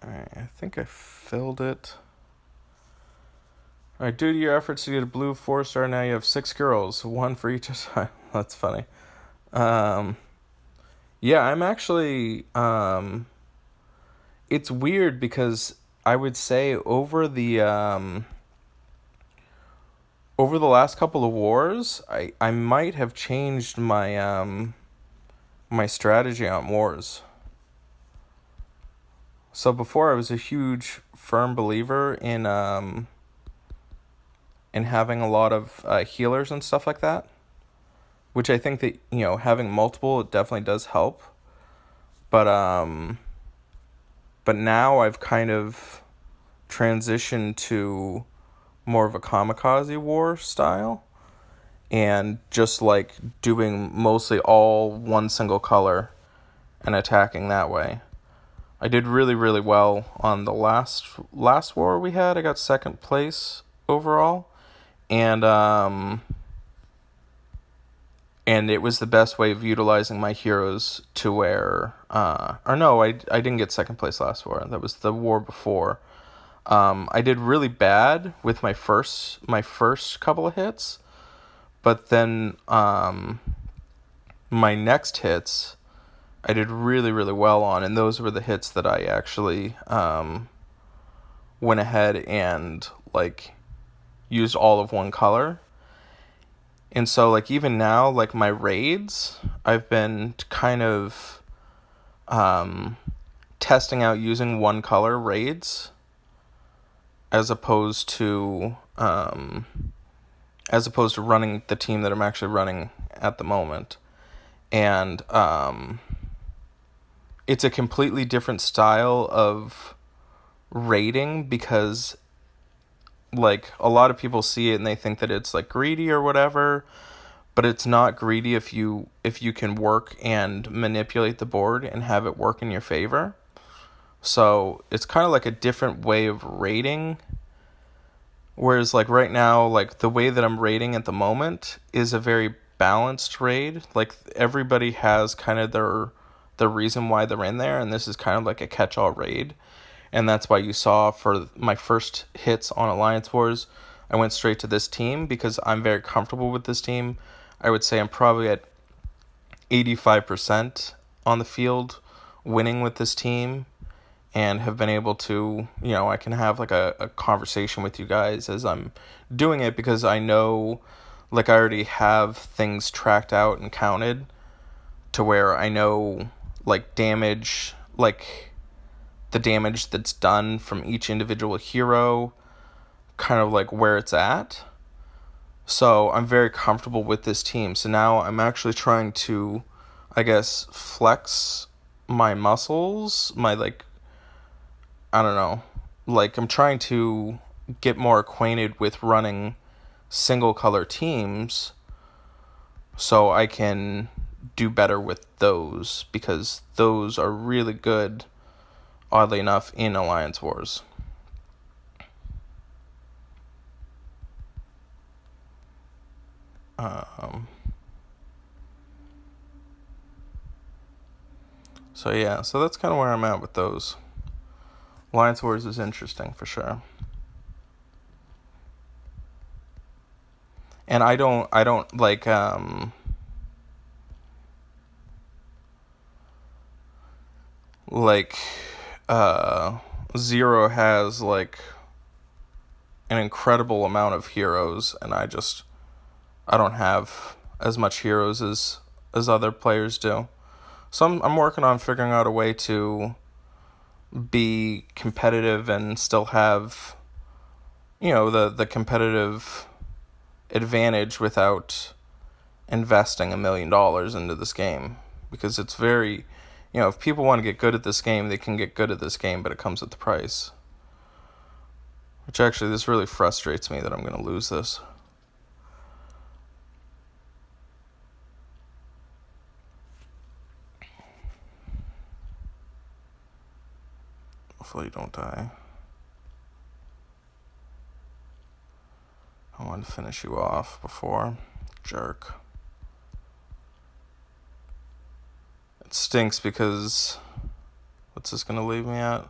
Alright, I think I filled it. Alright, due to your efforts to get a blue 4-star, now you have 6 girls, 1 for each side. That's funny. Yeah, I'm actually, it's weird because I would say over the last couple of wars, I might have changed my my strategy on wars. So before I was a huge firm believer in having a lot of healers and stuff like that, which I think that, having multiple, it definitely does help. But now I've kind of transitioned to more of a kamikaze war style, and just like doing mostly all one single color and attacking that way. I did really, really well on the last war we had. I got second place overall, and it was the best way of utilizing my heroes to where, or no, I didn't get second place last war. That was the war before. I did really bad with my first couple of hits, but then my next hits I did really, really well on, and those were the hits that I actually went ahead and like used all of one color. And so like even now, like my raids, I've been kind of testing out using one color raids as opposed to running the team that I'm actually running at the moment. And it's a completely different style of raiding because like a lot of people see it and they think that it's like greedy or whatever, but it's not greedy if you can work and manipulate the board and have it work in your favor. So it's kind of like a different way of raiding. Whereas like right now, like the way that I'm raiding at the moment is a very balanced raid. Like everybody has kind of the reason why they're in there, and this is kind of like a catch-all raid. And that's why you saw for my first hits on Alliance Wars, I went straight to this team because I'm very comfortable with this team. I would say I'm probably at 85% on the field winning with this team, and have been able to, I can have like a conversation with you guys as I'm doing it, because I know like I already have things tracked out and counted to where I know like damage, like the damage that's done from each individual hero, kind of like where it's at. So I'm very comfortable with this team. So now I'm actually trying to, I guess, flex my muscles, my like, I don't know, like I'm trying to get more acquainted with running single color teams so I can do better with those, because those are really good, oddly enough, in Alliance Wars. So yeah, so that's kind of where I'm at with those. Alliance Wars is interesting for sure. And I don't like Zero has like an incredible amount of heroes, and I don't have as much heroes as other players do. So I'm working on figuring out a way to be competitive and still have, the competitive advantage without investing $1 million into this game, because it's very, if people want to get good at this game, they can get good at this game, but it comes at the price. Which actually, this really frustrates me that I'm going to lose this. Hopefully you don't die. I wanted to finish you off before. Jerk. It stinks because... what's this going to leave me at?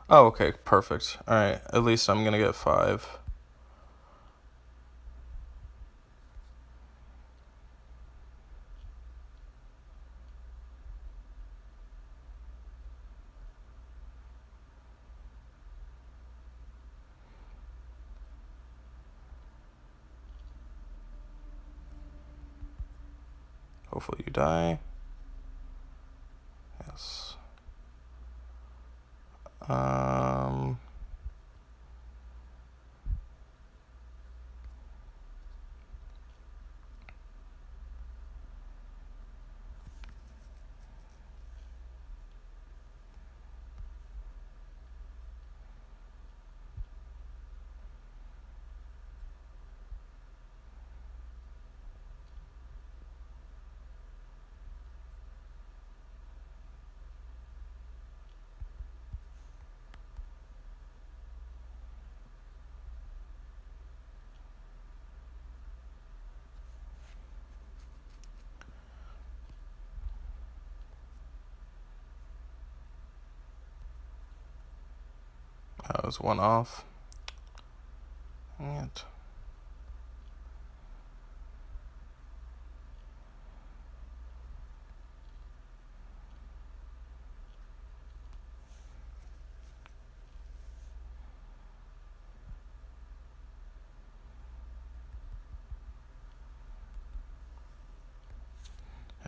Oh, okay, perfect. Alright, at least I'm going to get 5. Hopefully you die. Yes. That was one off. And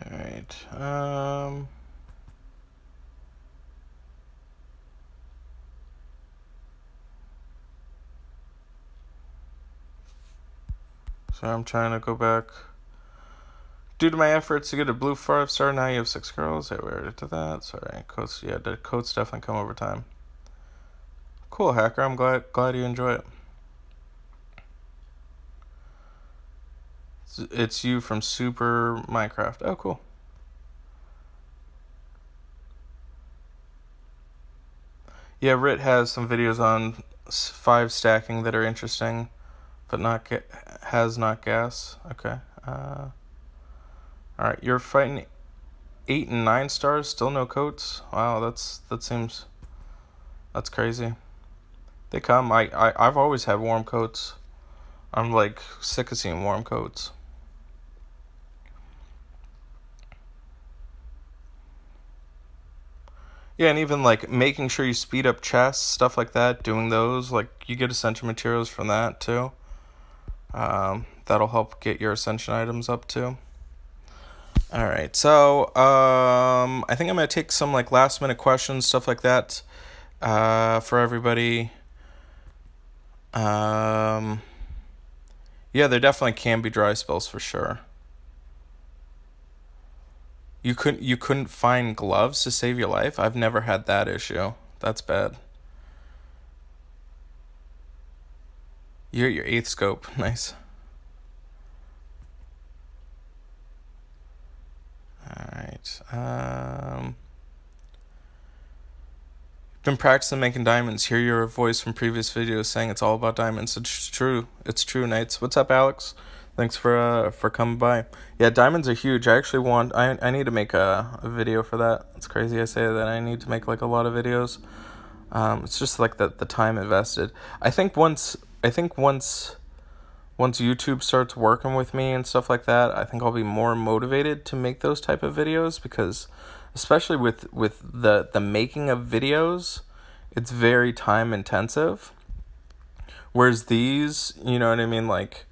alright. So I'm trying to go back. Due to my efforts to get a blue 5-star, now you have 6 girls. I already did that. Sorry, coats. Yeah, the coats definitely come over time. Cool, hacker. I'm glad you enjoy it. It's you from Super Minecraft. Oh, cool. Yeah, Rit has some videos on 5 stacking that are interesting, but not gas. Okay. All right, you're fighting 8 and 9 stars, still no coats. Wow, that's crazy. They come. I've always had warm coats. I'm like sick of seeing warm coats. Yeah, and even like making sure you speed up chests, stuff like that, doing those, like you get essential materials from that too. That'll help get your ascension items up too. Alright, so I think I'm gonna take some like last minute questions, stuff like that, for everybody. Yeah, there definitely can be dry spells for sure. You couldn't find gloves to save your life? I've never had that issue. That's bad. You're at your 8th scope. Nice. Alright. Been practicing making diamonds. Hear your voice from previous videos saying it's all about diamonds. It's true. It's true, Knights. What's up, Alex? Thanks for coming by. Yeah, diamonds are huge. I actually I need to make a video for that. It's crazy I say that I need to make like a lot of videos. It's just like the time invested. I think once YouTube starts working with me and stuff like that, I think I'll be more motivated to make those type of videos, because especially with the making of videos, it's very time intensive. Whereas these, you know what I mean? Like,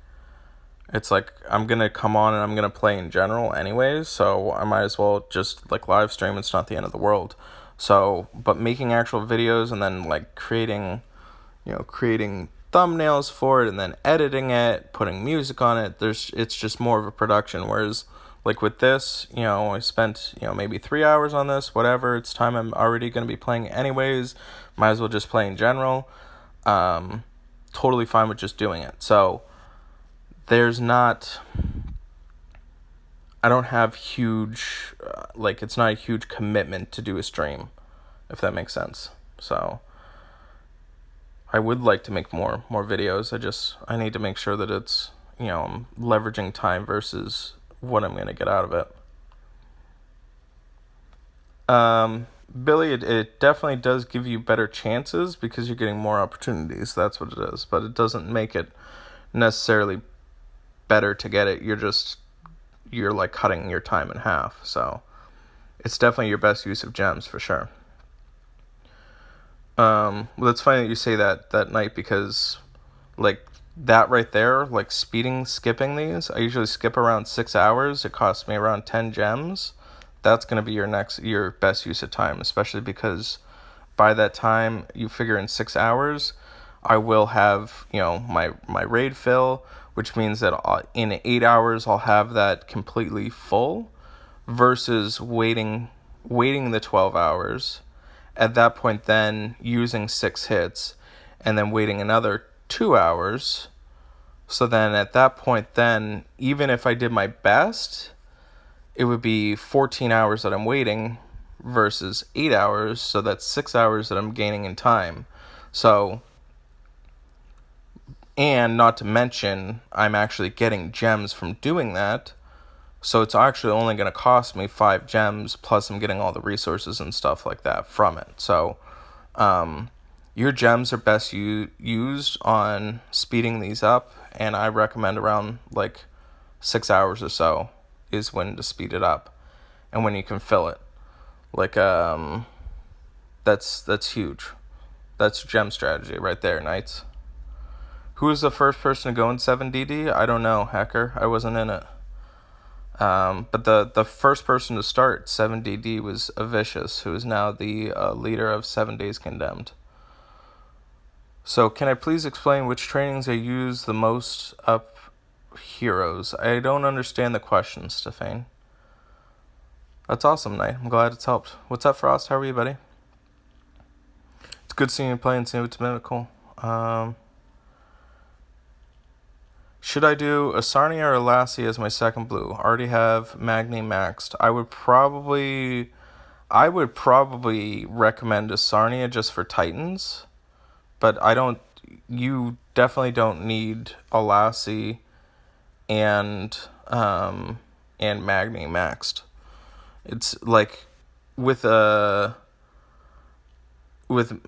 it's like I'm going to come on and I'm going to play in general anyways, so I might as well just like live stream. It's not the end of the world. So, but making actual videos and then like creating thumbnails for it and then editing it, putting music on it, it's just more of a production. Whereas like with this, I spent, maybe 3 hours on this, whatever. It's time I'm already going to be playing anyways. Might as well just play in general. Totally fine with just doing it. So I don't have huge, it's not a huge commitment to do a stream, if that makes sense. So I would like to make more videos. I need to make sure that it's, I'm leveraging time versus what I'm going to get out of it. Billy, it definitely does give you better chances because you're getting more opportunities. That's what it is. But it doesn't make it necessarily better to get it. You're like cutting your time in half. So it's definitely your best use of gems for sure. Well, it's funny that you say that night, because like that right there, like skipping these, I usually skip around 6 hours. It costs me around 10 gems. That's going to be your best use of time, especially because by that time, you figure in 6 hours, I will have, my raid fill, which means that in 8 hours, I'll have that completely full versus waiting the 12 hours. At that point, then using 6 hits and then waiting another 2 hours. So then at that point, then even if I did my best, it would be 14 hours that I'm waiting versus 8 hours. So that's 6 hours that I'm gaining in time. So, and not to mention, I'm actually getting gems from doing that. So it's actually only going to cost me 5 gems, plus I'm getting all the resources and stuff like that from it. So your gems are best used on speeding these up, and I recommend around 6 hours or so is when to speed it up and when you can fill it. That's huge. That's gem strategy right there, Knights. Who was the first person to go in 7DD? I don't know, Hacker. I wasn't in it. But the first person to start 7DD was Avicious, who is now the leader of 7 Days Condemned. So can I please explain which trainings I use the most up heroes? I don't understand the question, Stefan. That's awesome, Knight. I'm glad it's helped. What's up, Frost? How are you, buddy? It's good seeing you play and seeing what's been cool. Should I do a Sarnia or a Lassie as my second blue? Already have Magni maxed. I would probably recommend a Sarnia just for Titans, but you definitely don't need a Lassie and Magni maxed. It's like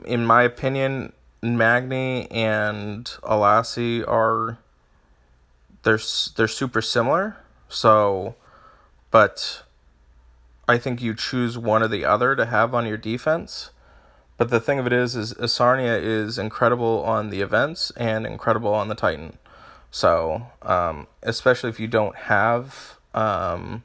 in my opinion, Magni and Alassi they're super similar. So, but I think you choose one or the other to have on your defense. But the thing of it is Asarnia is incredible on the events and incredible on the Titan. So, especially if you don't have Athena,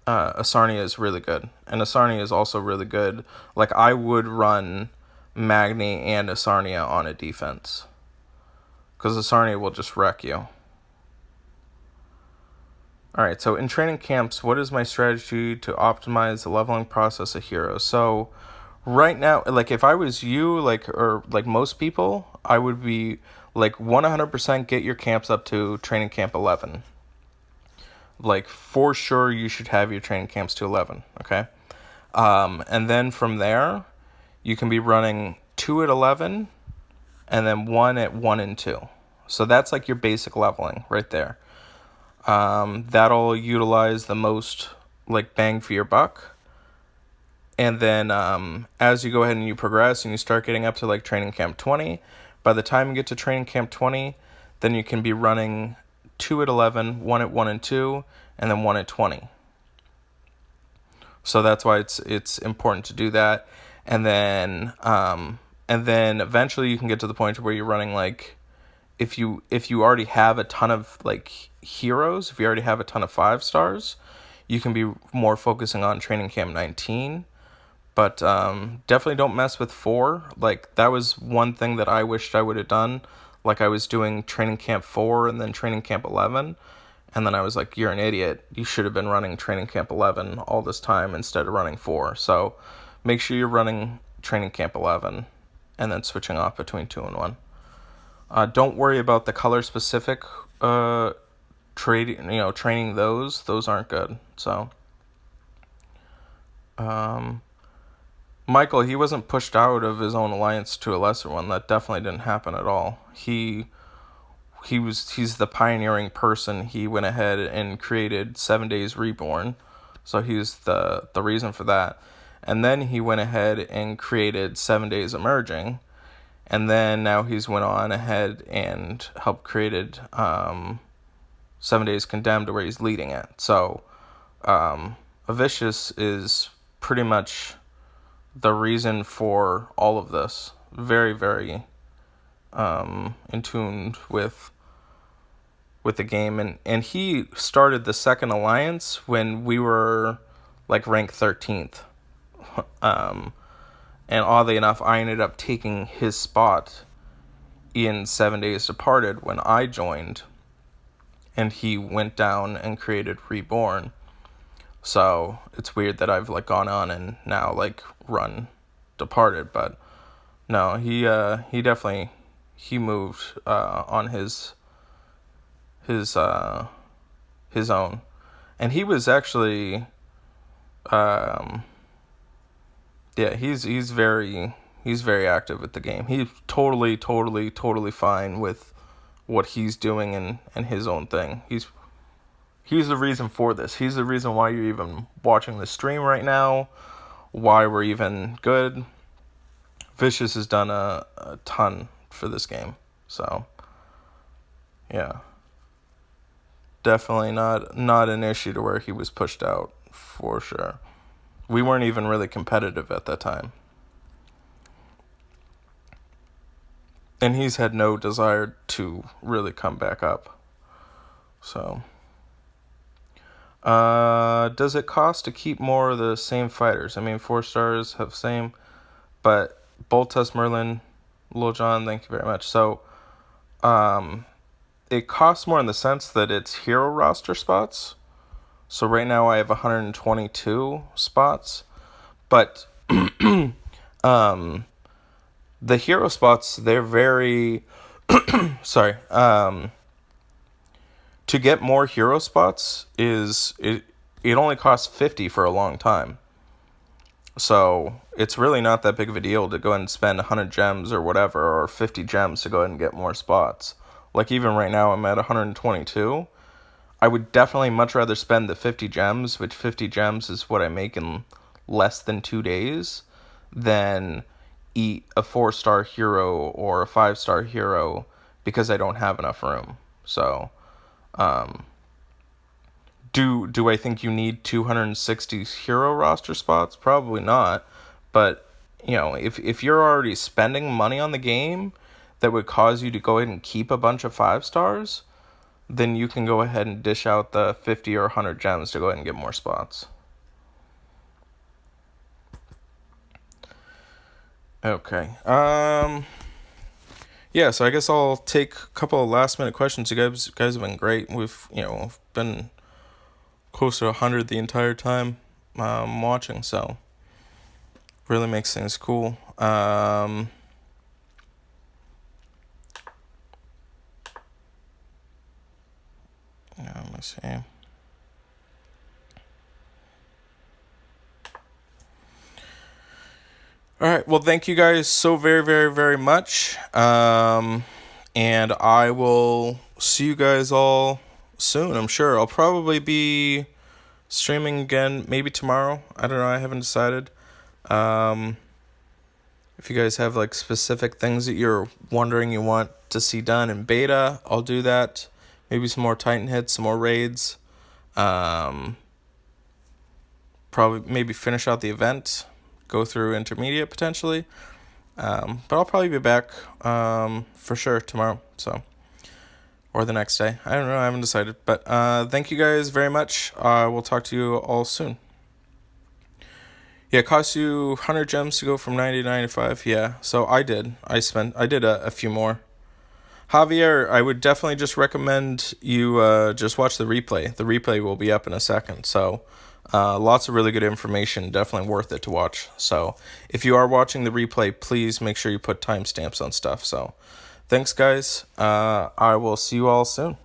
Asarnia is really good. And Asarnia is also really good. Like, I would run Magni and Asarnia on a defense, because Asarnia will just wreck you. Alright, so in training camps, what is my strategy to optimize the leveling process of heroes? So right now, if I was you, or most people, I would be 100% get your camps up to training camp 11. For sure you should have your training camps to 11, okay? And then from there, you can be running 2 at 11 and then 1 at 1 and 2. So that's your basic leveling right there. That'll utilize the most bang for your buck. And then as you go ahead and you progress and you start getting up to training camp 20, by the time you get to training camp 20, then you can be running 2 at 11, 1 at 1 and 2, and then 1 at 20. So that's why it's important to do that. and then eventually you can get to the point where you're running like, if you already have a ton of like heroes, if you already have a ton of 5 stars, you can be more focusing on training camp 19. But definitely don't mess with 4. Like, that was one thing that I wished I would have done. Like, I was doing training camp 4 and then training camp 11. And then I was like, you're an idiot. You should have been running training camp 11 all this time instead of running 4. So make sure you're running training camp 11 and then switching off between 2 and 1. Don't worry about the color specific training those. Those aren't good. So Michael, he wasn't pushed out of his own alliance to a lesser one. That definitely didn't happen at all. He's the pioneering person. He went ahead and created 7 Days Reborn. So he's the reason for that. And then he went ahead and created 7 Days Emerging. And then now he's went on ahead and helped created 7 Days Condemned, where he's leading it. So Avicius is pretty much the reason for all of this. Very, very in tune with the game, and he started the second alliance when we were like ranked 13th. And oddly enough, I ended up taking his spot in 7 Days Departed when I joined, and he went down and created Reborn. So it's weird that I've like gone on and now like run Departed, but no, he definitely moved on his own, and he was actually he's very active with the game. He's totally fine with what he's doing and his own thing. He's the reason for this. He's the reason why you're even watching the stream right now, why we're even good. Vicious has done a ton for this game. So, yeah. Definitely not an issue to where he was pushed out, for sure. We weren't even really competitive at that time. And he's had no desire to really come back up. So... does it cost to keep more of the same fighters? I mean, 4 stars have same, but Boltus, Merlin, Lil Jon, thank you very much. So, it costs more in the sense that it's hero roster spots. So right now I have 122 spots, but the hero spots, they're very sorry. To get more hero spots it only costs 50 for a long time. So it's really not that big of a deal to go ahead and spend 100 gems or whatever, or 50 gems to go ahead and get more spots. Like even right now I'm at 122. I would definitely much rather spend the 50 gems, which 50 gems is what I make in less than 2 days, than eat a 4-star hero or a 5-star hero because I don't have enough room. So... do I think you need 260 hero roster spots? Probably not. But, you know, if you're already spending money on the game that would cause you to go ahead and keep a bunch of 5 stars, then you can go ahead and dish out the 50 or 100 gems to go ahead and get more spots. Okay. Yeah, so I guess I'll take a couple of last-minute questions. You guys have been great. We've, been close to 100 the entire time watching, so really makes things cool. Let me see. All right, well, thank you guys so very, very, very much. And I will see you guys all soon, I'm sure. I'll probably be streaming again, maybe tomorrow. I don't know, I haven't decided. If you guys have like specific things that you're wondering you want to see done in beta, I'll do that. Maybe some more Titan hits, some more raids. Probably maybe finish out the event. go through intermediate potentially. But I'll probably be back for sure tomorrow, so, or the next day. I don't know, I haven't decided. But thank you guys very much. We'll talk to you all soon. Yeah, it costs you 100 gems to go from 90 to 95. Yeah, so I did a few more. Javier, I would definitely just recommend you just watch the replay. The replay will be up in a second. So lots of really good information. Definitely worth it to watch. So if you are watching the replay, please make sure you put timestamps on stuff. So thanks, guys. I will see you all soon.